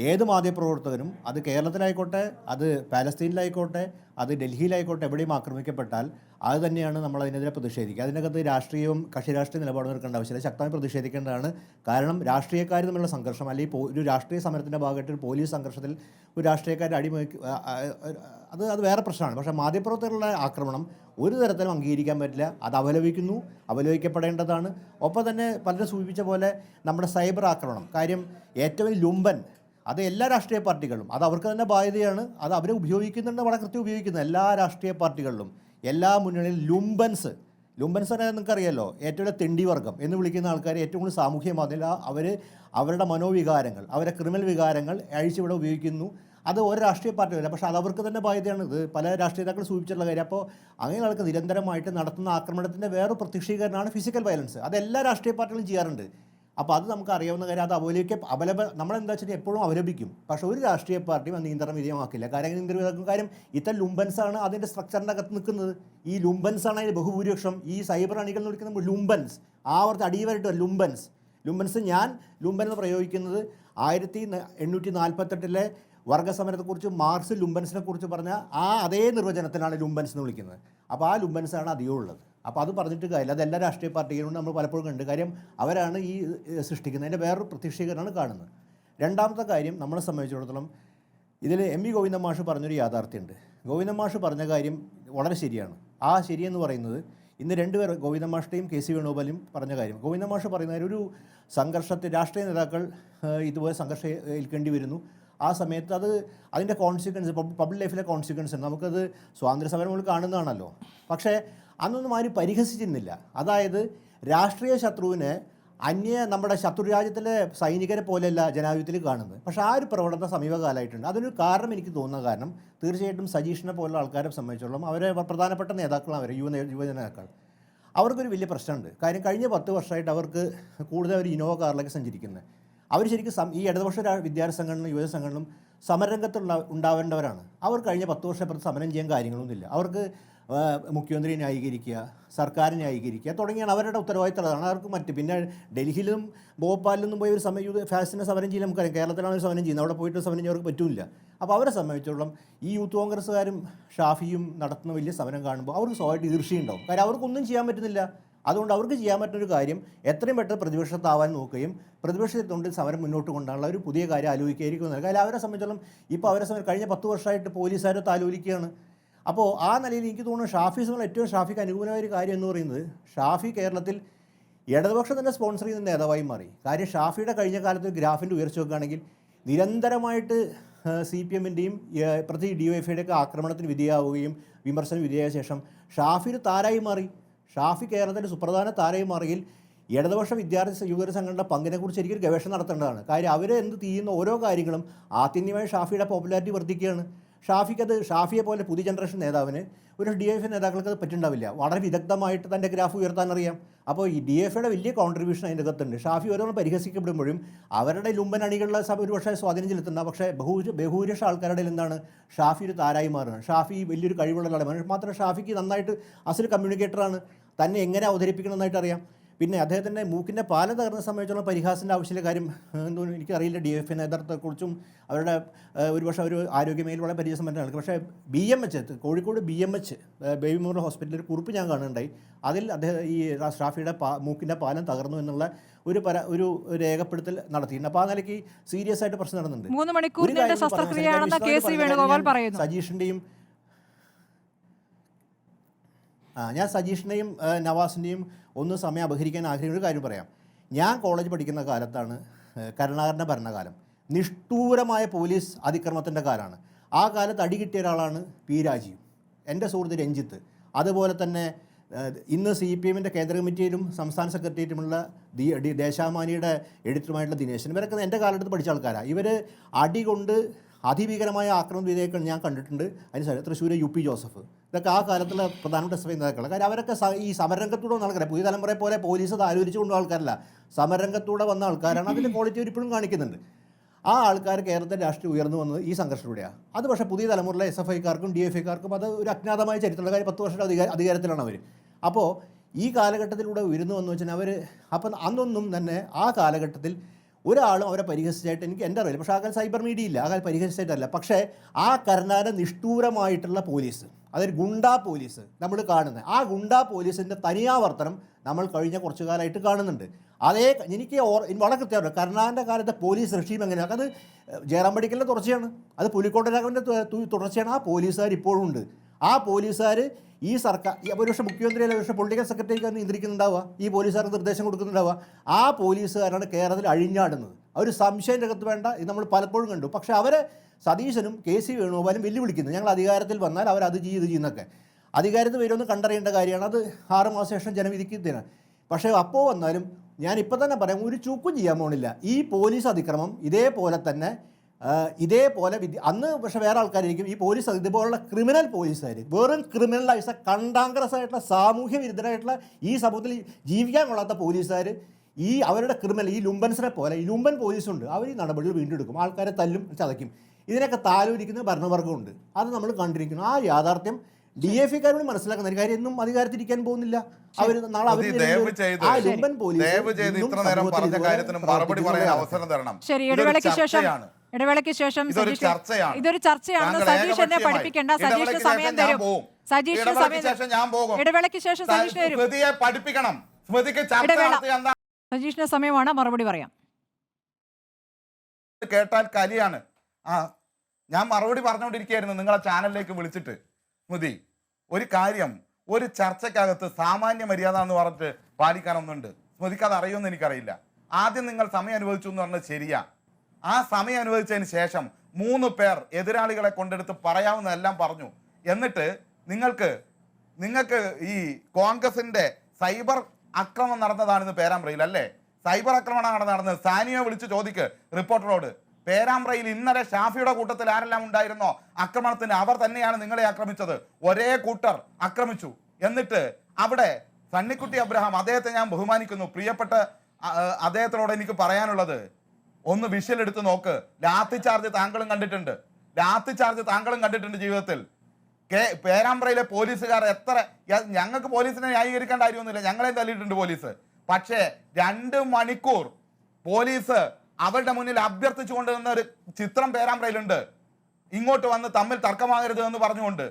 ഏത് മാധ്യമപ്രവർത്തകനും, അത് കേരളത്തിലായിക്കോട്ടെ, അത് പാലസ്തീനിലായിക്കോട്ടെ, അത് ഡൽഹിയിലായിക്കോട്ടെ, എവിടെയും ആക്രമിക്കപ്പെട്ടാൽ അത് തന്നെയാണ് നമ്മൾ അതിനെതിരെ പ്രതിഷേധിക്കുക. അതിനകത്ത് രാഷ്ട്രീയവും കക്ഷി രാഷ്ട്രീയ നിലപാട് നിൽക്കേണ്ട ആവശ്യമില്ല. ശക്തമായി പ്രതിഷേധിക്കേണ്ടതാണ്. കാരണം രാഷ്ട്രീയക്കാർ തമ്മിലുള്ള സംഘർഷം, അല്ലെങ്കിൽ ഒരു രാഷ്ട്രീയ സമരത്തിൻ്റെ ഭാഗമായിട്ട് ഒരു പോലീസ് സംഘർഷത്തിൽ ഒരു രാഷ്ട്രീയക്കാരുടെ അത് വേറെ പ്രശ്നമാണ്. പക്ഷേ മാധ്യമപ്രവർത്തകരുടെ ആക്രമണം ഒരു തരത്തിലും അംഗീകരിക്കാൻ പറ്റില്ല. അത് അപലപിക്കപ്പെടേണ്ടതാണ്. ഒപ്പം തന്നെ പലരും സൂചിപ്പിച്ച പോലെ നമ്മുടെ സൈബർ ആക്രമണം കാര്യം ഏറ്റവും ലുംബൻ, അത് എല്ലാ രാഷ്ട്രീയ പാർട്ടികളും, അത് അവർക്ക് തന്നെ ബാധ്യതയാണ്. അത് അവരെ ഉപയോഗിക്കുന്നുണ്ട്, വളരെ കൃത്യം ഉപയോഗിക്കുന്നത് എല്ലാ രാഷ്ട്രീയ പാർട്ടികളിലും, എല്ലാ മുന്നണിയിലും ലുംബൻസ് നിങ്ങൾക്കറിയാമല്ലോ, ഏറ്റവും തെണ്ടി വർഗം എന്ന് വിളിക്കുന്ന ആൾക്കാർ ഏറ്റവും കൂടുതൽ സാമൂഹ്യ മാധ്യമം അവരുടെ മനോവികാരങ്ങൾ, അവരുടെ ക്രിമിനൽ വികാരങ്ങൾ അഴിച്ചിവിടെ ഉപയോഗിക്കുന്നു. അത് ഒരു രാഷ്ട്രീയ പാർട്ടിയല്ല, പക്ഷേ അത് അവർക്ക് തന്നെ ബാധ്യതയാണ്. ഇത് പല രാഷ്ട്രീയ നേതാക്കൾ സൂചിച്ചിട്ടുള്ള കാര്യം. അപ്പോൾ അങ്ങനെ ആൾക്ക് നിരന്തരമായിട്ട് നടത്തുന്ന ആക്രമണത്തിൻ്റെ വേറെ പ്രത്യക്ഷീകരണമാണ് ഫിസിക്കൽ വയലൻസ്. അത് എല്ലാ രാഷ്ട്രീയ പാർട്ടികളും ചെയ്യാറുണ്ട്. അപ്പോൾ അത് നമുക്ക് അറിയാവുന്ന കാര്യം. അത് നമ്മളെന്താ വെച്ചാൽ എപ്പോഴും അവലംബിക്കും. പക്ഷേ ഒരു രാഷ്ട്രീയ പാർട്ടിയും അത് നിയന്ത്രണ വിധേയമാക്കില്ല. കാര്യം ഇത്തരം ലുംബൻസാണ് അതിൻ്റെ സ്ട്രക്ചറിൻ്റെ അകത്ത് നിൽക്കുന്നത്. ഈ ലുംബൻസാണ് അതിൻ്റെ ബഹുഭൂരിപക്ഷം. ഈ സൈബർ അണികൾ എന്ന് വിളിക്കുന്ന ലുംബൻസ്, ആവർത്തി അടിവരട്ട് ലുംബൻസ്. ഞാൻ ലുംബൻ എന്ന് പ്രയോഗിക്കുന്നത് 1848 വർഗ്ഗസമരത്തെക്കുറിച്ച് മാർക്സ് ലുംബൻസിനെ കുറിച്ച് പറഞ്ഞ അതേ നിർവചനത്തിനാണ് ലുംബൻസ് എന്ന് വിളിക്കുന്നത്. അപ്പോൾ ആ ലുംബൻസാണ് അധികം ഉള്ളത്. അപ്പോൾ അത് പറഞ്ഞിട്ട് കാര്യമില്ല. അത് എല്ലാ രാഷ്ട്രീയ പാർട്ടികളും നമ്മൾ പലപ്പോഴും കണ്ട്. കാര്യം അവരാണ് ഈ സൃഷ്ടിക്കുന്നതിൻ്റെ വേറൊരു പ്രത്യക്ഷീകരണമാണ് കാണുന്നത്. രണ്ടാമത്തെ കാര്യം, നമ്മളെ സംബന്ധിച്ചിടത്തോളം ഇതിൽ എം.വി. ഗോവിന്ദൻ മാഷ് പറഞ്ഞൊരു യാഥാർത്ഥ്യമുണ്ട്. ഗോവിന്ദൻ മാഷ് പറഞ്ഞ കാര്യം വളരെ ശരിയാണ്. ആ ശരിയെന്ന് പറയുന്നത് ഇന്ന് രണ്ടുപേർ, ഗോവിന്ദൻ മാഷിൻ്റെയും കെ.സി. വേണുഗോപാലും പറഞ്ഞ കാര്യം. ഗോവിന്ദൻ മാഷ് പറയുന്ന ഒരു സംഘർഷത്തിൽ രാഷ്ട്രീയ നേതാക്കൾ ഇതുപോലെ സംഘർഷം ഏൽക്കേണ്ടി വരുന്നു. ആ സമയത്ത് അതിൻ്റെ കോൺസിക്വൻസ്, പബ്ലിക് ലൈഫിലെ കോൺസിക്വൻസ് ഉണ്ട്. നമുക്കത് സ്വാതന്ത്ര്യ സമരം കാണുന്നതാണല്ലോ. പക്ഷേ അന്നൊന്നും ആരും പരിഹസിച്ചിരുന്നില്ല. അതായത് രാഷ്ട്രീയ ശത്രുവിനെ നമ്മുടെ ശത്രുരാജ്യത്തിലെ സൈനികരെ പോലെയല്ല ജനാധിപത്യത്തിൽ കാണുന്നത്. പക്ഷേ ആ ഒരു പ്രവണത സമീപകാലമായിട്ടുണ്ട്. അതിനൊരു കാരണം എനിക്ക് തോന്നുന്ന കാരണം തീർച്ചയായിട്ടും സജീഷിനെ പോലുള്ള ആൾക്കാരെ സംബന്ധിച്ചോളം അവരെ പ്രധാനപ്പെട്ട നേതാക്കളാണ് അവർ, യുവജനേതാക്കൾ. അവർക്കൊരു വലിയ പ്രശ്നമുണ്ട്. കാര്യം കഴിഞ്ഞ 10 വർഷമായിട്ട് അവർക്ക് കൂടുതൽ ഒരു ഇന്നോവ കാറിലേക്ക് സഞ്ചരിക്കുന്നത്. അവർ ശരിക്കും ഈ ഇടതുപക്ഷ വിദ്യാർത്ഥി സംഘടനയും യുവജന സംഘടനയും സമരരംഗത്തുള്ള ഉണ്ടാവേണ്ടവരാണ്. അവർ കഴിഞ്ഞ 10 വർഷം സമരം ചെയ്യാൻ കാര്യങ്ങളൊന്നുമില്ല. അവർക്ക് മുഖ്യമന്ത്രിയെ ന്യായീകരിക്കുക, സർക്കാരിനെ ന്യായീകരിക്കുക തുടങ്ങിയാണ് അവരുടെ ഉത്തരവാദിത്തമാണ്. അവർക്ക് പിന്നെ ഡൽഹിയിലും ഭോപ്പാലിലൊന്നും പോയി ഒരു ഫാസിനെ സമരം ചെയ്യാൻ നമുക്കറിയാം. കേരളത്തിലാണ് സമരം ചെയ്യുന്നത്. അവിടെ പോയിട്ട് സമരം ചെയ്യാൻ അവർക്ക് പറ്റില്ല. അപ്പോൾ അവരെ സംബന്ധിച്ചിടത്തോളം ഈ യൂത്ത് കോൺഗ്രസ്സുകാരും ഷാഫിയും നടത്തുന്ന വലിയ സമരം കാണുമ്പോൾ അവർക്ക് സ്വയമായിട്ട് ഈർഷ്യയുണ്ടാവും. കാര്യം അവർക്കൊന്നും ചെയ്യാൻ പറ്റുന്നില്ല. അതുകൊണ്ട് അവർക്ക് ചെയ്യാൻ പറ്റുന്നൊരു കാര്യം എത്രയും പെട്ടെന്ന് പ്രതിപക്ഷത്താവാൻ നോക്കുകയും പ്രതിപക്ഷത്തുകൊണ്ട് സമരം മുന്നോട്ട് കൊണ്ടുള്ള ഒരു പുതിയ കാര്യം ആലോചിക്കുകയായിരിക്കും. കാര്യം അവരെ സംബന്ധിച്ചോളം ഇപ്പോൾ കഴിഞ്ഞ 10 വർഷമായിട്ട് പോലീസുകാരെ താലോലിക്കുകയാണ്. അപ്പോൾ ആ നിലയിൽ എനിക്ക് തോന്നുന്നു ഷാഫിക്ക് അനുകൂലമായ ഒരു കാര്യം എന്ന് പറയുന്നത്, ഷാഫി കേരളത്തിൽ ഇടതുപക്ഷം തന്നെ സ്പോൺസർ ചെയ്യുന്ന നേതാവായി മാറി. കാര്യം ഷാഫിയുടെ കഴിഞ്ഞ കാലത്ത് ഗ്രാഫിൻ്റെ ഉയർച്ച നോക്കുകയാണെങ്കിൽ നിരന്തരമായിട്ട് CPM-ൻ്റെയും പ്രത്യേകിച്ച് DYFIയുടെയൊക്കെ ആക്രമണത്തിന് വിധേയമാവുകയും വിമർശനം വിധേയമായ ശേഷം ഷാഫി ഒരു താരായി മാറി. ഷാഫി കേരളത്തിൻ്റെ സുപ്രധാന താരമായി മാറിയിൽ ഇടതുപക്ഷ വിദ്യാർത്ഥി യുവജന സംഘടനയുടെ പങ്കിനെക്കുറിച്ച് എനിക്കൊരു ഗവേഷണം നടത്തേണ്ടതാണ്. കാര്യം അവർ ചെയ്യുന്ന ഓരോ കാര്യങ്ങളും ആത്യന്തികമായി ഷാഫിയുടെ പോപ്പുലാരിറ്റി വർദ്ധിക്കുകയാണ്. ഷാഫിയെ പോലെ പുതിയ ജനറേഷൻ നേതാവിന് ഒരു DYFI നേതാക്കൾക്ക് അത് പറ്റുണ്ടാവില്ല. വളരെ വിദഗ്ധമായിട്ട് തൻ്റെ ഗ്രാഫ് ഉയർത്താനറിയാം. അപ്പോൾ ഈ DYFIയുടെ വലിയ കോൺട്രിബ്യൂഷൻ അതിൻ്റെ അകത്തുണ്ട്. ഷാഫി ഓരോന്ന് പരിഹസിക്കപ്പെടുമ്പോഴും അവരുടെ ലുംബൻ അണികളുടെ ഒരു പക്ഷേ സ്വാധീനം ചെലുത്തുന്ന, പക്ഷേ ബഹുഭൂരിപക്ഷ ആൾക്കാരുടെ എന്താണ് ഷാഫി ഒരു താരായി മാറുന്നത്. ഷാഫി വലിയൊരു കഴിവുള്ള ആളാണ്. മാത്രമല്ല ഷാഫിക്ക് നന്നായിട്ട് അസൽ കമ്മ്യൂണിക്കേറ്ററാണ്. തന്നെ എങ്ങനെ അവതരിപ്പിക്കണമെന്നായിട്ട് അറിയാം. പിന്നെ അദ്ദേഹത്തിൻ്റെ മൂക്കിൻ്റെ പാല തകർന്ന സംബന്ധിച്ചുള്ള പരിഹാസത്തിൻ്റെ ആവശ്യമുള്ള കാര്യം എന്തോന്നും എനിക്കറിയില്ല. DYFI നേതൃത്വത്തെക്കുറിച്ചും അവരുടെ ഒരുപക്ഷെ ഒരു ആരോഗ്യമേഖല വളരെ പരിചയസമ്പന്നമാണ്. പക്ഷേ BMH Kozhikode BMH baby memorial ഹോസ്പിറ്റലിൽ ഒരു കുറിപ്പ് ഞാൻ കാണുന്നുണ്ടായി. അതിൽ അദ്ദേഹം ഈ ഷാഫിയുടെ മൂക്കിൻ്റെ പാലം തകർന്നു എന്നുള്ള ഒരു രേഖപ്പെടുത്തൽ നടത്തിയിട്ടുണ്ട്. അപ്പോൾ ആ നിലയ്ക്ക് സീരിയസ് ആയിട്ട് പ്രശ്നം നടന്നുണ്ട്. 3 മണിക്കൂർ നീണ്ട ശസ്ത്രക്രിയയാണെന്ന് കെ.സി. വേണുഗോപാൽ പറയുന്നു. സജീഷിൻ്റെയും ഞാൻ സജീഷിൻ്റെയും നവാസിൻ്റെയും ഒന്ന് സമയം അപഹരിക്കാൻ ആഗ്രഹിക്കുന്ന ഒരു കാര്യം പറയാം. ഞാൻ കോളേജ് പഠിക്കുന്ന കാലത്താണ് കരുണാകരൻ്റെ ഭരണകാലം. നിഷ്ഠൂരമായ പോലീസ് അതിക്രമത്തിൻ്റെ കാലമാണ്. ആ കാലത്ത് അടി കിട്ടിയ ഒരാളാണ് P. രാജീവ്, എൻ്റെ സുഹൃത്ത് രഞ്ജിത്ത്. അതുപോലെ തന്നെ ഇന്ന് CPM-ൻ്റെ കേന്ദ്ര കമ്മിറ്റിയിലും സംസ്ഥാന സെക്രട്ടേറിയറ്റുമുള്ള ദേശാമാനിയുടെ എഡിറ്ററുമായിട്ടുള്ള ദിനേശൻ, ഇവരൊക്കെ എൻ്റെ കാലഘട്ടത്തിൽ പഠിച്ച ആൾക്കാരാണ്. ഇവർ അടി കൊണ്ട് അതിഭീകരമായ ആക്രമണ വിധേയങ്ങൾ ഞാൻ കണ്ടിട്ടുണ്ട്. അതിന് തൃശ്ശൂർ UP ജോസഫ്, ഇതൊക്കെ ആ കാലത്തുള്ള പ്രധാനപ്പെട്ട SFI നേതാക്കളാണ്. കാര്യം അവരൊക്കെ ഈ സമരരംഗത്തൂടെ വന്ന ആൾക്കാരാണ്. പുതിയ തലമുറയെ പോലെ പോലീസ് താലോലിച്ചു കൊണ്ട ആൾക്കാരല്ല, സമരരംഗത്തൂടെ വന്ന ആൾക്കാരാണ്. അതിൻ്റെ ക്വാളിറ്റി ഇപ്പോഴും കാണിക്കുന്നുണ്ട്. ആ ആൾക്കാർ കേരളത്തിൻ്റെ രാഷ്ട്രീയം ഉയർന്നു വന്നത് ഈ സംഘർഷത്തിലൂടെയാണ്. അത് പക്ഷേ പുതിയ തലമുറയിലെ SFIക്കാർക്കും DYFIക്കാർക്കും അത് ഒരു അജ്ഞാതമായ ചരിത്രമുള്ള കാര്യം. 10 വർഷത്തെ അധികാരത്തിലാണ് അവർ. അപ്പോൾ ഈ കാലഘട്ടത്തിലൂടെ ഉയർന്നു വന്നു വെച്ചാൽ അവർ അന്നൊന്നും തന്നെ ആ കാലഘട്ടത്തിൽ ഒരാളും അവരെ പരിഹസിച്ചായിട്ട് എൻ്റെ അറിയില്ല. പക്ഷേ ആ കാലം സൈബർ മീഡിയ ഇല്ല, ആ കാലം പരിഹസിച്ചായിട്ടല്ല. പക്ഷേ ആ കരുണാകരൻ നിഷ്ഠൂരമായിട്ടുള്ള പോലീസ്, അതൊരു ഗുണ്ടാ പോലീസ് നമ്മൾ കാണുന്നത്, ആ ഗുണ്ടാ പോലീസിൻ്റെ തനിയാവർത്തനം നമ്മൾ കഴിഞ്ഞ കുറച്ചു കാലമായിട്ട് കാണുന്നുണ്ട്. എനിക്ക് വളരെ കൃത്യമാണ് കരുണാകരൻ്റെ കാലത്തെ പോലീസ് റഷീം എങ്ങനെയാണ്. അത് ജയറാം പടിക്കലിൻ്റെ തുടർച്ചയാണ്, അത് പുലിക്കോട്ടെ രാഘവൻ്റെ തുടർച്ചയാണ്. ആ പോലീസുകാർ ഇപ്പോഴും ഉണ്ട്. ആ പോലീസുകാർ ഈ സർക്കാർ ഒരുപക്ഷെ മുഖ്യമന്ത്രി അല്ലെങ്കിൽ ഒരുപക്ഷെ പൊളിറ്റിക്കൽ സെക്രട്ടറിക്ക് നിയന്ത്രിക്കുന്നുണ്ടാവുക, ഈ പോലീസുകാർക്ക് നിർദ്ദേശം കൊടുക്കുന്നുണ്ടാവുക. ആ പോലീസുകാരാണ് കേരളത്തിൽ അഴിഞ്ഞാടുന്നത്. ഒരു സംശയം രംഗത്ത് വേണ്ട, ഇത് നമ്മൾ പലപ്പോഴും കണ്ടു. പക്ഷേ അവരെ സതീശനും കെ.സി. വേണുഗോപാലും വെല്ലുവിളിക്കുന്നത് ഞങ്ങൾ അധികാരത്തിൽ വന്നാൽ അവർ അത് ചെയ്യുന്നൊക്കെ. അധികാരത്തിൽ വരുമെന്ന് കണ്ടറിയേണ്ട കാര്യമാണ്. അത് 6 മാസം ശേഷം ജനവിധിക്ക് തരാം. പക്ഷേ അപ്പോൾ വന്നാലും ഞാനിപ്പോൾ തന്നെ പറയാം, ഒരു ചൂക്കും ചെയ്യാൻ പോകണില്ല. ഈ പോലീസ് അതിക്രമം ഇതേപോലെ തന്നെ അന്ന് പക്ഷേ വേറെ ആൾക്കാരായിരിക്കും. ഈ പോലീസ് ഇതുപോലുള്ള ക്രിമിനൽ പോലീസുകാർ, വെറും ക്രിമിനലായിട്ട് കണ്ടാങ്കറസ് ആയിട്ടുള്ള സാമൂഹ്യ വിരുദ്ധരായിട്ടുള്ള ഈ സമൂഹത്തിൽ ജീവിക്കാൻ കൊള്ളാത്ത പോലീസുകാർ ഈ അവരുടെ ക്രിമിനൽ ഈ ലുംബൻസിനെ പോലെ ഈ ലുംബൻ പോലീസുണ്ട്, അവർ ഈ നടപടികൾ വീണ്ടെടുക്കും, ആൾക്കാരെ തല്ലും ചതയ്ക്കും. ഇതിനൊക്കെ താലോലിക്കുന്ന ഭരണവർഗമുണ്ട്, അത് നമ്മൾ കണ്ടിരിക്കുന്നു. ആ യാഥാർത്ഥ്യം DAF-കാരോട് മനസ്സിലാക്കുന്ന ഒരു കാര്യം, എന്നും അധികാരത്തിരിക്കാൻ പോകുന്നില്ല അവർ. നാളെ അവർ ആ ലുംബൻ പോലീസ് ശരി, ഇടവേളയ്ക്ക് ശേഷം ഇതൊരു ചർച്ചയാണ്. സജീഷ് എന്നെ പഠിപ്പിക്കേണ്ട. സജീഷിന് സമയം തരും. സജീഷിന് സമയം ഇടവേളയ്ക്ക് ശേഷം സജീഷിന് തരും. സജീഷിന്റെ സമയമാണ്, മറുപടി പറയാം. കേട്ടാൽ കലിയാണ്. ഞാൻ മറുപടി പറഞ്ഞുകൊണ്ടിരിക്കുകയായിരുന്നു നിങ്ങളെ ചാനലിലേക്ക് വിളിച്ചിട്ട്. സ്മൃതി, ഒരു കാര്യം, ഒരു ചർച്ചക്കകത്ത് സാമാന്യ മര്യാദ എന്ന് പറഞ്ഞിട്ട് പാലിക്കാനൊന്നുണ്ട്. സ്മൃതിക്ക് അത് അറിയുമെന്ന് എനിക്കറിയില്ല. ആദ്യം നിങ്ങൾ സമയം അനുവദിച്ചു എന്ന് പറഞ്ഞത് ശരിയാ. ആ സമയം അനുവദിച്ചതിന് ശേഷം 3 പേർ എതിരാളികളെ കൊണ്ടെടുത്ത് പറയാവുന്നതെല്ലാം പറഞ്ഞു. എന്നിട്ട് നിങ്ങൾക്ക് ഈ കോൺഗ്രസിന്റെ സൈബർ ആക്രമണം നടന്നതാണെന്ന് പേരാമ്പ്രയിൽ അല്ലേ? സൈബർ ആക്രമണമാണ് നടന്നത്. സാനിയെ വിളിച്ച് ചോദിക്ക് റിപ്പോർട്ടറോട്. പേരാമ്പ്രയിൽ ഇന്നലെ ഷാഫിയുടെ കൂട്ടത്തിൽ ആരെല്ലാം ഉണ്ടായിരുന്നോ ആക്രമണത്തിന്, അവർ തന്നെയാണ് നിങ്ങളെ ആക്രമിച്ചത്. ഒരേ കൂട്ടർ ആക്രമിച്ചു. എന്നിട്ട് അവിടെ സണ്ണിക്കുട്ടി അബ്രഹാം, അദ്ദേഹത്തെ ഞാൻ ബഹുമാനിക്കുന്നു, പ്രിയപ്പെട്ട അദ്ദേഹത്തിനോട് എനിക്ക് പറയാനുള്ളത്, ഒന്ന് വിഷ്വൽ എടുത്ത് നോക്ക്. ലാത്തി ചാർജ് താങ്കളും കണ്ടിട്ടുണ്ട്, ജീവിതത്തിൽ. പേരാമ്പ്രയിലെ പോലീസുകാർ എത്ര, ഞങ്ങൾക്ക് പോലീസിനെ ന്യായീകരിക്കേണ്ട കാര്യമൊന്നുമില്ല, ഞങ്ങളെ തല്ലിയിട്ടുണ്ട് പോലീസ്. പക്ഷേ 2 മണിക്കൂർ പോലീസ് അവരുടെ മുന്നിൽ അഭ്യർത്ഥിച്ചുകൊണ്ട് നിന്ന ഒരു ചിത്രം പേരാമ്പ്രയിലുണ്ട്. ഇങ്ങോട്ട് വന്ന് തമ്മിൽ തർക്കമാകരുത് എന്ന് പറഞ്ഞുകൊണ്ട്.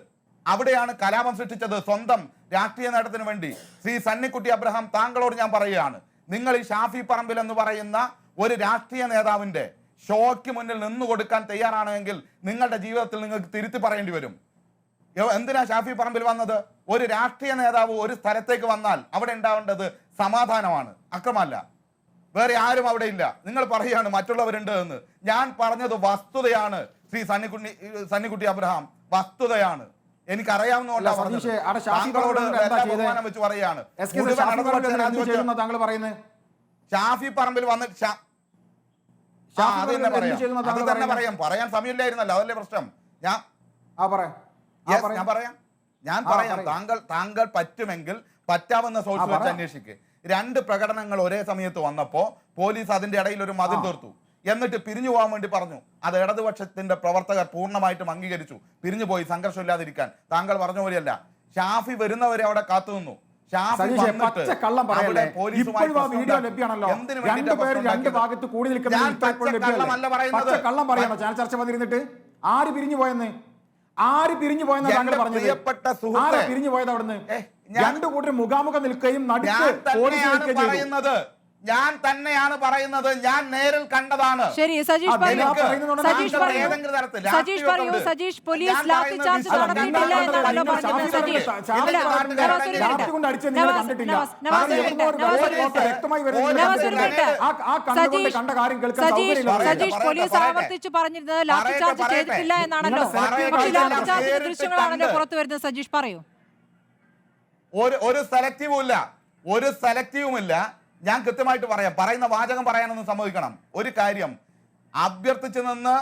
അവിടെയാണ് കലാപം സൃഷ്ടിച്ചത് സ്വന്തം രാഷ്ട്രീയ നേട്ടത്തിന് വേണ്ടി. ശ്രീ സണ്ണിക്കുട്ടി അബ്രഹാം, താങ്കളോട് ഞാൻ പറയുകയാണ്, നിങ്ങൾ ഈ ഷാഫി പറമ്പിൽ എന്ന് പറയുന്ന ഒരു രാഷ്ട്രീയ നേതാവിന്റെ ഷോയ്ക്ക് മുന്നിൽ നിന്നു കൊടുക്കാൻ തയ്യാറാണെങ്കിൽ നിങ്ങളുടെ ജീവിതത്തിൽ നിങ്ങൾക്ക് തിരുത്തി പറയേണ്ടി വരും. എന്തിനാ ഷാഫി പറമ്പിൽ വന്നത്? ഒരു രാഷ്ട്രീയ നേതാവ് ഒരു സ്ഥലത്തേക്ക് വന്നാൽ അവിടെ ഉണ്ടാവേണ്ടത് സമാധാനമാണ്, അക്രമമല്ല. വേറെ ആരും അവിടെ ഇല്ല. നിങ്ങൾ പറയുകയാണ് മറ്റുള്ളവരുണ്ട് എന്ന്. ഞാൻ പറഞ്ഞത് വസ്തുതയാണ് ശ്രീ സണ്ണിക്കുട്ടി അബ്രഹാം, വസ്തുതയാണ്. എനിക്കറിയാവുന്നതുകൊണ്ടാ പറഞ്ഞത്. താങ്കളോട് ബഹുമാനം വെച്ച് പറയുകയാണ്. ഷാഫി പറമ്പിൽ വന്നിട്ട് അത് തന്നെ പറയാൻ സമയമില്ലായിരുന്നല്ലോ, അതല്ലേ പ്രശ്നം. ഞാൻ പറയാം താങ്കൾ പറ്റുമെങ്കിൽ പറ്റാവുന്ന സോഴ്സ് വെച്ച് അന്വേഷിക്ക്. 2 പ്രകടനങ്ങൾ ഒരേ സമയത്ത് വന്നപ്പോ പോലീസ് അതിന്റെ ഇടയിൽ ഒരു മതിൽ തീർത്തു. എന്നിട്ട് പിരിഞ്ഞു പോകാൻ വേണ്ടി പറഞ്ഞു. അത് ഇടതുപക്ഷത്തിന്റെ പ്രവർത്തകർ പൂർണ്ണമായിട്ടും അംഗീകരിച്ചു. പിരിഞ്ഞു പോയി, സംഘർഷം ഇല്ലാതിരിക്കാൻ. താങ്കൾ പറഞ്ഞ പോലെയല്ല, ഷാഫി വരുന്നവരെ അവിടെ കാത്തു നിന്നു. ആര് പിരിഞ്ഞു പോയെന്ന് താങ്കൾ പറഞ്ഞത്? പ്രിയപ്പെട്ട സുഹൃത്തേ, പിരിഞ്ഞു പോയത് അവിടുന്ന് 2 കൂട്ടർ മുഖാമുഖം നിൽക്കുകയും ഞാൻ തന്നെയാണ് പറയുന്നത്, ഞാൻ നേരിൽ കണ്ടതാണ്. ശരി, സജീഷ് പറയൂ. സജീഷ് പോലീസ് ലാത്തി ചാർജ് നടത്തിയിട്ടില്ല എന്നാണല്ലോ പറഞ്ഞത്. സജീഷ് പോലീസ് ആവർത്തിച്ച് പറഞ്ഞിരുന്നത് ലാത്തി ചാർജ് ചെയ്തിട്ടില്ല എന്നാണല്ലോ. പക്ഷേ ലാത്തി ചാർജിന്റെ ദൃശ്യങ്ങളാണല്ലോ പുറത്തു വരുന്നത്. സജീഷ് പറയൂ. ഒരു സെലക്റ്റീവുമില്ല. ഞാൻ കൃത്യമായിട്ട് പറയാം, പറയുന്ന വാചകം പറയാനൊന്നും സമ്മതിക്കണം. ഒരു കാര്യം, അഭ്യർത്ഥിച്ചു നിന്ന്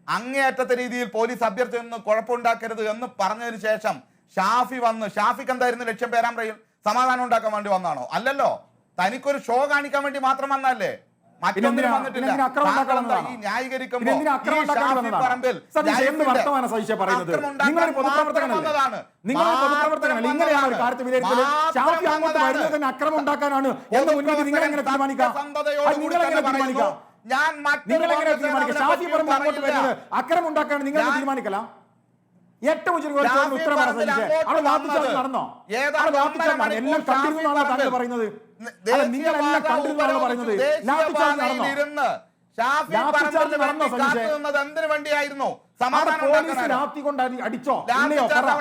അങ്ങേയറ്റത്തെ രീതിയിൽ പോലീസ് അഭ്യർത്ഥിച്ചു നിന്ന് കുഴപ്പമുണ്ടാക്കരുത് എന്ന് പറഞ്ഞതിന് ശേഷം ഷാഫി വന്ന്, ഷാഫിക്ക് എന്തായിരുന്നു ലക്ഷ്യം? പേരാമ്പ്രയിൽ സമാധാനം ഉണ്ടാക്കാൻ വേണ്ടി വന്നാണോ? അല്ലല്ലോ, തനിക്കൊരു ഷോ കാണിക്കാൻ വേണ്ടി മാത്രം വന്നല്ലേ, മറ്റൊന്നിനും വന്നിട്ടില്ല. ഈ ന്യായീകരിക്കുമ്പോൾ ഞാൻ അക്രമം ഉണ്ടാക്കാനാണ് നിങ്ങൾ തീരുമാനിക്കലാം. ഏറ്റവും നടന്നോ? എല്ലാം കണ്ടിരുന്നാണോ താങ്കൾ പറയുന്നത്? നിങ്ങളെല്ലാം കണ്ടിരുന്നാണോ പറയുന്നത്? എന്തിനു വേണ്ടിയായിരുന്നു? ലാത്തി കൊണ്ട് അടിച്ചോ?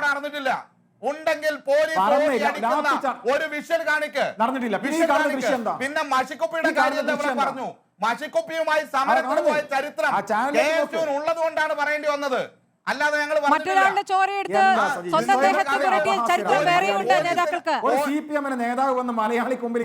നടന്നിട്ടില്ല. ഉണ്ടെങ്കിൽ ഒരു വിഷ്വൽ കാണിക്ക്. നടന്നിട്ടില്ല. പിന്നെ മഷിക്കുപ്പിയുടെ കാര്യം പറഞ്ഞു. മഷിക്കുപ്പിയുമായി സമരത്തിന് പോയ ചരിത്രം ഉള്ളത് കൊണ്ടാണ് പറയേണ്ടി വന്നത്, അല്ലാതെ ഞങ്ങൾ മറ്റൊരാളുടെ ചോരയെടുത്ത് സ്വന്തം ദേഹത്ത് പുരട്ടിയ ചരിത്രം വേറെയുണ്ട് നേതാക്കൾക്ക്. CPM നേതാവ് വന്ന് മലയാളി കുമ്പിൽ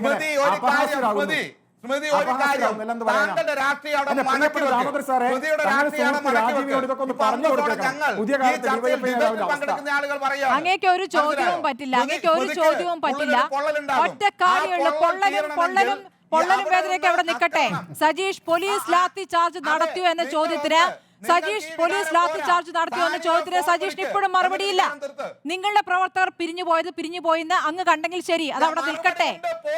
സ്മൃതി ഒരു കാര്യം, താങ്കളുടെ രാഷ്ട്രീയം അവിടെ മാറ്റി വെക്കും. സ്മൃതിയുടെ രാഷ്ട്രീയം മാറ്റി വെക്കും. ഇപ്പൊ അന്ന് തൊട്ട് ഞങ്ങൾ ഈ ചർച്ചയിൽ ഡിബേറ്റിൽ പങ്കെടുക്കുന്ന ആളുകൾ പറയാം, അങ്ങേക്ക് ഒരു ചോദ്യവും പറ്റില്ല, അങ്ങേക്ക് ഒരു ചോദ്യവും പറ്റില്ല. ഒറ്റ കാര്യമുള്ളൂ, പൊള്ളലും വേദനയൊക്കെ അവിടെ നിൽക്കട്ടെ. സജീഷ് പോലീസ് ലാത്തി ചാർജ് നടത്തിയോ എന്ന ചോദ്യത്തിന് സജീഷിന് ഇപ്പോഴും മറുപടിയില്ല. നിങ്ങളുടെ പ്രവർത്തകർ പിരിഞ്ഞുപോയെന്ന് അങ്ങ് കണ്ടെങ്കിൽ ശരി, അത് അവിടെ നിൽക്കട്ടെ.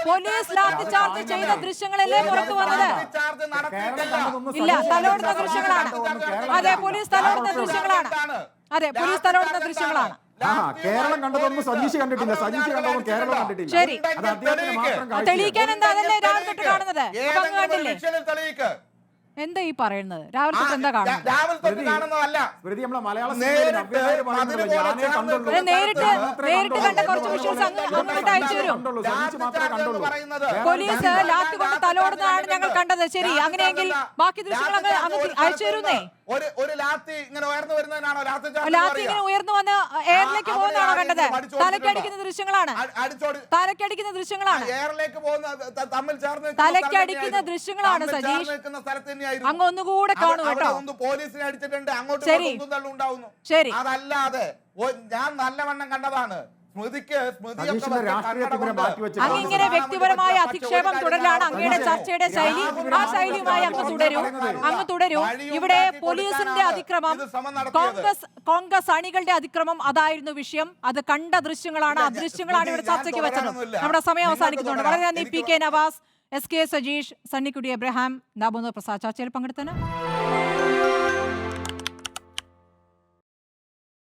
പോലീസ് ലാത്തി ചാർജ് ചെയ്ത ദൃശ്യങ്ങളല്ലേ പുറത്തു വന്നത്? ഇല്ല, തലോടുന്ന ദൃശ്യങ്ങളാണ്. അതെ, പോലീസ് തലോടുന്ന ദൃശ്യങ്ങളാണ്. കേരളം കണ്ടതൊന്നും സജീഷ് കണ്ടിട്ടില്ല. സജീഷ് കണ്ടതൊന്നും കേരളം കണ്ടിട്ടില്ല. ശരി, തെളിയിക്കാൻ എന്താ അതല്ലേ രാവിലെ തൊട്ട് കാണുന്നത്? അങ്ങ് കണ്ടില്ലേ? എന്താ ഈ പറയുന്നത്? രാവിലെ തൊട്ട് എന്താ കാണുന്നത്? നേരിട്ട് കണ്ട കുറച്ച് വിഷ്വൽസ് അങ്ങോട്ട് അയച്ചു തരും. പോലീസ് ലാത്തി കൊണ്ട് തലോടുന്നതാണ് ഞങ്ങൾ കണ്ടത്. ശരി, അങ്ങനെയെങ്കിൽ ബാക്കി ദൃശ്യങ്ങൾ അങ്ങ് അയച്ചു തരുന്നേ. ലാത്തി ഇങ്ങനെ ഉയർന്നു വന്ന് എയറിലേക്ക് പോകുന്നതാണോ കണ്ടത്? തലക്കടിക്കുന്ന ദൃശ്യങ്ങളാണ്. തലക്കടിക്കുന്ന ദൃശ്യങ്ങളാണ് സജീഷ്. അങ്ങ് ഒന്നുകൂടെ കാണൂ കേട്ടോ. പോലീസിനെ അടിച്ചിട്ടുണ്ട്, അങ്ങോട്ട് ശരി, അതല്ലാതെ ഞാൻ നല്ലവണ്ണം കണ്ടതാണ്. അങ്ങിങ്ങനെ വ്യക്തിപരമായ അധിക്ഷേപം തുടരലാണ് അങ്ങയുടെ ചർച്ചയുടെ ശൈലി. ആ ശൈലിയുമായി അങ്ങ് തുടരൂ. ഇവിടെ പോലീസിന്റെ അതിക്രമം, കോൺഗ്രസ് അണികളുടെ അതിക്രമം, അതായിരുന്നു വിഷയം. അത് കണ്ട ദൃശ്യങ്ങളാണ്. ആ ദൃശ്യങ്ങളാണ് ഇവിടെ ചർച്ചയ്ക്ക് വെച്ചത്. നമ്മുടെ സമയം അവസാനിക്കുന്നുണ്ട്. വളരെ നന്ദി. P K Nawas, S K Sajeesh, Sunnykutty Abraham, Damodar Prasad ചർച്ചയിൽ പങ്കെടുത്തതിന്.